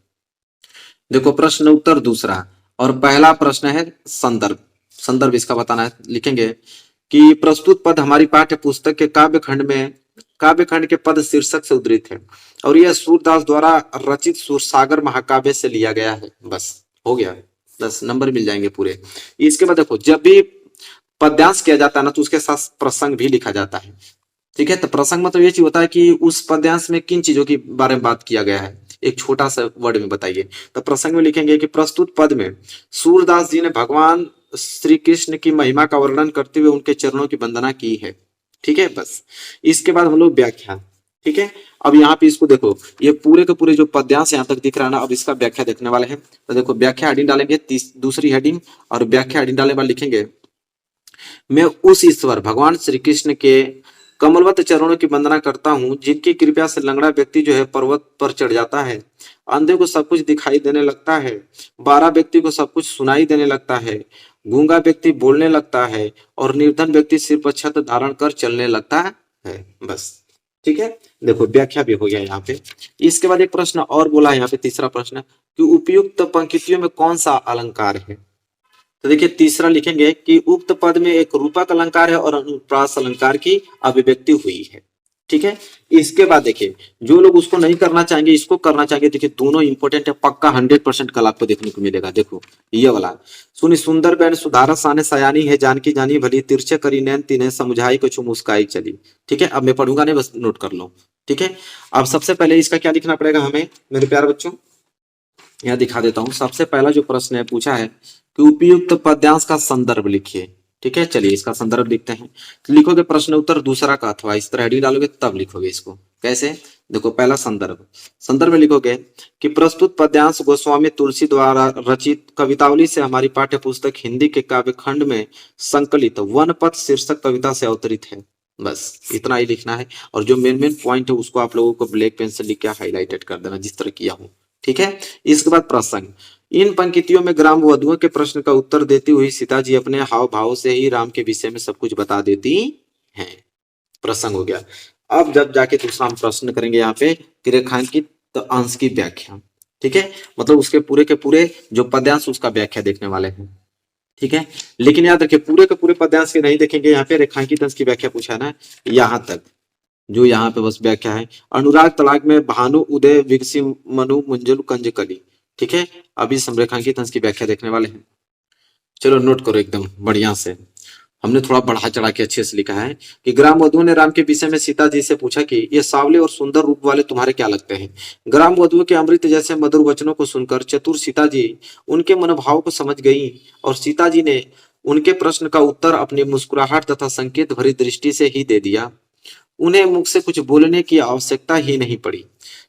देखो प्रश्न उत्तर दूसरा और पहला प्रश्न है संदर्भ। संदर्भ इसका बताना है, लिखेंगे कि प्रस्तुत पद हमारी पाठ्य पुस्तक के काव्य खंड के पद शीर्षक से उद्धृत है और यह सूरदास द्वारा रचित सूरसागर महाकाव्य से लिया गया है। बस हो गया, 10 नंबर मिल जाएंगे पूरे। इसके बाद देखो, जब भी पद्यांश किया जाता है ना तो उसके साथ प्रसंग भी लिखा जाता है। ठीक है, तो प्रसंग मतलब ये चीज होता है कि उस पद्यांश में किन चीजों के बारे में बात किया गया है, एक छोटा सा वर्ड में बताइए। तो प्रसंग में लिखेंगे कि प्रस्तुत पद में सूरदास जी ने भगवान श्री कृष्ण की महिमा का वर्णन करते हुए उनके चरणों की वंदना की है। ठीक है, बस इसके बाद हम लोग व्याख्या। ठीक है, अब यहाँ पे इसको देखो, ये पूरे के पूरे जो पद्यांश यहाँ तक दिख रहा है ना, अब इसका व्याख्या देखने वाले हैं। तो देखो व्याख्या हेडिंग डालेंगे, दूसरी हेडिंग, और व्याख्या हेडिंग डालने बाद लिखेंगे, मैं उस ईश्वर भगवान श्री कृष्ण के कमलवत चरणों की वंदना करता हूँ जिनकी कृपया से लंगड़ा व्यक्ति जो है पर्वत पर चढ़ जाता है, अंधे को सब कुछ दिखाई देने लगता है, 12 व्यक्ति को सब कुछ सुनाई देने लगता है, गूंगा व्यक्ति बोलने लगता है और निर्धन व्यक्ति सिर पर छत धारण कर चलने लगता है। बस ठीक है, देखो व्याख्या भी हो गया यहाँ पे। इसके बाद एक प्रश्न और बोला है यहाँ पे, तीसरा प्रश्न कि उपयुक्त पंक्तियों में कौन सा अलंकार है। तो देखिए तीसरा लिखेंगे कि उक्त पद में एक रूपक अलंकार है और अनुप्रास अलंकार की अभिव्यक्ति हुई है। ठीक है, इसके बाद देखिए जो लोग उसको नहीं करना चाहेंगे इसको करना चाहेंगे, देखिए दोनों इंपॉर्टेंट है, पक्का 100% कल आपको देखने को मिलेगा। देखो ये वाला, सुनी सुंदर बैन सुधारा साने सयानी है, जानकी जानी भली, तिरछे करी नैन तिन्हें समझाई कुछ मुस्काई चली। ठीक है, अब मैं पढ़ूंगा नहीं, बस नोट कर लो। ठीक है, अब सबसे पहले इसका क्या लिखना पड़ेगा हमें मेरे प्यारे बच्चों, यहाँ दिखा देता हूं। सबसे पहला जो प्रश्न है पूछा है कि उपयुक्त पद्यांश का संदर्भ लिखिए। ठीक है, चलिए इसका संदर्भ लिखते हैं। तो लिखोगे प्रश्न उत्तर दूसरा का अथवा, इस तरह हेडिंग डालोगे तब लिखोगे इसको। कैसे, देखो पहला संदर्भ, संदर्भ में लिखोगे कि प्रस्तुत पद्यांश गोस्वामी तुलसी द्वारा रचित कवितावली से हमारी पाठ्य पुस्तक हिंदी के काव्य खंड में संकलित वनपथ शीर्षक कविता से अवतरित है। बस इतना ही लिखना है, और जो मेन मेन पॉइंट है उसको आप लोगों को ब्लैक पेन से लिख के हाईलाइटेड कर देना जिस तरह किया हूं। ठीक है, इसके बाद प्रसंग, इन पंक्तियों में ग्राम वधुओं के प्रश्न का उत्तर देती हुई सीता जी अपने हाव भाव से ही राम के विषय में सब कुछ बता देती हैं। प्रसंग हो गया। अब जब जाके दूसरा हम प्रश्न करेंगे यहाँ पे कि रेखांकित अंश की व्याख्या। ठीक है, मतलब उसके पूरे के पूरे जो पद्यांश उसका व्याख्या देखने वाले हैं। ठीक है, लेकिन याद रखिए पूरे के पूरे पद्यांश के नहीं देखेंगे, यहाँ पे रेखांकित अंश की व्याख्या पूछा ना, यहाँ तक जो यहाँ पे बस व्याख्या है। अनुराग तलाक में भानु उदय विकसी मनु मंजुल कंजकली। ठीक है, अभी संरेखांकित अंश की व्याख्या देखने वाले हैं। चलो नोट करो एकदम बढ़िया से, हमने थोड़ा बढ़ा चढ़ा के अच्छे से लिखा है कि ग्राम वधु ने राम के विषय में सीता जी से पूछा कि ये सावले और सुंदर रूप वाले तुम्हारे क्या लगते हैं। ग्राम वधु के अमृत जैसे मधुर वचनों को सुनकर चतुर सीता जी उनके मनोभाव को समझ गई और सीता जी ने उनके प्रश्न का उत्तर अपनी मुस्कुराहट तथा संकेत भरी दृष्टि से ही दे दिया। उन्हें मुख से कुछ बोलने की आवश्यकता ही नहीं पड़ी।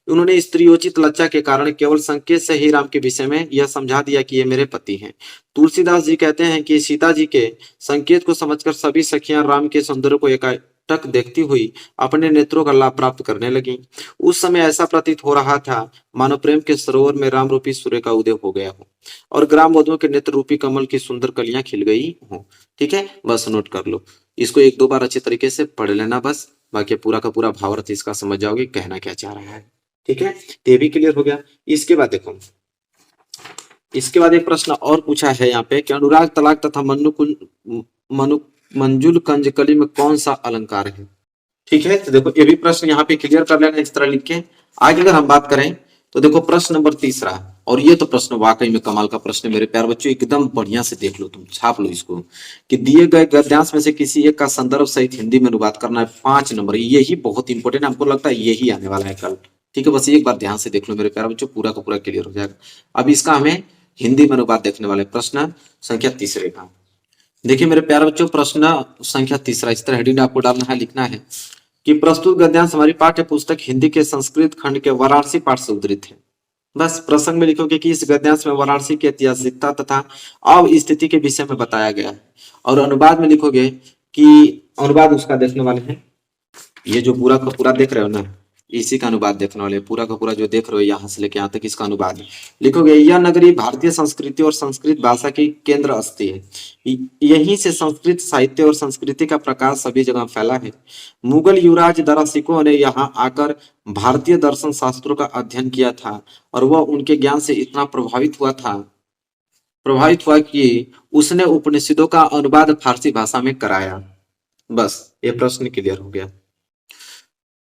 उन्होंने स्त्रियोचित लज्जा के कारण केवल संकेत से ही राम के विषय में यह समझा दिया कि ये मेरे पति हैं। तुलसीदास जी कहते हैं कि सीता जी के संकेत को समझकर सभी सखियां राम के सौंदर्य को एकाटक देखती हुई अपने नेत्रों का लाभ प्राप्त करने लगी। उस समय ऐसा प्रतीत हो रहा था मानो प्रेम के सरोवर में राम रूपी सूर्य का उदय हो गया हो और ग्राम वधुओं के नेत्र रूपी कमल की सुंदर कलियां खिल गई हो। ठीक है, बस नोट कर लो, इसको 1-2 बार अच्छे तरीके से पढ़ लेना बस, बाकी पूरा का पूरा भावार्थ इसका समझ जाओगे कहना क्या चाह रहा है। ठीक है, ये भी क्लियर हो गया। इसके बाद देखो, इसके बाद एक प्रश्न और पूछा है यहाँ पे कि अनुराग तलाक तथा मनु मंजुल कंजकली में कौन सा अलंकार है। ठीक है, तो देखो ये भी प्रश्न यहाँ पे क्लियर कर लेना इस तरह लिख के। आगे अगर हम बात करें तो देखो प्रश्न नंबर तीसरा, और ये तो प्रश्न वाकई में कमाल का प्रश्न है मेरे प्यार बच्चों, एकदम बढ़िया से देख लो, तुम छाप लो इसको कि दिए गए गद्यांश में से किसी एक का संदर्भ सहित हिंदी में अनुवाद करना है। 5 नंबर, यही बहुत इंपॉर्टेंट है, हमको लगता है यही आने वाला है कल। ठीक है, बस एक बार ध्यान से देख लो मेरे प्यार बच्चों, पूरा का पूरा क्लियर हो जाएगा। अब इसका हमें हिंदी में अनुवाद देखने वाले, प्रश्न संख्या तीसरे का। देखिए मेरे प्यार बच्चों, प्रश्न संख्या तीसरा, इस तरह हेडिंग आपको डालना है, लिखना है कि प्रस्तुत गद्यांश हमारी पाठ्य पुस्तक हिंदी के संस्कृत खंड के वाराणसी पाठ से उद्धृत है। बस प्रसंग में लिखोगे कि इस गद्यांश में वाराणसी की ऐतिहासिकता तथा अब स्थिति के विषय में बताया गया है, और अनुवाद में लिखोगे कि अनुवाद उसका देखने वाले हैं, ये जो पूरा का पूरा देख रहे हो ना, इसी का अनुवाद देखने वाले, पूरा का पूरा जो देख रहे हो यहाँ से लेके यहाँ तक इसका अनुवाद है। लिखोगे यह नगरी भारतीय संस्कृति और संस्कृत भाषा की केंद्र अस्थि है। यहीं से संस्कृत साहित्य और संस्कृति का प्रकाश सभी जगह फैला है। मुगल युवराज दरासिकों ने यहाँ आकर भारतीय दर्शन शास्त्रों का अध्ययन किया था और वह उनके ज्ञान से इतना प्रभावित हुआ कि उसने उपनिषदों का अनुवाद फारसी भाषा में कराया। बस ये प्रश्न क्लियर हो गया।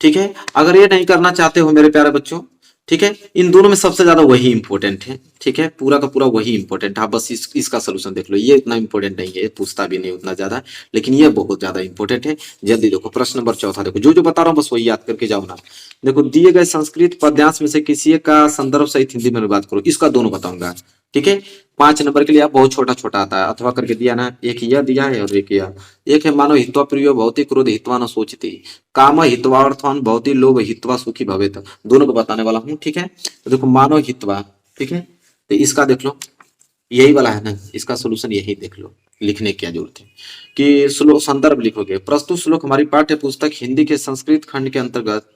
ठीक है, अगर ये नहीं करना चाहते हो मेरे प्यारे बच्चों, ठीक है, इन दोनों में सबसे ज्यादा वही इंपॉर्टेंट है। ठीक है, पूरा का पूरा वही इंपॉर्टेंट है। आप बस इसका सोल्यूशन देख लो, ये उतना इंपॉर्टेंट नहीं है, ये पूछता भी नहीं उतना ज्यादा, लेकिन ये बहुत ज्यादा इंपॉर्टेंट है। जल्दी देखो प्रश्न नंबर चौथा, देखो जो जो बता रहा हूँ बस वही याद करके जाओ ना। देखो दिए गए संस्कृत पद्यांश में से किसी एक का संदर्भ सहित हिंदी में अनुवाद करो। इसका दोनों बताऊंगा। ठीक है, 5 नंबर के लिए आप बहुत छोटा छोटा आता है, अथवा करके दिया ना, एक यह दिया है और एक यह। एक है मानव हित्वा प्रियो भौतिक क्रोध हित्वा न सोचती, काम हित्वार्थवान भौतिक लोभ हित्वा सुखी भवेत। दोनों को बताने वाला हूँ। ठीक है, तो देखो मानव हित्वा, ठीक है, तो इसका देख लो, यही वाला है ना, इसका सोल्यूशन यही देख लो, लिखने की क्या जरूरत है। कि श्लोक संदर्भ लिखोगे, प्रस्तुत श्लोक हमारी पाठ्य पुस्तक हिंदी के संस्कृत खंड के अंतर्गत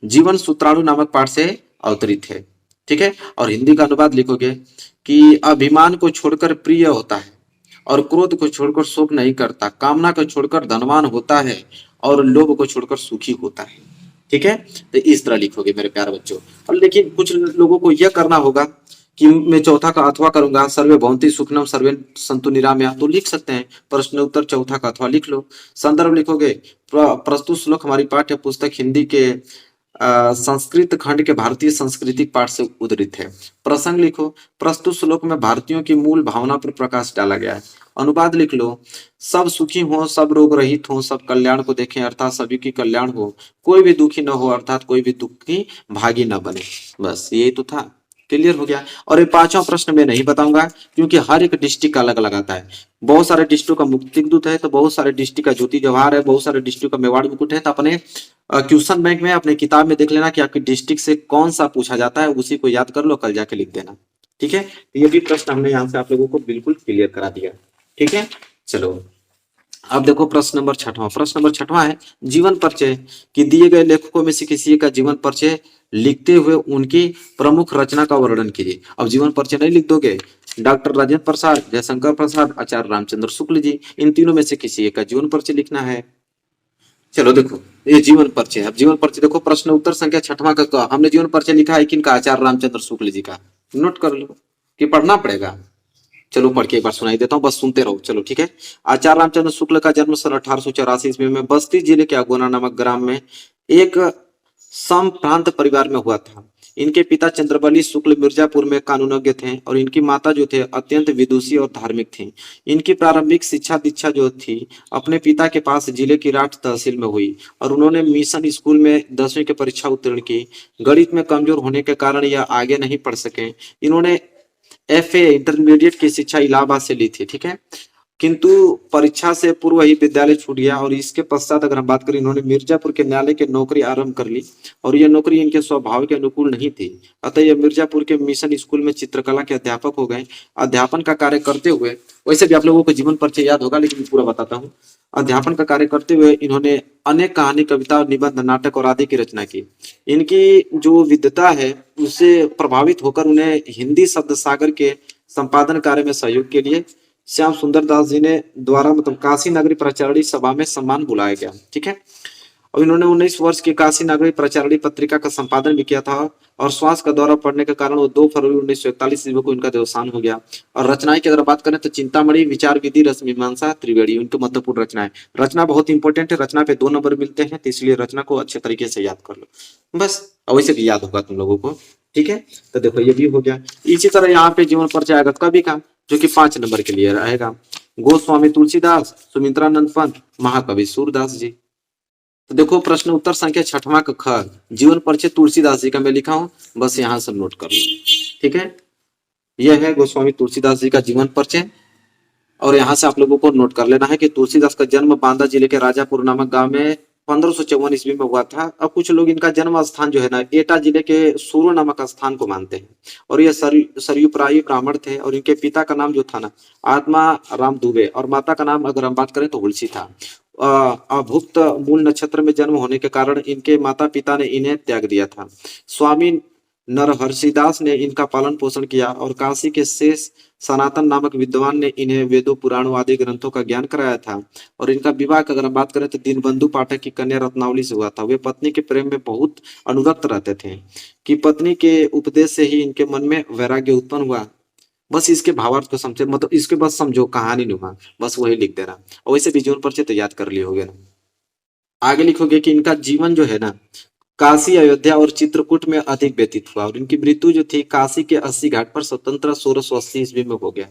जीवन सूत्राणु नामक पाठ से अवतरित है। ठीक है, और हिंदी का अनुवाद लिखोगे कि अभिमान को छोड़कर प्रिय होता है और क्रोध को छोड़कर शोक नहीं करता, कामना को छोड़कर धनवान होता है और लोभ को छोड़कर सुखी होता है। ठीक है, तो इस तरह लिखोगे मेरे प्यारे बच्चों। और लेकिन कुछ लोगों को यह करना होगा कि मैं चौथा का अथवा करूंगा, सर्वे भवन्ति सुखिनः सर्वे सन्तु निरामया, तो लिख सकते हैं प्रश्न उत्तर चौथा का अथवा लिख लो। संदर्भ लिखोगे, प्रस्तुत श्लोक हमारी पाठ्य पुस्तक हिंदी के संस्कृत खंड के भारतीय सांस्कृतिक पाठ से उद्धृत है। प्रसंग लिखो, प्रस्तुत श्लोक में भारतीयों की मूल भावना पर प्रकाश डाला गया है। अनुवाद लिख लो, सब सुखी हो, सब रोग रहित हो, सब कल्याण को देखें अर्थात सभी की कल्याण हो, कोई भी दुखी न हो अर्थात कोई भी दुखी भागी न बने। बस यही तो था, क्लियर हो गया। और ये 5वां प्रश्न मैं नहीं बताऊंगा क्योंकि हर एक डिस्ट्रिक्ट का अलग अलग आता है। बहुत सारे डिस्ट्रिक्ट का मुक्ति दूत है, तो बहुत सारे डिस्ट्रिक्ट का ज्योति जवाहर है, बहुत सारे डिस्ट्रिक्ट का मेवाड़ मुकुट है। तो अपने क्वेश्चन बैंक में अपने किताब में देख लेना कि आपकी डिस्ट्रिक्ट से कौन सा पूछा जाता है, उसी को याद कर लो, कल जाके लिख देना। ठीक है, तो ये भी प्रश्न हमने यहाँ से आप लोगों को बिल्कुल क्लियर करा दिया। ठीक है, चलो अब देखो प्रश्न नंबर 6वां। प्रश्न नंबर 6वां है जीवन परिचय, कि दिए गए लेखकों में से किसी का जीवन परिचय लिखते हुए उनकी प्रमुख रचना का वर्णन कीजिए। अब जीवन परिचय नहीं लिख दोगे, डॉक्टर राजेंद्र प्रसाद, जयशंकर प्रसाद, आचार्य रामचंद्र शुक्ल जी, इन तीनों में से किसी एक का जीवन परिचय लिखना है। चलो देखो ये जीवन परिचय। अब जीवन परिचय देखो, प्रश्न उत्तर संख्या 6वां का हमने जीवन परिचय लिखा है किनका, आचार्य रामचंद्र शुक्ल जी का। नोट कर लो कि पढ़ना पड़ेगा। चलो पढ़ के एक बार सुनाई देता हूँ, बस सुनते रहो। चलो ठीक है, आचार्य रामचंद्र शुक्ल का जन्म सन 1884 ईस्वी में बस्ती जिले के अगोना नामक ग्राम में एक संप्रांत परिवार में हुआ था। इनके पिता चंद्रबली शुक्ल मिर्जापुर में कानूनज्ञ थे और इनकी माता जो थे अत्यंत विदुषी और धार्मिक थी। इनकी प्रारंभिक शिक्षा दीक्षा जो थी अपने पिता के पास जिले की राठ तहसील में हुई और उन्होंने मिशन स्कूल में 10वीं की परीक्षा उत्तीर्ण की। गणित में कमजोर होने के कारण यह आगे नहीं पढ़ सके। इन्होंने FA इंटरमीडिएट की शिक्षा इलाहाबाद से ली थी। ठीक है, किंतु परीक्षा से पूर्व ही विद्यालय छूट गया और इसके पश्चात अगर हम बात करें, इन्होंने मिर्जापुर के न्यायालय की नौकरी आरंभ कर ली और यह नौकरी इनके स्वभाव के अनुकूल नहीं थी। अतः यह मिर्जापुर के मिशन स्कूल में चित्रकला के अध्यापक हो गए। अध्यापन का कार्य करते हुए, वैसे भी आप लोगों को जीवन परिचय याद होगा लेकिन पूरा बताता हूँ। अध्यापन का कार्य करते हुए इन्होंने अनेक कहानी, कविता, निबंध, नाटक और आदि की रचना की। इनकी जो विद्वता है उससे प्रभावित होकर उन्हें हिंदी शब्द सागर के संपादन कार्य में सहयोग के लिए श्याम सुंदर दास जी ने द्वारा मतलब काशी नगरी प्रचारणी सभा में सम्मान बुलाया गया। ठीक है, और इन्होंने 19 वर्ष की काशी नगरी प्रचारणी पत्रिका का संपादन भी किया था और श्वास का दौरा पड़ने के कारण वो 2 फरवरी 1941 ईस्वी को इनका देवसान हो गया। और रचनाएं की अगर बात करें तो चिंतामणि, विचार विधि, रस मीमांसा, त्रिवेणी उनकी महत्वपूर्ण रचनाएं। रचना बहुत इंपॉर्टेंट है, रचना पे 2 नंबर मिलते हैं, तो इसलिए रचना को अच्छे तरीके से याद कर लो बस, वैसे भी याद होगा तुम लोगों को। ठीक है, तो देखो ये भी हो गया। इसी तरह यहाँ पे जीवन परिचय आएगा कवि का, जो कि 5 नंबर के लिए रहेगा। गोस्वामी तुलसीदास, सुमित्रानंद पंत, महाकवि सूरदास जी। तो देखो प्रश्न उत्तर संख्या 6वां का ख, जीवन परिचय तुलसीदास जी का मैं लिखा हूं, बस यहां से नोट कर लो। ठीक है, यह है गोस्वामी तुलसीदास जी का जीवन परिचय और यहाँ से आप लोगों को नोट कर लेना है कि तुलसीदास का जन्म बांदा जिले के राजापुर नामक गांव में 1554 ईस्वी में हुआ था। अब कुछ लोग इनका जन्म स्थान जो है ना एटा जिले के सूरो नामक स्थान को मानते हैं और ये सरयुपराही ब्राह्मण थे और इनके पिता का नाम जो था ना आत्मा राम दुबे और माता का नाम अगर हम बात करें तो हुलसी था। अभुक्त मूल नक्षत्र में जन्म होने के कारण इनके माता पिता ने इन्हें त्याग दिया था। स्वामी नरहर्षिदास ने इनका पालन पोषण किया और काशी के शेष सनातन नामक विद्वान ने इन्हें वेदों पुराणों आदि ग्रंथों का ज्ञान कराया था। और इनका विवाह की अगर हम बात करें तो दीनबंधु पाठक की कन्या रत्नावली से हुआ था। वे पत्नी के प्रेम में बहुत अनुरक्त रहते थे कि पत्नी के उपदेश से ही इनके मन में वैराग्य उत्पन्न हुआ। बस इसके भावार्थ को समझे, मतलब इसके बस समझो, कहानी नुमा, बस वही लिख देना। और वैसे भी जीवन परिचय तो याद कर लिए होगे ना। आगे लिखोगे कि इनका जीवन जो है ना काशी, अयोध्या और चित्रकूट में अधिक व्यतीत हुआ और इनकी मृत्यु जो थी काशी के 80 घाट पर स्वतंत्र 1680 ईस्वी में हो गया।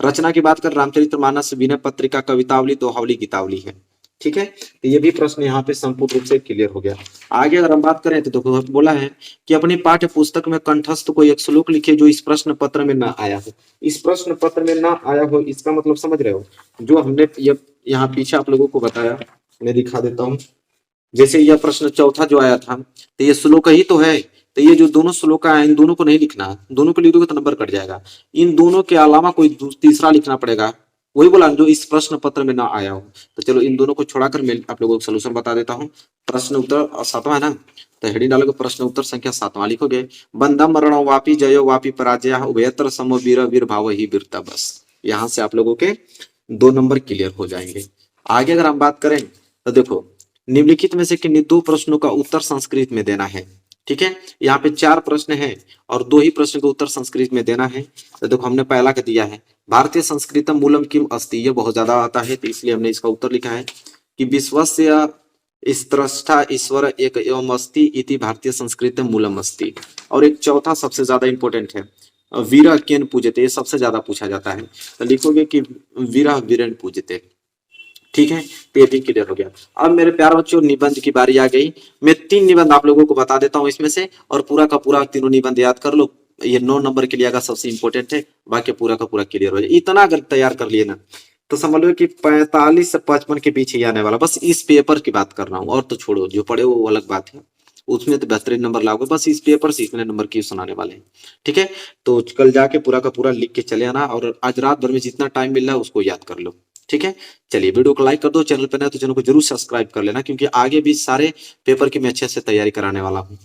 रचना की बात कर रामचरितमानस, विनय पत्रिका, कवितावली, दोहावली, गीतावली है। ठीक है, तो ये भी प्रश्न यहाँ पे संपूर्ण रूप से क्लियर हो गया। आगे अगर हम बात करें तो देखो बोला है कि अपनी पाठ्य पुस्तक में कंठस्थ कोई एक श्लोक लिखे जो इस प्रश्न पत्र में ना आया हो। इस प्रश्न पत्र में ना आया हो इसका मतलब समझ रहे हो, जो हमने ये यहाँ पीछे आप लोगों को बताया, मैं दिखा देता हूँ। जैसे यह प्रश्न चौथा जो आया था तो ये श्लोक ही तो है, तो ये जो दोनों श्लोक आए इन दोनों को नहीं लिखना, दोनों को लिख दोगे तो नंबर कट जाएगा। इन दोनों के अलावा कोई तीसरा लिखना पड़ेगा, वही बोला जो इस प्रश्न पत्र में ना आया हो। तो चलो इन दोनों को छोड़ाकर मैं आप लोगों को सोल्यूशन बता देता हूँ। प्रश्न उत्तर 7वां है ना, तो हेडिंग डालोगे प्रश्न उत्तर संख्या 7वां लिखोगे। बंधम मरण वापी जयो वापी पराजय उभयत्र समो वीर वीर भाव ही वीरता। बस यहाँ से आप लोगों के 2 नंबर क्लियर हो जाएंगे। आगे अगर हम बात करें तो देखो निम्नलिखित में से किन्हीं 2 प्रश्नों का उत्तर संस्कृत में देना है। ठीक है, यहाँ पे 4 प्रश्न है और 2 ही प्रश्न का उत्तर संस्कृत में देना है। तो देखो हमने पहला का दिया है भारतीय संस्कृतम मूलम किम अस्ति, ये बहुत ज्यादा आता है तो इसलिए हमने इसका उत्तर लिखा है कि विश्वस्य स्रष्टा ईश्वर एक एवं अस्ति इति भारतीय संस्कृतम मूलम अस्ति। और एक चौथा सबसे ज्यादा इंपॉर्टेंट है वीर केन पूजते, ये सबसे ज्यादा पूछा जाता है, तो लिखोगे कि वीर वीरेन पूजते। ठीक है, तो ये भी क्लियर हो गया। अब मेरे प्यारे बच्चों निबंध की बारी आ गई। मैं 3 निबंध आप लोगों को बता देता हूं इसमें से, और पूरा का पूरा तीनों निबंध याद कर लो। ये 9 नंबर के लिए आएगा, सबसे इंपॉर्टेंट है, बाकी पूरा का पूरा क्लियर हो जाए। इतना अगर तैयार कर लिए ना तो समझ लो कि 45 से 55 के बीच ही आने वाला। बस इस पेपर की बात कर रहा हूँ, और तो छोड़ो जो पढ़े वो अलग बात है, उसमें तो बेहतरीन नंबर लाओगे। बस इस पेपर से इतने नंबर की सुनाने वाले हैं। ठीक है, तो कल जाके पूरा का पूरा लिख के चले आना, और आज रात भर में जितना टाइम मिल रहा है उसको याद कर लो। ठीक है, चलिए वीडियो को लाइक कर दो, चैनल पर नए तो चैनल को जरूर सब्सक्राइब कर लेना, क्योंकि आगे भी सारे पेपर की मैं अच्छे से तैयारी कराने वाला हूँ।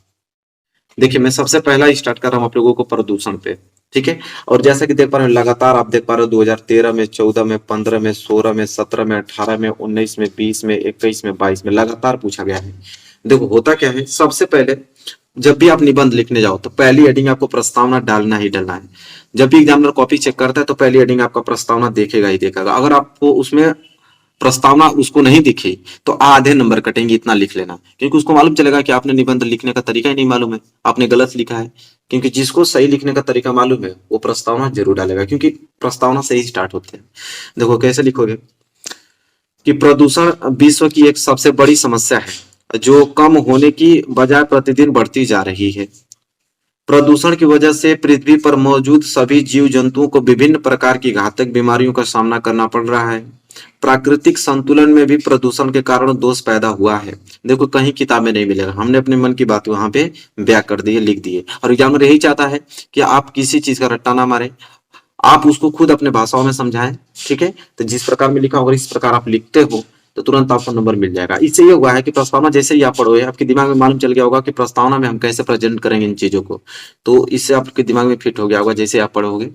देखिए मैं सबसे पहला स्टार्ट कर रहा हूँ आप लोगों को प्रदूषण पे। ठीक है, और जैसा कि देख पा रहे हो लगातार आप देख पा रहे हो 2013 में, 14 में, 15 में, 16 में, 17 में, 18 में, 19 में, 20 में, 21 में, 22 में लगातार पूछा गया है। देखो होता क्या है, सबसे पहले जब भी आप निबंध लिखने जाओ तो पहली हेडिंग आपको प्रस्तावना डालना ही डालना है। जब भी एग्जामिनर कॉपी चेक करता है तो पहली हेडिंग आपका प्रस्तावना देखेगा ही देखेगा। अगर आपको उसमें प्रस्तावना उसको नहीं दिखी तो आधे नंबर कटेंगे, इतना लिख लेना, क्योंकि उसको मालूम चलेगा कि आपने निबंध लिखने का तरीका ही नहीं मालूम है, आपने गलत लिखा है। क्योंकि जिसको सही लिखने का तरीका मालूम है वो प्रस्तावना जरूर डालेगा, क्योंकि प्रस्तावना से ही स्टार्ट होते हैं। देखो कैसे लिखोगे कि प्रदूषण विश्व की एक सबसे बड़ी समस्या है जो कम होने की बजाय प्रतिदिन बढ़ती जा रही है। प्रदूषण की वजह से पृथ्वी पर मौजूद सभी जीव जंतुओं को विभिन्न प्रकार की घातक बीमारियों का सामना करना पड़ रहा है। प्राकृतिक संतुलन में भी प्रदूषण के कारण दोष पैदा हुआ है। देखो कहीं किताब में नहीं मिलेगा, हमने अपने मन की बात वहां पे बयां कर दी है, लिख दी है। और एग्जामिनर यही चाहता है कि आप किसी चीज का रट्टा ना मारे, आप उसको खुद अपने भाषाओं में समझाएं। ठीक है, तो जिस प्रकार में लिखा होगा इस प्रकार आप लिखते हो तो तुरंत आपको नंबर मिल जाएगा। इससे ये हुआ है कि प्रस्तावना जैसे ही आप पढ़ोगे आपके दिमाग में मालूम चल गया होगा कि प्रस्तावना में हम कैसे प्रेजेंट करेंगे इन चीजों को, तो इससे आपके दिमाग में फिट हो गया होगा। जैसे आप पढ़ोगे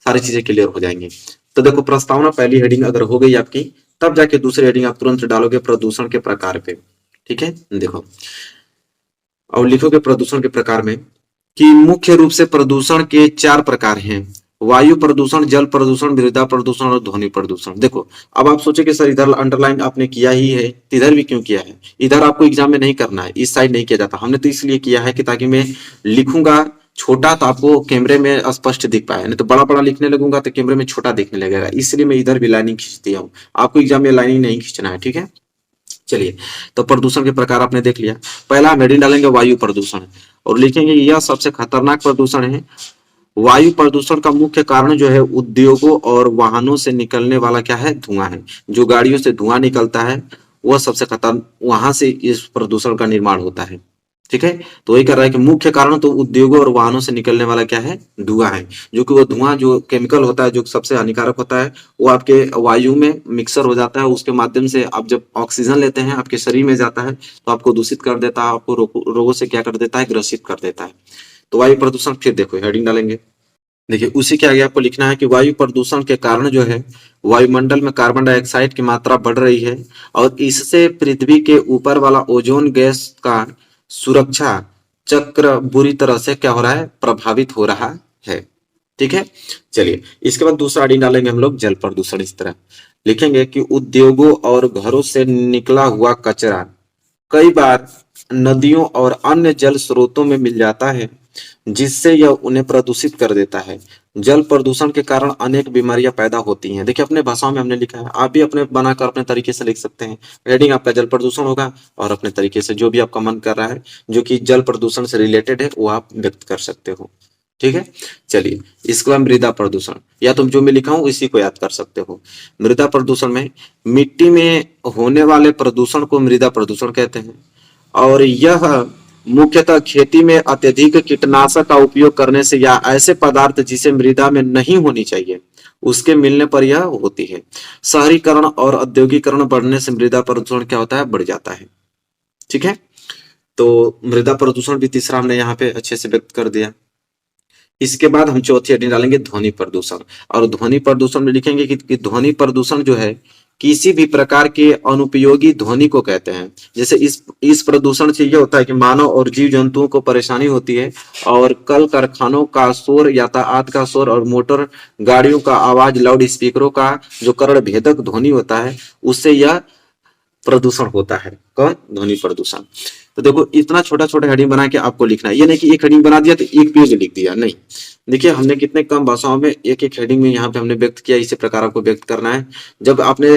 सारी चीजें क्लियर हो जाएंगी। तो देखो प्रस्तावना पहली हेडिंग अगर हो गई आपकी, तब जाके दूसरी हेडिंग आप तुरंत डालोगे प्रदूषण के प्रकार पे। ठीक है, देखो और लिखोगे प्रदूषण के प्रकार में कि मुख्य रूप से प्रदूषण के 4 प्रकार हैं: वायु प्रदूषण, जल प्रदूषण, मृदा प्रदूषण और ध्वनि प्रदूषण। देखो अब आप सोचे कि सर इधर अंडरलाइन आपने किया ही है, इधर भी क्यों किया है? इधर आपको एग्जाम में नहीं करना है, इस साइड नहीं किया जाता। हमने तो इसलिए किया है कि ताकि मैं लिखूंगा छोटा तो आपको कैमरे में स्पष्ट दिख पाए, नहीं तो बड़ा बड़ा लिखने लगूंगा तो कैमरे में छोटा दिखने लगेगा। इसलिए मैं इधर भी लाइनिंग खींच दिया हूँ, आपको एग्जाम में लाइनिंग नहीं खींचना है। ठीक है, चलिए तो प्रदूषण के प्रकार आपने देख लिया। पहला हम हेडिंग डालेंगे वायु प्रदूषण, और लिखेंगे यह सबसे खतरनाक प्रदूषण है। वायु प्रदूषण का मुख्य कारण जो है उद्योगों और वाहनों से निकलने वाला क्या है, धुआं है। जो गाड़ियों से धुआं निकलता है वह सबसे खतरनाक, वहां से इस प्रदूषण का निर्माण होता है। ठीक है। तो वही कर रहा है कि मुख्य कारण तो उद्योगों और वाहनों से निकलने वाला क्या है, धुआं है, जो कि वो धुआं जो केमिकल होता है जो सबसे हानिकारक होता है, वो आपके वायु में मिक्सर हो जाता है, उसके माध्यम से आप जब ऑक्सीजन लेते हैं आपके शरीर में जाता है तो आपको दूषित कर देता है, आपको रोगों से क्या कर देता है, ग्रसित कर देता है। तो वायु प्रदूषण, फिर देखो हेडिंग डालेंगे। देखिए उसी के आगे आपको लिखना है कि वायु प्रदूषण के कारण जो है वायुमंडल में कार्बन डाइऑक्साइड की मात्रा बढ़ रही है और इससे पृथ्वी के ऊपर वाला ओजोन गैस का सुरक्षा चक्र बुरी तरह से क्या हो रहा है, प्रभावित हो रहा है। ठीक है। चलिए इसके बाद दूसरा हेडिंग डालेंगे हम लोग, जल प्रदूषण। इस तरह लिखेंगे कि उद्योगों और घरों से निकला हुआ कचरा कई बार नदियों और अन्य जल स्रोतों में मिल जाता है, जिससे यह उन्हें प्रदूषित कर देता है। जल प्रदूषण के कारण अनेक बीमारियां पैदा होती हैं। देखिए अपने भाषाओं में हमने लिखा है, आप भी अपने बनाकर अपने तरीके से लिख सकते हैं। हेडिंग आपका जल प्रदूषण होगा और अपने तरीके से जो भी आपका मन कर रहा है जो कि जल प्रदूषण से रिलेटेड है वो आप व्यक्त कर सकते हो। ठीक है। चलिए इसके बाद मृदा प्रदूषण, या तुम जो मैं लिखा हूं इसी को याद कर सकते हो। मृदा प्रदूषण में मिट्टी में होने वाले प्रदूषण को मृदा प्रदूषण कहते हैं और यह मुख्यतः खेती में अत्यधिक कीटनाशक का उपयोग करने से या ऐसे पदार्थ जिसे मृदा में नहीं होनी चाहिए उसके मिलने पर यह होती है। शहरीकरण और औद्योगिकरण बढ़ने से मृदा प्रदूषण क्या होता है, बढ़ जाता है। ठीक है। तो मृदा प्रदूषण भी तीसरा हमने यहाँ पे अच्छे से व्यक्त कर दिया। इसके बाद हम चौथी हेडिंग डालेंगे ध्वनि प्रदूषण। और ध्वनि प्रदूषण में लिखेंगे कि ध्वनि प्रदूषण जो है किसी भी प्रकार के अनुपयोगी ध्वनि को कहते हैं। जैसे इस प्रदूषण से यह होता है कि मानव और जीव जंतुओं को परेशानी होती है और कल कारखानों का शोर, यातायात का शोर और मोटर गाड़ियों का आवाज, लाउड स्पीकरों का जो कर्ण भेदक ध्वनि होता है उससे यह प्रदूषण होता है। कौन, ध्वनि प्रदूषण। तो देखो इतना छोटा छोटा हेडिंग बना के आपको लिखना है, ये नहीं कि एक हेडिंग बना दिया तो एक पेज लिख दिया, नहीं। देखिए हमने कितने कम भाषाओं में एक एक हेडिंग में यहाँ पे हमने व्यक्त किया, इसी प्रकार आपको व्यक्त करना है। जब आपने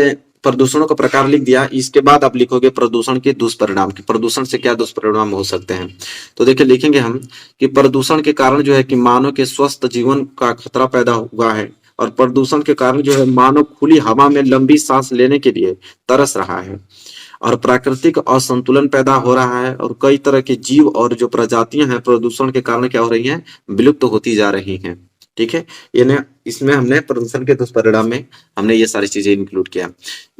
प्रदूषणों का प्रकार लिख दिया इसके बाद आप लिखोगे प्रदूषण के दुष्परिणाम, कि प्रदूषण से क्या दुष्परिणाम हो सकते हैं। तो देखिए लिखेंगे हम कि प्रदूषण के कारण जो है कि मानव के स्वस्थ जीवन का खतरा पैदा हुआ है और प्रदूषण के कारण जो है मानव खुली हवा में लंबी सांस लेने के लिए तरस रहा है और प्राकृतिक असंतुलन पैदा हो रहा है और कई तरह के जीव और जो प्रजातियां हैं प्रदूषण के कारण क्या हो रही हैं, विलुप्त होती जा रही हैं। ठीक है। ये इसमें हमने प्रदूषण के दुष्परिणाम में हमने ये सारी चीजें इंक्लूड किया।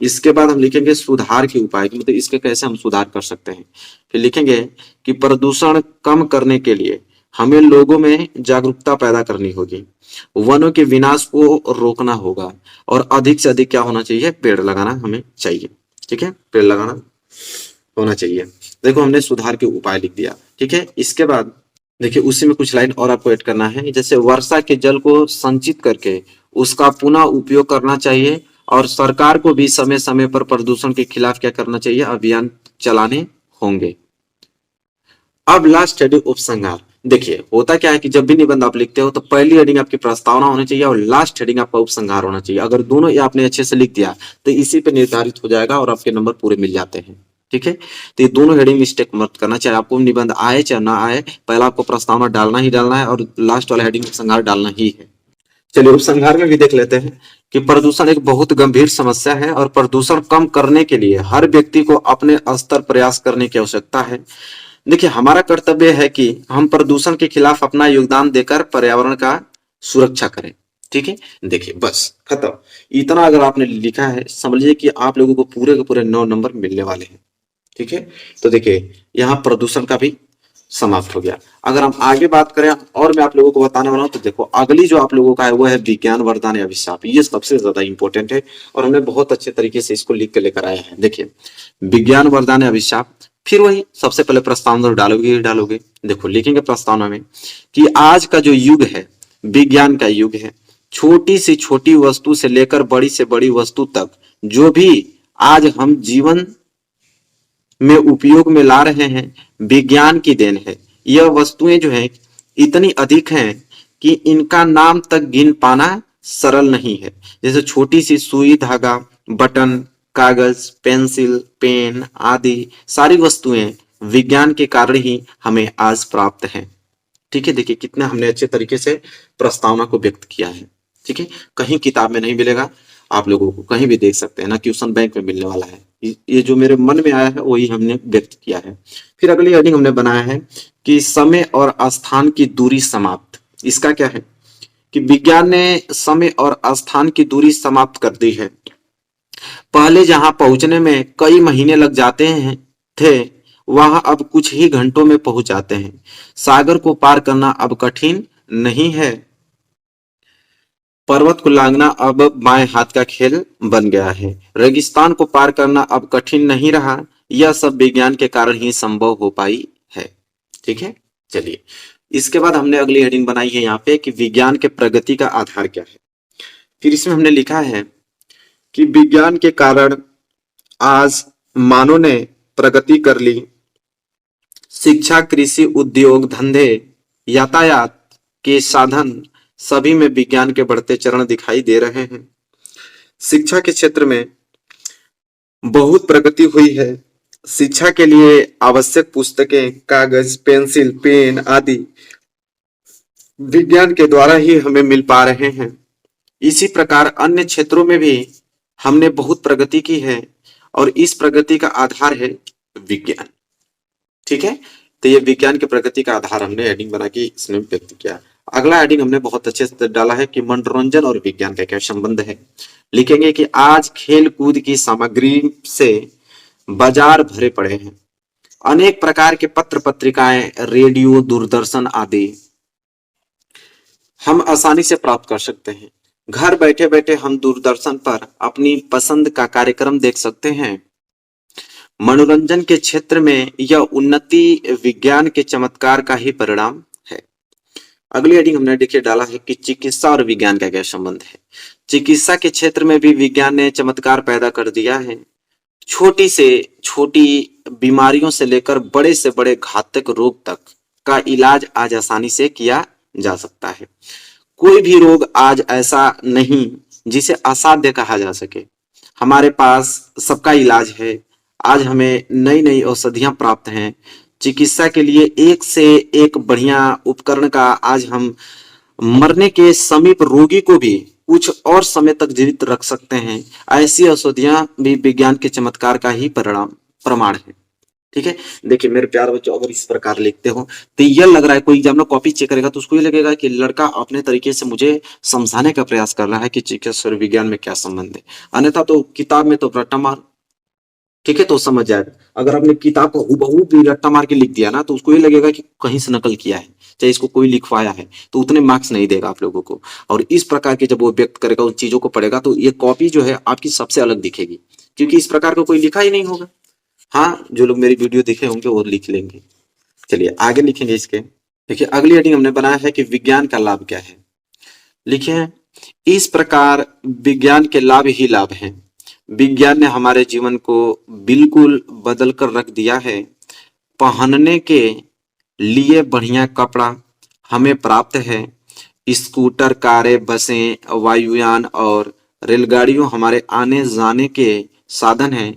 इसके बाद हम लिखेंगे सुधार के उपाय, मतलब इसके कैसे हम सुधार कर सकते हैं। फिर लिखेंगे कि प्रदूषण कम करने के लिए हमें लोगों में जागरूकता पैदा करनी होगी, वनों के विनाश को रोकना होगा और अधिक से अधिक क्या होना चाहिए, पेड़ लगाना हमें चाहिए। ठीक है, पेड़ लगाना होना चाहिए। देखो हमने सुधार के उपाय लिख दिया। ठीक है। इसके बाद देखिए उसी में कुछ लाइन और आपको ऐड करना है, जैसे वर्षा के जल को संचित करके उसका पुनः उपयोग करना चाहिए और सरकार को भी समय समय पर प्रदूषण के खिलाफ क्या करना चाहिए, अभियान चलाने होंगे। अब लास्ट हेडिंग उपसंहार। देखिए होता क्या है कि जब भी निबंध आप लिखते हो तो पहली हेडिंग आपकी प्रस्तावना होनी चाहिए और लास्ट हेडिंग आपका उपसंहार होना चाहिए। अगर दोनों ये आपने अच्छे से लिख दिया तो इसी पे निर्धारित हो जाएगा और आपके नंबर पूरे मिल जाते हैं। ठीक है। तो ये दोनों हेडिंग मिस्टेक मत करना, चाहे आपको निबंध आए चाहे ना आए, पहला आपको प्रस्तावना डालना ही डालना है और लास्ट वाला हेडिंग उपसंहार डालना ही है। चलिए उपसंहार में भी देख लेते हैं कि प्रदूषण एक बहुत गंभीर समस्या है और प्रदूषण कम करने के लिए हर व्यक्ति को अपने स्तर प्रयास करने की आवश्यकता है। देखिए हमारा कर्तव्य है कि हम प्रदूषण के खिलाफ अपना योगदान देकर पर्यावरण का सुरक्षा करें। ठीक है। देखिए बस खत्म, इतना अगर आपने लिखा है समझिए कि आप लोगों को पूरे के पूरे 9 नंबर मिलने वाले हैं। ठीक है। तो देखिए यहाँ प्रदूषण का भी समाप्त हो गया। अगर हम आगे बात करें और मैं आप लोगों को बताने वाला हूं तो देखो अगली जो आप लोगों का है वो है विज्ञान वरदान या अभिशाप। ये सबसे ज्यादा इंपॉर्टेंट है और हमने बहुत अच्छे तरीके से इसको लिख के लेकर आया है। देखिए विज्ञान वरदान या अभिशाप, फिर वही सबसे पहले प्रस्तावना डालोगे ही डालोगे। देखो लिखेंगे प्रस्तावना में कि आज का जो युग है विज्ञान का युग है, छोटी से छोटी वस्तु से लेकर बड़ी से बड़ी वस्तु तक जो भी आज हम जीवन में उपयोग में ला रहे हैं विज्ञान की देन है। यह वस्तुएं जो है इतनी अधिक हैं कि इनका नाम तक गिन पाना सरल नहीं है। जैसे छोटी सी सुई, धागा, बटन, कागज, पेंसिल, पेन आदि सारी वस्तुएं विज्ञान के कारण ही हमें आज प्राप्त हैं। ठीक है। देखिए कितना हमने अच्छे तरीके से प्रस्तावना को व्यक्त किया है। ठीक है। कहीं किताब में नहीं मिलेगा, आप लोगों को कहीं भी देख सकते हैं ना, ट्यूशन बैंक में मिलने वाला है। ये जो मेरे मन में आया है वही हमने व्यक्त किया है। फिर अगली हेडिंग हमने बनाया है कि समय और स्थान की दूरी समाप्त। इसका क्या है कि विज्ञान ने समय और स्थान की दूरी समाप्त कर दी है। पहले जहां पहुंचने में कई महीने लग जाते हैं थे, वहां अब कुछ ही घंटों में पहुंच जाते हैं। सागर को पार करना अब कठिन नहीं है। पर्वत को लांघना अब बाएं हाथ का खेल बन गया है। रेगिस्तान को पार करना अब कठिन नहीं रहा। यह सब विज्ञान के कारण ही संभव हो पाई है। ठीक है, चलिए इसके बाद हमने अगली हेडिंग बनाई है यहाँ पे कि विज्ञान के प्रगति का आधार क्या है। फिर इसमें हमने लिखा है कि विज्ञान के कारण आज मानव ने प्रगति कर ली। शिक्षा, कृषि, उद्योग, धंधे, यातायात के साधन सभी में विज्ञान के बढ़ते चरण दिखाई दे रहे हैं। शिक्षा के क्षेत्र में बहुत प्रगति हुई है। शिक्षा के लिए आवश्यक पुस्तकें, कागज, पेंसिल, पेन आदि विज्ञान के द्वारा ही हमें मिल पा रहे हैं। इसी प्रकार अन्य क्षेत्रों में भी हमने बहुत प्रगति की है और इस प्रगति का आधार है विज्ञान। ठीक है, तो ये विज्ञान की प्रगति का आधार हमने हेडिंग बना के इसमें व्यक्त किया। अगला हेडिंग हमने बहुत अच्छे से डाला है कि मनोरंजन और विज्ञान का क्या संबंध है। लिखेंगे कि आज खेल कूद की सामग्री से बाजार भरे पड़े हैं। अनेक प्रकार के पत्र पत्रिकाएं, रेडियो, दूरदर्शन आदि हम आसानी से प्राप्त कर सकते हैं। घर बैठे बैठे हम दूरदर्शन पर अपनी पसंद का कार्यक्रम देख सकते हैं। मनोरंजन के क्षेत्र में यह उन्नति विज्ञान के चमत्कार का ही परिणाम है। अगली हेडिंग हमने देखिए डाला है कि चिकित्सा और विज्ञान का क्या संबंध है। चिकित्सा के क्षेत्र में भी विज्ञान ने चमत्कार पैदा कर दिया है। छोटी से छोटी बीमारियों से लेकर बड़े से बड़े घातक रोग तक का इलाज आज आसानी से किया जा सकता है। कोई भी रोग आज ऐसा नहीं जिसे असाध्य कहा जा सके। हमारे पास सबका इलाज है। आज हमें नई नई औषधियां प्राप्त हैं। चिकित्सा के लिए एक से एक बढ़िया उपकरण का आज हम मरने के समीप रोगी को भी कुछ और समय तक जीवित रख सकते हैं। ऐसी औषधियां भी विज्ञान के चमत्कार का ही प्रमाण है। ठीक है, देखिए मेरे प्यार बच्चों, अगर इस प्रकार लिखते हो तो यह लग रहा है, कोई एग्जामिनर कॉपी चेक करेगा तो उसको ये लगेगा कि लड़का अपने तरीके से मुझे समझाने का प्रयास कर रहा है कि चिकित्सा और विज्ञान में क्या संबंध है। अन्यथा तो किताब में तो रट्टा मार, ठीक है, तो समझ जाएगा। अगर आपने किताब को हूबहू भी रट्टा मार के लिख दिया ना तो उसको ये लगेगा कि कहीं से नकल किया है, चाहे इसको कोई लिखवाया है, तो उतने मार्क्स नहीं देगा आप लोगों को। और इस प्रकार के जब वो व्यक्त करेगा, उन चीजों को पढ़ेगा, तो ये कॉपी जो है आपकी सबसे अलग दिखेगी, क्योंकि इस प्रकार का कोई लिखा ही नहीं होगा। हाँ, जो लोग मेरी वीडियो देखे होंगे वो लिख लेंगे। चलिए आगे लिखेंगे इसके। देखिए अगली हेडिंग हमने बनाया है कि विज्ञान का लाभ क्या है। लिखे, इस प्रकार विज्ञान के लाभ ही लाभ हैं। विज्ञान ने हमारे जीवन को बिल्कुल बदल कर रख दिया है। पहनने के लिए बढ़िया कपड़ा हमें प्राप्त है। स्कूटर, कारें, बसें, वायुयान और रेलगाड़ियों हमारे आने जाने के साधन हैं।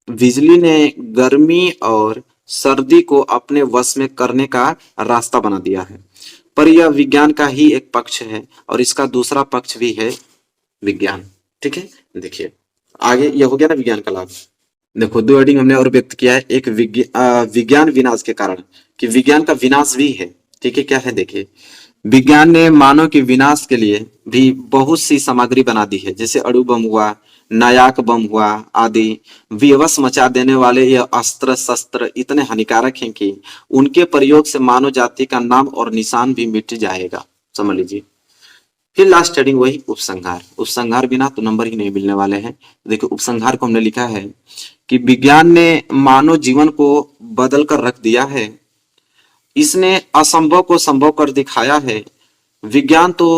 बिजली ने गर्मी और सर्दी को अपने वश में करने का रास्ता बना दिया है। पर यह विज्ञान का ही एक पक्ष है और इसका दूसरा पक्ष भी है विज्ञान। ठीक है, देखिए आगे यह हो गया ना विज्ञान का लाभ। देखो दो हेडिंग हमने और व्यक्त किया है। एक विज्ञान विनाश के कारण, कि विज्ञान का विनाश भी है। ठीक है, क्या है देखिए, विज्ञान ने मानव के विनाश के लिए भी बहुत सी सामग्री बना दी है, जैसे अणु बम हुआ, नायाक बम हुआ आदि। विवश मचा देने वाले यह अस्त्र शस्त्र इतने हानिकारक हैं कि उनके प्रयोग से मानव जाति का नाम और निशान भी मिट जाएगा, समझ लीजिए। फिर लास्ट हेडिंग वही उपसंहार। उपसंहार बिना तो नंबर ही नहीं मिलने वाले हैं। देखिए उपसंहार को हमने लिखा है कि विज्ञान ने मानव जीवन को बदल कर रख दिया है। इसने असंभव को संभव कर दिखाया है। विज्ञान तो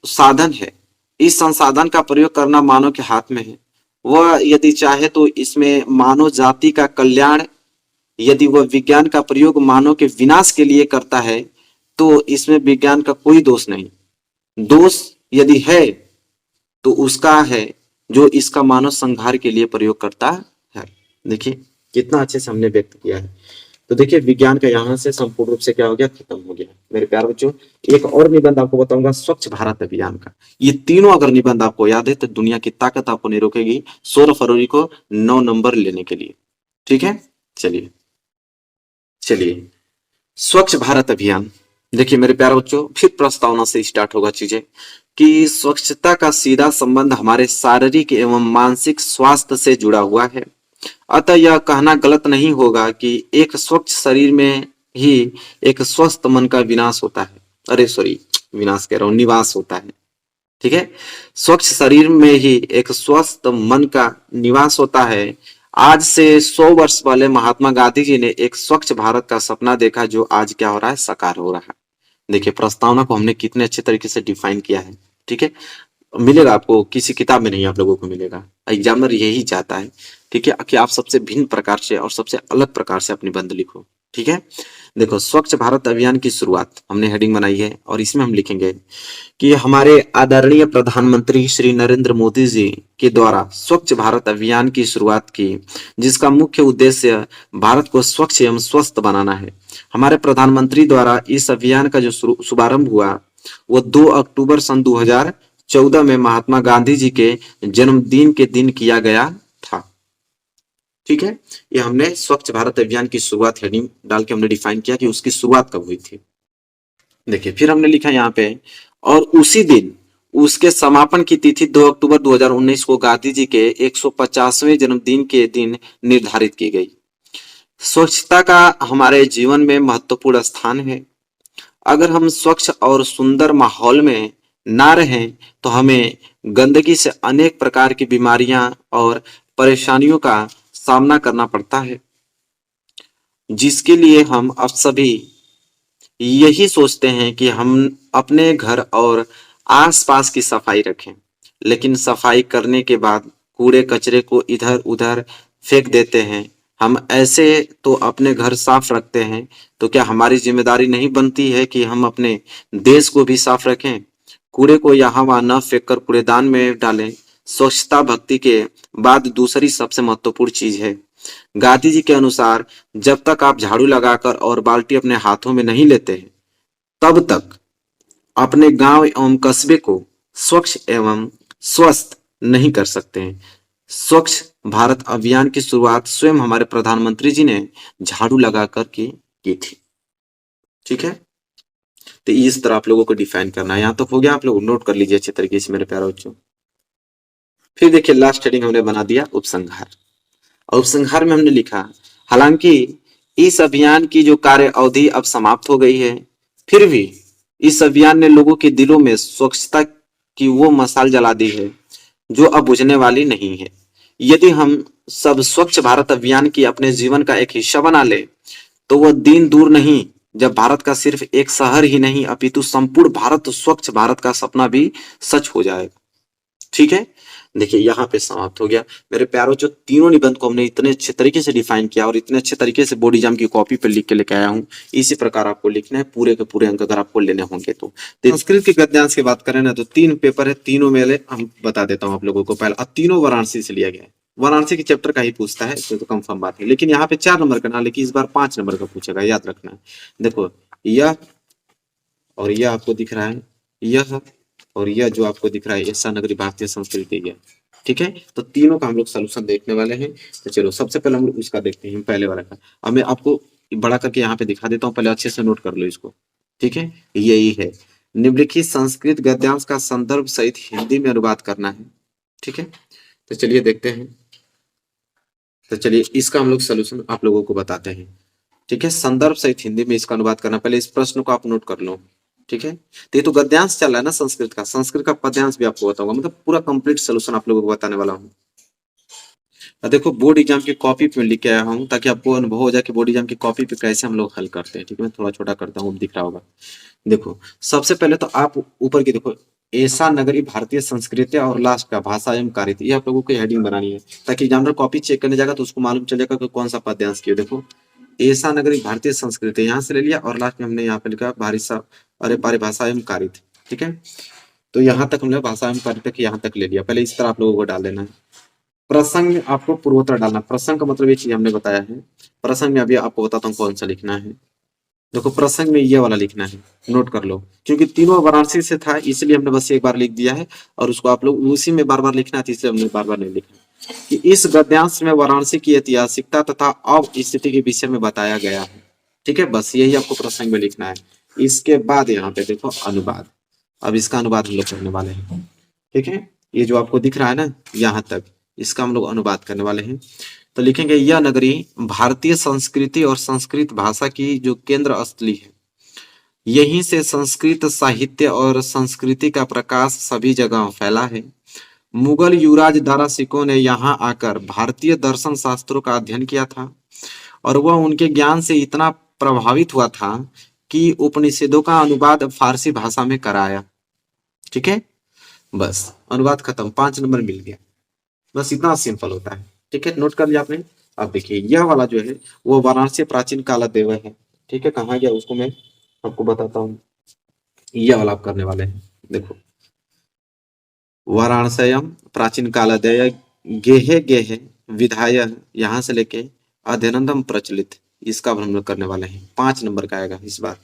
साधन है, इस संसाधन का प्रयोग करना मानव के हाथ में है। वह यदि चाहे तो इसमें मानव जाति का कल्याण, यदि वह विज्ञान का प्रयोग मानव के विनाश के लिए करता है तो इसमें विज्ञान का कोई दोष नहीं। दोष यदि है तो उसका है जो इसका मानव संहार के लिए प्रयोग करता है। देखिए कितना अच्छे से हमने व्यक्त किया है। तो देखिए विज्ञान का यहाँ से संपूर्ण रूप से क्या हो गया, खत्म हो गया। मेरे प्यारे बच्चों, एक और निबंध आपको बताऊंगा स्वच्छ भारत अभियान का। ये तीनों अगर निबंध आपको याद है तो दुनिया की ताकत आपको नहीं रोकेगी 16 फरवरी को 9 नंबर लेने के लिए। ठीक है, चलिए चलिए स्वच्छ भारत अभियान। देखिए मेरे प्यारे बच्चों, फिर प्रस्तावना से स्टार्ट होगा चीजें कि स्वच्छता का सीधा संबंध हमारे शारीरिक एवं मानसिक स्वास्थ्य से जुड़ा हुआ है। अतः यह कहना गलत नहीं होगा कि एक स्वच्छ शरीर में ही एक स्वस्थ मन का विनाश होता है। अरे सॉरी, विनाश कह रहा हूं, निवास होता है। ठीक है, स्वच्छ शरीर में ही एक स्वस्थ मन का निवास होता है। आज से 100 वर्ष पहले महात्मा गांधी जी ने एक स्वच्छ भारत का सपना देखा, जो आज क्या हो रहा है, साकार हो रहा है। देखिए प्रस्तावना को हमने कितने अच्छे तरीके से डिफाइन किया है। ठीक है, मिलेगा आपको, किसी किताब में नहीं आप लोगों को मिलेगा। एग्जामिनर यही चाहता है, ठीक है, कि आप सबसे भिन्न प्रकार से और सबसे अलग प्रकार से अपनी निबंध लिखो। ठीक है, देखो स्वच्छ भारत अभियान की शुरुआत हमने हेडिंग बनाई है और इसमें हम लिखेंगे कि हमारे आदरणीय प्रधानमंत्री श्री नरेंद्र मोदी जी के द्वारा स्वच्छ भारत अभियान की शुरुआत की, जिसका मुख्य उद्देश्य भारत को स्वच्छ एवं स्वस्थ बनाना है। हमारे प्रधानमंत्री द्वारा इस अभियान का जो शुभारंभ हुआ वो 2 अक्टूबर सन 2014 में महात्मा गांधी जी के जन्मदिन के दिन किया गया था। ठीक है, ये हमने स्वच्छ भारत अभियान की शुरुआत हेडिंग डाल के हमने डिफाइन किया कि उसकी शुरुआत कब हुई थी। देखिए फिर हमने लिखा यहाँ पे, और उसी दिन उसके समापन की तिथि 2 अक्टूबर 2019 को गांधी जी के 150वें जन्मदिन के दिन निर्धारित की गई। स्वच्छता का हमारे जीवन में महत्वपूर्ण स्थान है। अगर हम स्वच्छ और सुंदर माहौल में ना रहें तो हमें गंदगी से अनेक प्रकार की बीमारियां और परेशानियों का सामना करना पड़ता है, जिसके लिए हम अब सभी यही सोचते हैं कि हम अपने घर और आसपास की सफाई रखें, लेकिन सफाई करने के बाद कूड़े कचरे को इधर उधर फेंक देते हैं। हम ऐसे तो अपने घर साफ रखते हैं, तो क्या हमारी जिम्मेदारी नहीं बनती है कि हम अपने देश को भी साफ रखें? कूड़े को यहाँ वहां न फेंककर कूड़ेदान में डालें। स्वच्छता भक्ति के बाद दूसरी सबसे महत्वपूर्ण चीज है। गांधी जी के अनुसार जब तक आप झाड़ू लगाकर और बाल्टी अपने हाथों में नहीं लेते हैं, तब तक अपने गांव एवं कस्बे को स्वच्छ एवं स्वस्थ नहीं कर सकते हैं। स्वच्छ भारत अभियान की शुरुआत स्वयं हमारे प्रधानमंत्री जी ने झाड़ू लगाकर की थी। ठीक है, तो इस तरह आप लोगों को डिफाइन करना है। यहां तक हो गया, आप लोग नोट कर लीजिए अच्छे तरीके से मेरे प्यारे बच्चों। फिर देखिए लास्ट हेडिंग हमने बना दिया उपसंहार। और उपसंहार में हमने लिखा, हालांकि इस अभियान की जो कार्य अवधि अब समाप्त हो गई है, फिर भी इस अभियान ने लोगों के दिलों में स्वच्छता की वो मशाल जला दी है जो अब बुझने वाली नहीं है। यदि हम सब स्वच्छ भारत अभियान की अपने जीवन का एक हिस्सा बना ले, तो वह दिन दूर नहीं जब भारत का सिर्फ एक शहर ही नहीं अपितु संपूर्ण भारत स्वच्छ भारत का सपना भी सच हो जाएगा। ठीक है, देखिए यहाँ पे समाप्त हो गया। मेरे प्यारों, जो तीनों निबंध को हमने इतने अच्छे तरीके से डिफाइन किया और इतने अच्छे तरीके से बोर्ड एग्जाम की कॉपी पे लिख के लेके आया हूँ, इसी प्रकार आपको लिखना है। पूरे के पूरे अंक अगर आपको लेने होंगे तो संस्कृत के गद्यांश की बात करें ना, तो 3 पेपर है, तीनों में हम बता देता हूँ आप लोगों को। पहला, तीनों वाराणसी से लिया गया है, वाराणसी के चैप्टर का ही पूछता है, तो कंफर्म बात है। लेकिन यहाँ पे 4 नंबर का ना, लेकिन इस बार 5 नंबर का पूछेगा, याद रखना है। देखो यह और यह आपको दिख रहा है, यह और यह जो आपको दिख रहा है, ऐसा नगरी भारतीय संस्कृति है। ठीक है, तो तीनों का हम लोग सलूशन देखने वाले हैं। तो चलो सबसे पहले हम लोग उसका देखते हैं, पहले वाला का। अब मैं आपको बड़ा करके यहाँ पे दिखा देता हूँ, पहले अच्छे से नोट कर लो इसको। ठीक है, यही है, निम्नलिखित संस्कृत गद्यांश का संदर्भ सहित हिंदी में अनुवाद करना है। ठीक है, तो चलिए देखते हैं। तो चलिए इसका हम लोग सलूशन आप लोगों को बताते हैं। ठीक है, संदर्भ सहित हिंदी में इसका अनुवाद करना, पहले इस प्रश्न को आप नोट कर लो। ठीक है, तो ये तो गद्यांश चल रहा है ना संस्कृत का, संस्कृत का पद्यांश भी आपको बताऊंगा, मतलब पूरा कंप्लीट सलूशन आप लोगों को बताने वाला हूँ। देखो बोर्ड एग्जाम की कॉपी पे लिख के आया हूँ, ताकि आपको अनुभव हो जाए कि बोर्ड एग्जाम की कॉपी पे कैसे हम लोग हल करते हैं। ठीक है, मैं थोड़ा छोटा करता हूँ, दिख रहा होगा। देखो सबसे पहले तो आप ऊपर की देखो, ऐसा नगरी भारतीय संस्कृति और लास्ट का भाषा एवं कार्य, ये आप लोगों को हेडिंग बनानी है, ताकि एग्जामिनर कॉपी चेक करने जाएगा तो उसको मालूम चल जाएगा कि कौन सा पद्यांश किया। देखो ऐसा नगरी भारतीय संस्कृति यहाँ से ले लिया, और लास्ट में हमने यहाँ पे लिखा अरे पारे भाषा एवं कार्य। ठीक है, तो यहाँ तक हमने भाषा एवं कार्य तक यहाँ तक ले लिया, पहले इस तरह आप लोगों को डाल देना है। प्रसंग में आपको पूर्वोत्तर डालना। प्रसंग का मतलब ये चीज हमने बताया है। प्रसंग में अभी आपको बताता हूँ कौन सा लिखना है। देखो प्रसंग में ये वाला लिखना है, नोट कर लो, क्योंकि तीनों वाराणसी से था इसलिए हमने बस एक बार लिख दिया है, और उसको आप लोग उसी में बार बार लिखना है, इसलिए हमने बार बार नहीं लिखा कि इस गद्यांश में वाराणसी की ऐतिहासिकता तथा अब स्थिति के विषय में बताया गया है। ठीक है, बस यही आपको प्रसंग में लिखना है। इसके बाद यहाँ पे देखो अनुवाद। अब इसका अनुवाद हम लोग करने वाले हैं। ठीक है, ये जो आपको दिख रहा है ना यहाँ तक, इसका हम लोग अनुवाद करने वाले हैं। तो लिखेंगे यह नगरी भारतीय संस्कृति और संस्कृत भाषा की जो केंद्र स्थली है। यहीं से संस्कृत साहित्य और संस्कृति का प्रकाश सभी जगह फैला है। मुगल युवराज दारा सिकों ने यहाँ आकर भारतीय दर्शन शास्त्रों का अध्ययन किया था, और वह उनके ज्ञान से इतना प्रभावित हुआ था कि उपनिषदों का अनुवाद फारसी भाषा में कराया। ठीक है, बस अनुवाद खत्म, 5 नंबर मिल गया। बस इतना सिंपल होता है। ठीक है, नोट कर लिया आपने। अब देखिए यह वाला जो है वो वाराणसी प्राचीन काल देव है। ठीक है, कहाँ गया उसको मैं आपको बताता हूँ। यह वाला आप करने वाले हैं। देखो वाराणसयम प्राचीन काल देय गेहे गेहे विधाय, यहाँ से लेके अध्ययनंदम प्रचलित, इसका हम लोग करने वाले हैं। 5 नंबर का आएगा इस बार।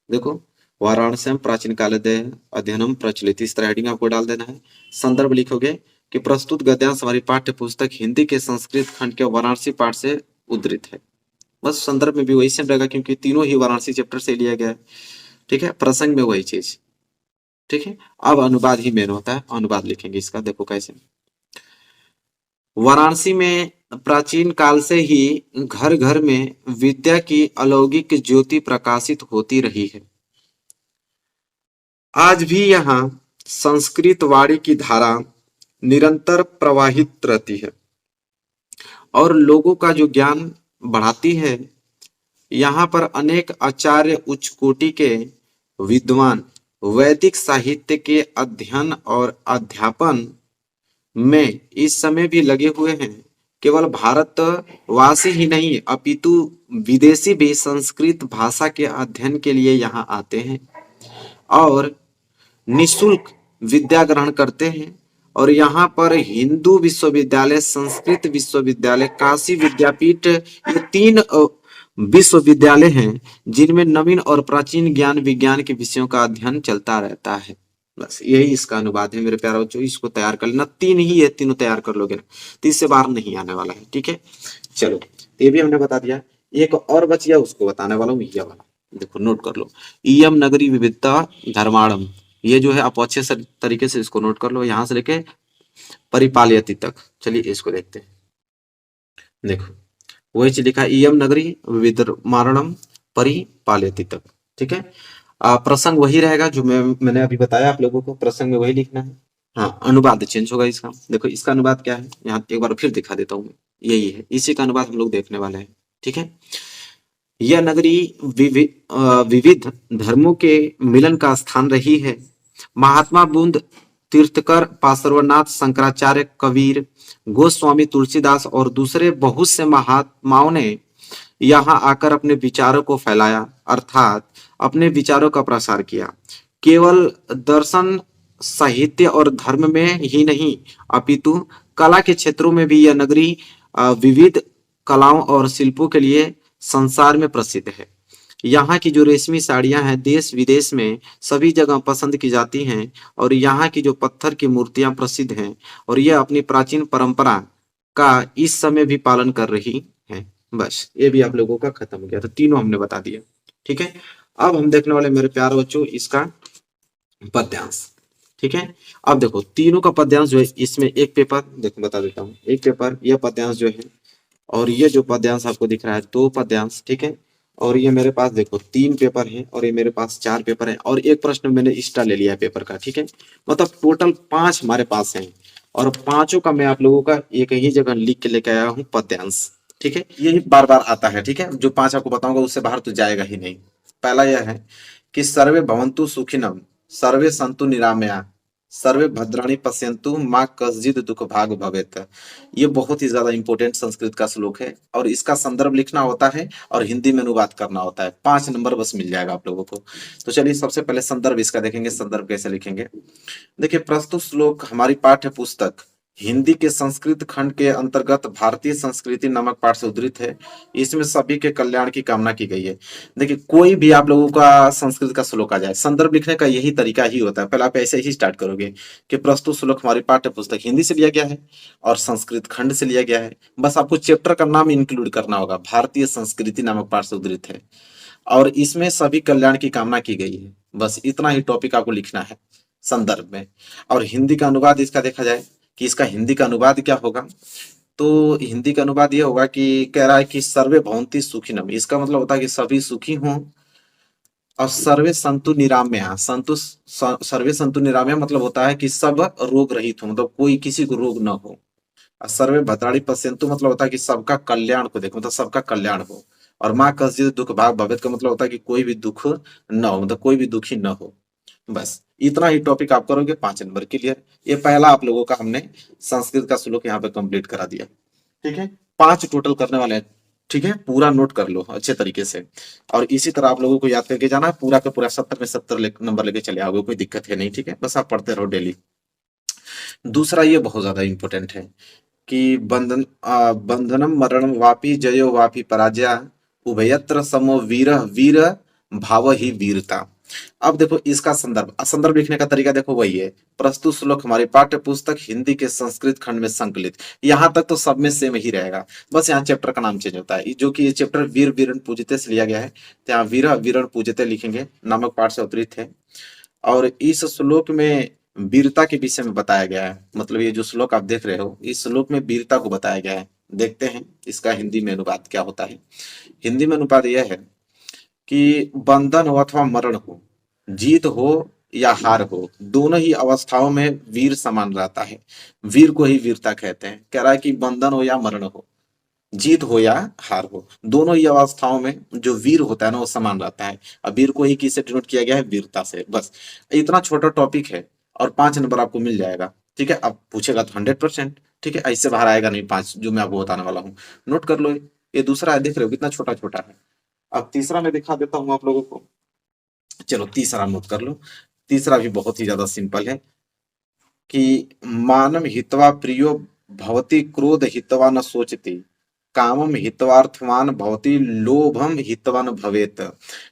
देखो वाराणसयम प्राचीन काल देय अध्ययनम प्रचलित, इस तरह हेडिंग आपको डाल देना है। संदर्भ लिखोगे कि प्रस्तुत गद्यांश हमारी पाठ्य पुस्तक हिंदी के संस्कृत खंड के वाराणसी पाठ से उद्धृत है। बस संदर्भ में भी वही सेम रहेगा क्योंकि तीनों ही वाराणसी चैप्टर से लिया गया है। ठीक है, प्रसंग में वही चीज। ठीक है, अब अनुवाद ही मेन होता है। अनुवाद लिखेंगे इसका, देखो कैसे। वाराणसी में प्राचीन काल से ही घर घर में विद्या की अलौकिक ज्योति प्रकाशित होती रही है। आज भी यहाँ संस्कृत वाणी की धारा निरंतर प्रवाहित रहती है और लोगों का जो ज्ञान बढ़ाती है। यहाँ पर अनेक आचार्य उच्च कोटि के विद्वान वैदिक साहित्य के अध्ययन और अध्यापन में इस समय भी लगे हुए हैं। केवल भारतवासी ही नहीं अपितु विदेशी भी संस्कृत भाषा के अध्ययन के लिए यहाँ आते हैं और निशुल्क विद्या ग्रहण करते हैं। और यहाँ पर हिंदू विश्वविद्यालय, संस्कृत विश्वविद्यालय, काशी विद्यापीठ, ये 3 विश्वविद्यालय हैं जिनमें नवीन और प्राचीन ज्ञान विज्ञान के विषयों का अध्ययन चलता रहता है। बस यही इसका अनुवाद है मेरे प्यारे बच्चों। इसको तैयार कर लेना, 3 ही है, तीनों तैयार कर लोगे ना तो इससे बाहर नहीं आने वाला है। ठीक है, चलो ये भी हमने बता दिया। एक और बच गया, उसको बताने वाला हूँ, ये वाला देखो, नोट कर लो। इयम नगरी विविधता धर्माणम, ये जो है आप अच्छे से तरीके से इसको नोट कर लो, यहाँ से लेके परिपालयति तक। चलिए इसको देखते हैं। देखो वही चीज लिखा है, इयम नगरी विविधमारणम परिपालयति तक। ठीक है, प्रसंग वही रहेगा जो मैंने अभी बताया आप लोगों को, प्रसंग में वही लिखना है। हाँ, अनुवाद चेंज होगा इसका। देखो इसका अनुवाद क्या है, यहाँ एक बार फिर दिखा देता हूँ। यही है, इसी का अनुवाद हम लोग देखने वाले हैं। ठीक है, यह नगरी विविध धर्मों के मिलन का स्थान रही है। महात्मा बुद्ध, तीर्थकर, पार्श्वनाथ, शंकराचार्य, कबीर, गोस्वामी तुलसीदास और दूसरे बहुत से महात्माओं ने यहाँ आकर अपने विचारों को फैलाया, अर्थात अपने विचारों का प्रसार किया। केवल दर्शन, साहित्य और धर्म में ही नहीं अपितु कला के क्षेत्रों में भी यह नगरी विविध कलाओं और शिल्पों के लिए संसार में प्रसिद्ध है। यहाँ की जो रेशमी साड़ियां हैं देश विदेश में सभी जगह पसंद की जाती हैं, और यहाँ की जो पत्थर की मूर्तियां प्रसिद्ध हैं, और यह अपनी प्राचीन परंपरा का इस समय भी पालन कर रही है। बस ये भी आप लोगों का खत्म हो गया। तो तीनों हमने बता दिया। ठीक है, अब हम देखने वाले मेरे प्यारे बच्चों इसका पद्यांश। ठीक है, अब देखो तीनों का पद्यांश जो है, इसमें एक पेपर देखो बता देता हूँ, एक पेपर यह पद्यांश जो है, और ये जो पद्यांश आपको दिख रहा है 2 पद्यांश। ठीक है, और ये मेरे पास देखो 3 पेपर है, और ये मेरे पास 4 पेपर है, और एक प्रश्न मैंने एक्स्ट्रा ले लिया है पेपर का। ठीक है, मतलब टोटल 5 हमारे पास हैं, और पांचों का मैं आप लोगों का एक ही जगह लिख के लेके आया हूँ पद्यांश। ठीक है, यही बार बार आता है। ठीक है, जो 5 आपको बताऊंगा उससे बाहर तो जाएगा ही नहीं। पहला यह है कि सर्वे भवन्तु सुखिनम, सर्वे सन्तु निरामया, सर्वे भद्राणि पश्यन्तु माँ कश्चित् दुख भाग भवेत्। ये बहुत ही ज्यादा इंपॉर्टेंट संस्कृत का श्लोक है, और इसका संदर्भ लिखना होता है और हिंदी में अनुवाद करना होता है। 5 नंबर बस मिल जाएगा आप लोगों को। तो चलिए सबसे पहले संदर्भ इसका देखेंगे। संदर्भ कैसे लिखेंगे, देखिए प्रस्तुत श्लोक हमारी पाठ्य पुस्तक हिंदी के संस्कृत खंड के अंतर्गत भारतीय संस्कृति नामक पाठ से उद्धृत है। इसमें सभी के कल्याण की कामना की गई है। देखिए कोई भी आप लोगों का संस्कृत का श्लोक आ जाए, संदर्भ लिखने का यही तरीका ही होता है। पहले आप ऐसे ही स्टार्ट करोगे कि प्रस्तुत श्लोक हमारी पाठ्य पुस्तक हिंदी से लिया गया है और संस्कृत खंड से लिया गया है। बस आपको चैप्टर का नाम इंक्लूड करना होगा, भारतीय संस्कृति नामक पाठ से उद्धृत है और इसमें सभी कल्याण की कामना की गई है। बस इतना ही टॉपिक आपको लिखना है संदर्भ में। और हिंदी का अनुवाद इसका देखा जाए कि इसका हिंदी का अनुवाद क्या होगा, तो हिंदी का अनुवाद ये होगा कि कह रहा है कि सर्वे भवन्ति सुखिनम। इसका मतलब होता है कि सभी सुखी हों और सर्वे संतु निरामया। सर्वे संतु निरामया मतलब होता है कि सब रोग रहित हो, मतलब कोई किसी को रोग न हो। और सर्वे भद्राणि पश्यन्तु मतलब होता है कि सबका कल्याण को देखो, मतलब सबका कल्याण हो। और माँ कश्चित् दुख भाग भवेत् का मतलब होता है कि कोई भी दुख न हो, मतलब कोई भी दुखी न हो। बस इतना ही टॉपिक आप करोगे 5 नंबर क्लियर। ये पहला आप लोगों का हमने संस्कृत का श्लोक यहाँ पे कंप्लीट करा दिया। ठीक है, 5 टोटल करने वाले हैं। ठीक है, पूरा नोट कर लो अच्छे तरीके से और इसी तरह आप लोगों को याद करके जाना है। पूरा का पूरा 70 में 70 नंबर लेके चले आओगे, कोई दिक्कत है नहीं। ठीक है, बस आप पढ़ते रहो डेली। दूसरा ये बहुत ज्यादा इंपॉर्टेंट है कि बंधनम मरणम वापि जयो वापि पराजय उभयत्र समो वीर वीर भाव ही वीरता। अब देखो इसका संदर्भ लिखने का तरीका देखो वही है। प्रस्तुत श्लोक हमारी पाठ्य पुस्तक हिंदी के संस्कृत खंड में संकलित। यहाँ तक तो सब में सेम ही रहेगा, बस यहाँ चैप्टर का नाम चेंज होता है। जो कि ये चैप्टर वीर वीरण पूजिते से लिया गया है, तो यहाँ वीर वीरण पूजिते लिखेंगे नामक पाठ से अवतरित है। और इस श्लोक में वीरता के विषय में बताया गया है। मतलब ये जो श्लोक आप देख रहे हो, इस श्लोक में वीरता को बताया गया है। देखते हैं इसका हिंदी में अनुवाद क्या होता है। हिंदी में अनुवाद यह है कि बंधन हो अथवा मरण हो, जीत हो या हार हो, दोनों ही अवस्थाओं में वीर समान रहता है। वीर को ही वीरता कहते हैं। कह रहा है कि बंधन हो या मरण हो, जीत हो या हार हो, दोनों ही अवस्थाओं में जो वीर होता है ना वो समान रहता है। अब वीर को ही किससे डिनोट किया गया है? वीरता से। बस इतना छोटा टॉपिक है और 5 नंबर आपको मिल जाएगा। ठीक है, अब पूछेगा तो 100%। ठीक है, ऐसे बाहर आएगा नहीं 5 जो मैं आपको बताने वाला हूँ। नोट कर लो, ये दूसरा है, देख रहे हो कितना छोटा छोटा है। अब तीसरा मैं दिखा देता हूँ आप लोगों को। चलो तीसरा नोट कर लो। तीसरा भी बहुत ही ज्यादा सिंपल है कि मानम हित्वा प्रियो भवति क्रोध हित्वा न सोचति कामम हितवार्थवान भवति लोभम हितवान भवेत।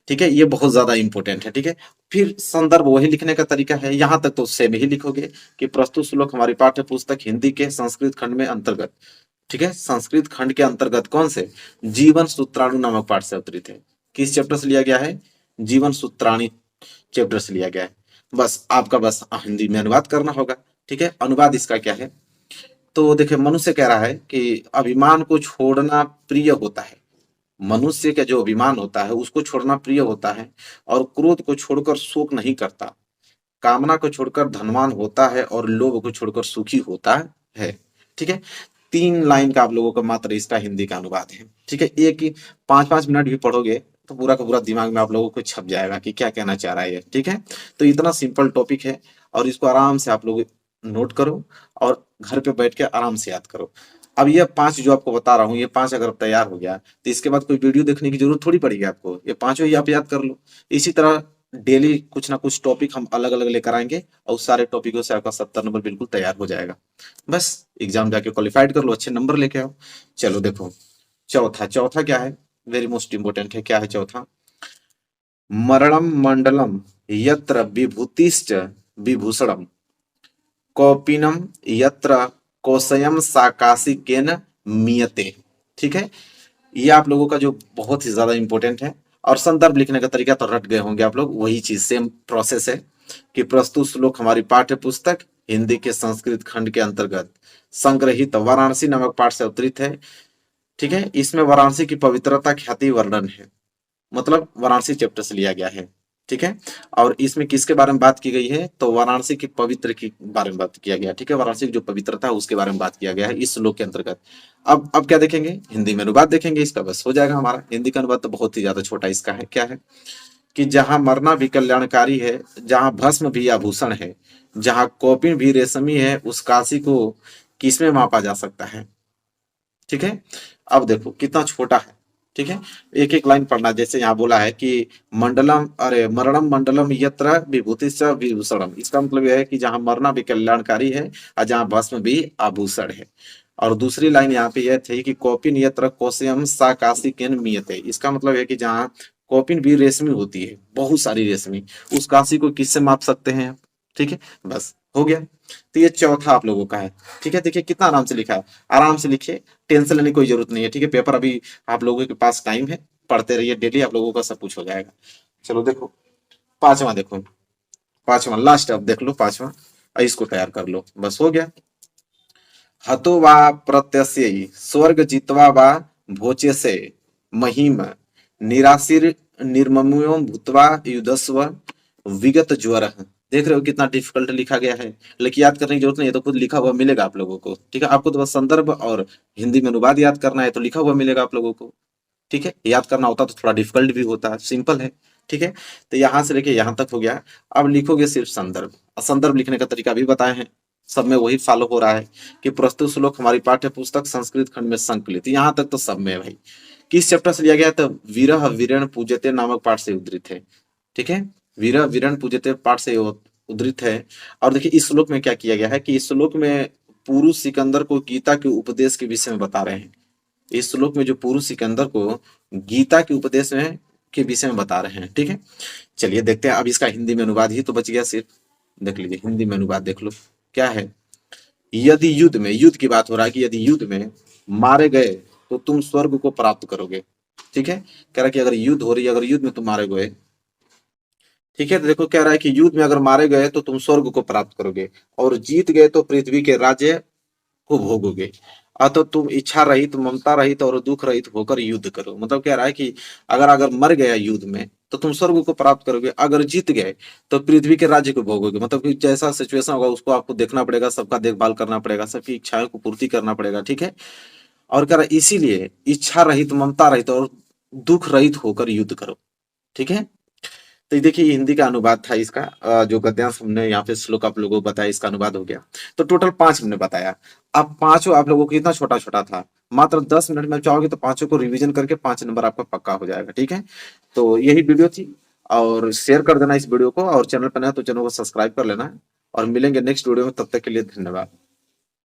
ठीक है, ये बहुत ज्यादा इंपॉर्टेंट है। ठीक है, फिर संदर्भ वही लिखने का तरीका है। यहां तक तो सेम ही लिखोगे कि प्रस्तुत श्लोक हमारी पाठ्य पुस्तक हिंदी के संस्कृत खंड में अंतर्गत। ठीक है, संस्कृत खंड के अंतर्गत कौन से? जीवन सूत्राणु नामक पाठ से अवतरित है। किस चैप्टर से लिया गया है? जीवन सूत्राणी चैप्टर से लिया गया है। बस आपका बस हिंदी में अनुवाद करना होगा। ठीक है, अनुवाद इसका क्या है? तो देखिए मनुष्य कह रहा है कि अभिमान को छोड़ना प्रिय होता है। मनुष्य का जो अभिमान होता है उसको छोड़ना प्रिय होता है और क्रोध को छोड़कर शोक नहीं करता, कामना को छोड़कर धनवान होता है और लोभ को छोड़कर सुखी होता है। ठीक है, 3 लाइन का आप लोगों का मात्र इसका हिंदी का अनुवाद है। ठीक है, एक ही 5-5 मिनट भी पढ़ोगे तो पूरा का पूरा दिमाग में आप लोगों को छप जाएगा कि क्या कहना चाह रहा है ये। ठीक है, तो इतना सिंपल टॉपिक है और इसको आराम से आप लोग नोट करो और घर पे बैठ के आराम से याद करो। अब ये 5 जो आपको बता रहा हूँ, ये 5 अगर तैयार हो गया तो इसके बाद कोई वीडियो देखने की जरूरत थोड़ी पड़ेगी आपको। ये 5 ही आप याद कर लो। इसी तरह डेली कुछ ना कुछ टॉपिक हम अलग अलग लेकर आएंगे और उस सारे टॉपिकों से आपका 70 नंबर बिल्कुल तैयार हो जाएगा। बस एग्जाम जाके क्वालिफाइड कर लो, अच्छे नंबर लेके आओ। चलो देखो चौथा क्या है? वेरी मोस्ट इंपोर्टेंट है। क्या है चौथा? मरणम मंडलम यत्र विभूतिश्च विभूषणम कौपीनम यत्र कौशयम साकाशिकेन मीयते। ठीक है, ये आप लोगों का जो बहुत ही ज्यादा इंपॉर्टेंट है। और संदर्भ लिखने का तरीका तो रट गए होंगे आप लोग, वही चीज सेम प्रोसेस है कि प्रस्तुत श्लोक हमारी पाठ्य पुस्तक हिंदी के संस्कृत खंड के अंतर्गत संग्रहित वाराणसी नामक पाठ से अवतरित है। ठीक है, इसमें वाराणसी की पवित्रता ख्याति वर्णन है, मतलब वाराणसी चैप्टर से लिया गया है। ठीक है, और इसमें किसके बारे में बात की गई है? तो वाराणसी की पवित्र के बारे में बात किया गया। ठीक है, वाराणसी की जो पवित्रता है उसके बारे में बात किया गया है इस श्लोक के अंतर्गत। अब क्या देखेंगे? हिंदी में अनुवाद देखेंगे इसका, बस हो जाएगा हमारा। हिंदी का अनुवाद तो बहुत ही ज्यादा छोटा इसका है। क्या है कि जहां मरना भी कल्याणकारी है, जहां भस्म भी आभूषण है, जहां कौपिन भी रेशमी है, उस काशी को किसमें मापा जा सकता है? ठीक है, अब देखो कितना छोटा है। ठीक है, एक एक लाइन पढ़ना। जैसे यहाँ बोला है कि मंडलम, अरे मरणम मंडलम यत्र विभूति स विभूषणम, इसका मतलब यह है कि जहाँ मरना भी कल्याणकारी है और जहाँ भस्म भी आभूषण है। और दूसरी लाइन यहाँ पे यह थी कि कौपिन यत्र कौशयम सा काशी केन मियते, इसका मतलब है कि जहाँ कौपिन भी रेशमी होती है, बहुत सारी रेशमी, उस काशी को किससे माप सकते हैं आप? ठीक है, बस हो गया। तो ये चौथा आप लोगों का है। ठीक है, देखिए कितना आराम से लिखा है, आराम से लिखिए, टेंशन लेने की कोई जरूरत नहीं है। ठीक है, पेपर अभी आप लोगों के पास टाइम है, पढ़ते रहिए डेली, आप लोगों का सब कुछ हो जाएगा। चलो देखो पांचवा, देखो पांचवा लास्ट, अब देख लो पांचवा, इसको तैयार कर लो, बस हो गया। हतो वा प्रत्यस्यै स्वर्ग जित्वा वा भोचे से महिम निराशिर निर्ममो भूत्वा युधस्व विगत ज्वर। देख रहे हो कितना डिफिकल्ट लिखा गया है, लेकिन याद करने की जरूरत नहीं है, तो खुद लिखा हुआ मिलेगा आप लोगों को। ठीक है, आपको तो बस संदर्भ और हिंदी में अनुवाद याद करना है, तो लिखा हुआ मिलेगा आप लोगों को। ठीक है, याद करना होता तो थोड़ा डिफिकल्ट भी होता है, सिंपल है। ठीक है, तो यहाँ से लेके यहाँ तक हो गया। अब लिखोगे सिर्फ संदर्भ, और संदर्भ लिखने का तरीका भी बताए हैं, सब में वही फॉलो हो रहा है कि प्रस्तुत श्लोक हमारी पाठ्य पुस्तक संस्कृत खंड में संकलित, यहाँ तक तो सब में है भाई। किस चैप्टर से लिया गया? तो वीरह वीरेण पूज्यते नामक पाठ से उद्धृत है। ठीक है, वीरह वीरेण पूज्यते पाठ से उद्धृत है। और देखिए इस श्लोक में क्या किया गया है कि इस श्लोक में पुरुष सिकंदर को गीता के उपदेश के विषय में बता रहे हैं। इस श्लोक में जो पुरुष सिकंदर को गीता के उपदेश में के विषय में बता रहे हैं। ठीक है, चलिए देखते हैं। अब इसका हिंदी में अनुवाद ही तो बच गया सिर्फ, देख लीजिए हिंदी में अनुवाद देख लो क्या है। यदि युद्ध में, युद्ध की बात हो रहा है कि यदि युद्ध में मारे गए तो तुम स्वर्ग को प्राप्त करोगे। ठीक है, कह रहा है कि अगर युद्ध हो रही है, अगर युद्ध में तुम मारे गए, ठीक है, तो देखो कह रहा है कि युद्ध में अगर मारे गए तो तुम स्वर्ग को प्राप्त करोगे, और जीत गए तो पृथ्वी के राज्य को भोगोगे। अतः तुम इच्छा रहित, ममता रहित और दुख रहित होकर युद्ध करो। मतलब कह रहा है कि अगर अगर मर गया युद्ध में तो तुम स्वर्ग को प्राप्त करोगे, अगर जीत गए तो पृथ्वी के राज्य को भोगोगे। मतलब कि जैसा सिचुएशन होगा उसको आपको देखना पड़ेगा, सबका देखभाल करना पड़ेगा, सबकी इच्छाओं को पूर्ति करना पड़ेगा। ठीक है, और कह रहा है इसीलिए इच्छा रहित, ममता रहित और दुख रहित होकर युद्ध करो। ठीक है, तो ये देखिए हिंदी का अनुवाद था इसका, जो गद्यांश हमने यहाँ पे श्लोक आप लोगों को बताया, इसका अनुवाद हो गया। तो टोटल 5 हमने बताया। अब पांचों आप लोगों को इतना छोटा छोटा था, मात्र 10 मिनट में चाहोगे तो पांचों को रिवीजन करके 5 नंबर आपका पक्का हो जाएगा। ठीक है, तो यही वीडियो थी, और शेयर कर देना इस वीडियो को, और चैनल पर नया तो चैनल को सब्सक्राइब कर लेना, और मिलेंगे नेक्स्ट वीडियो में, तब तक के लिए धन्यवाद।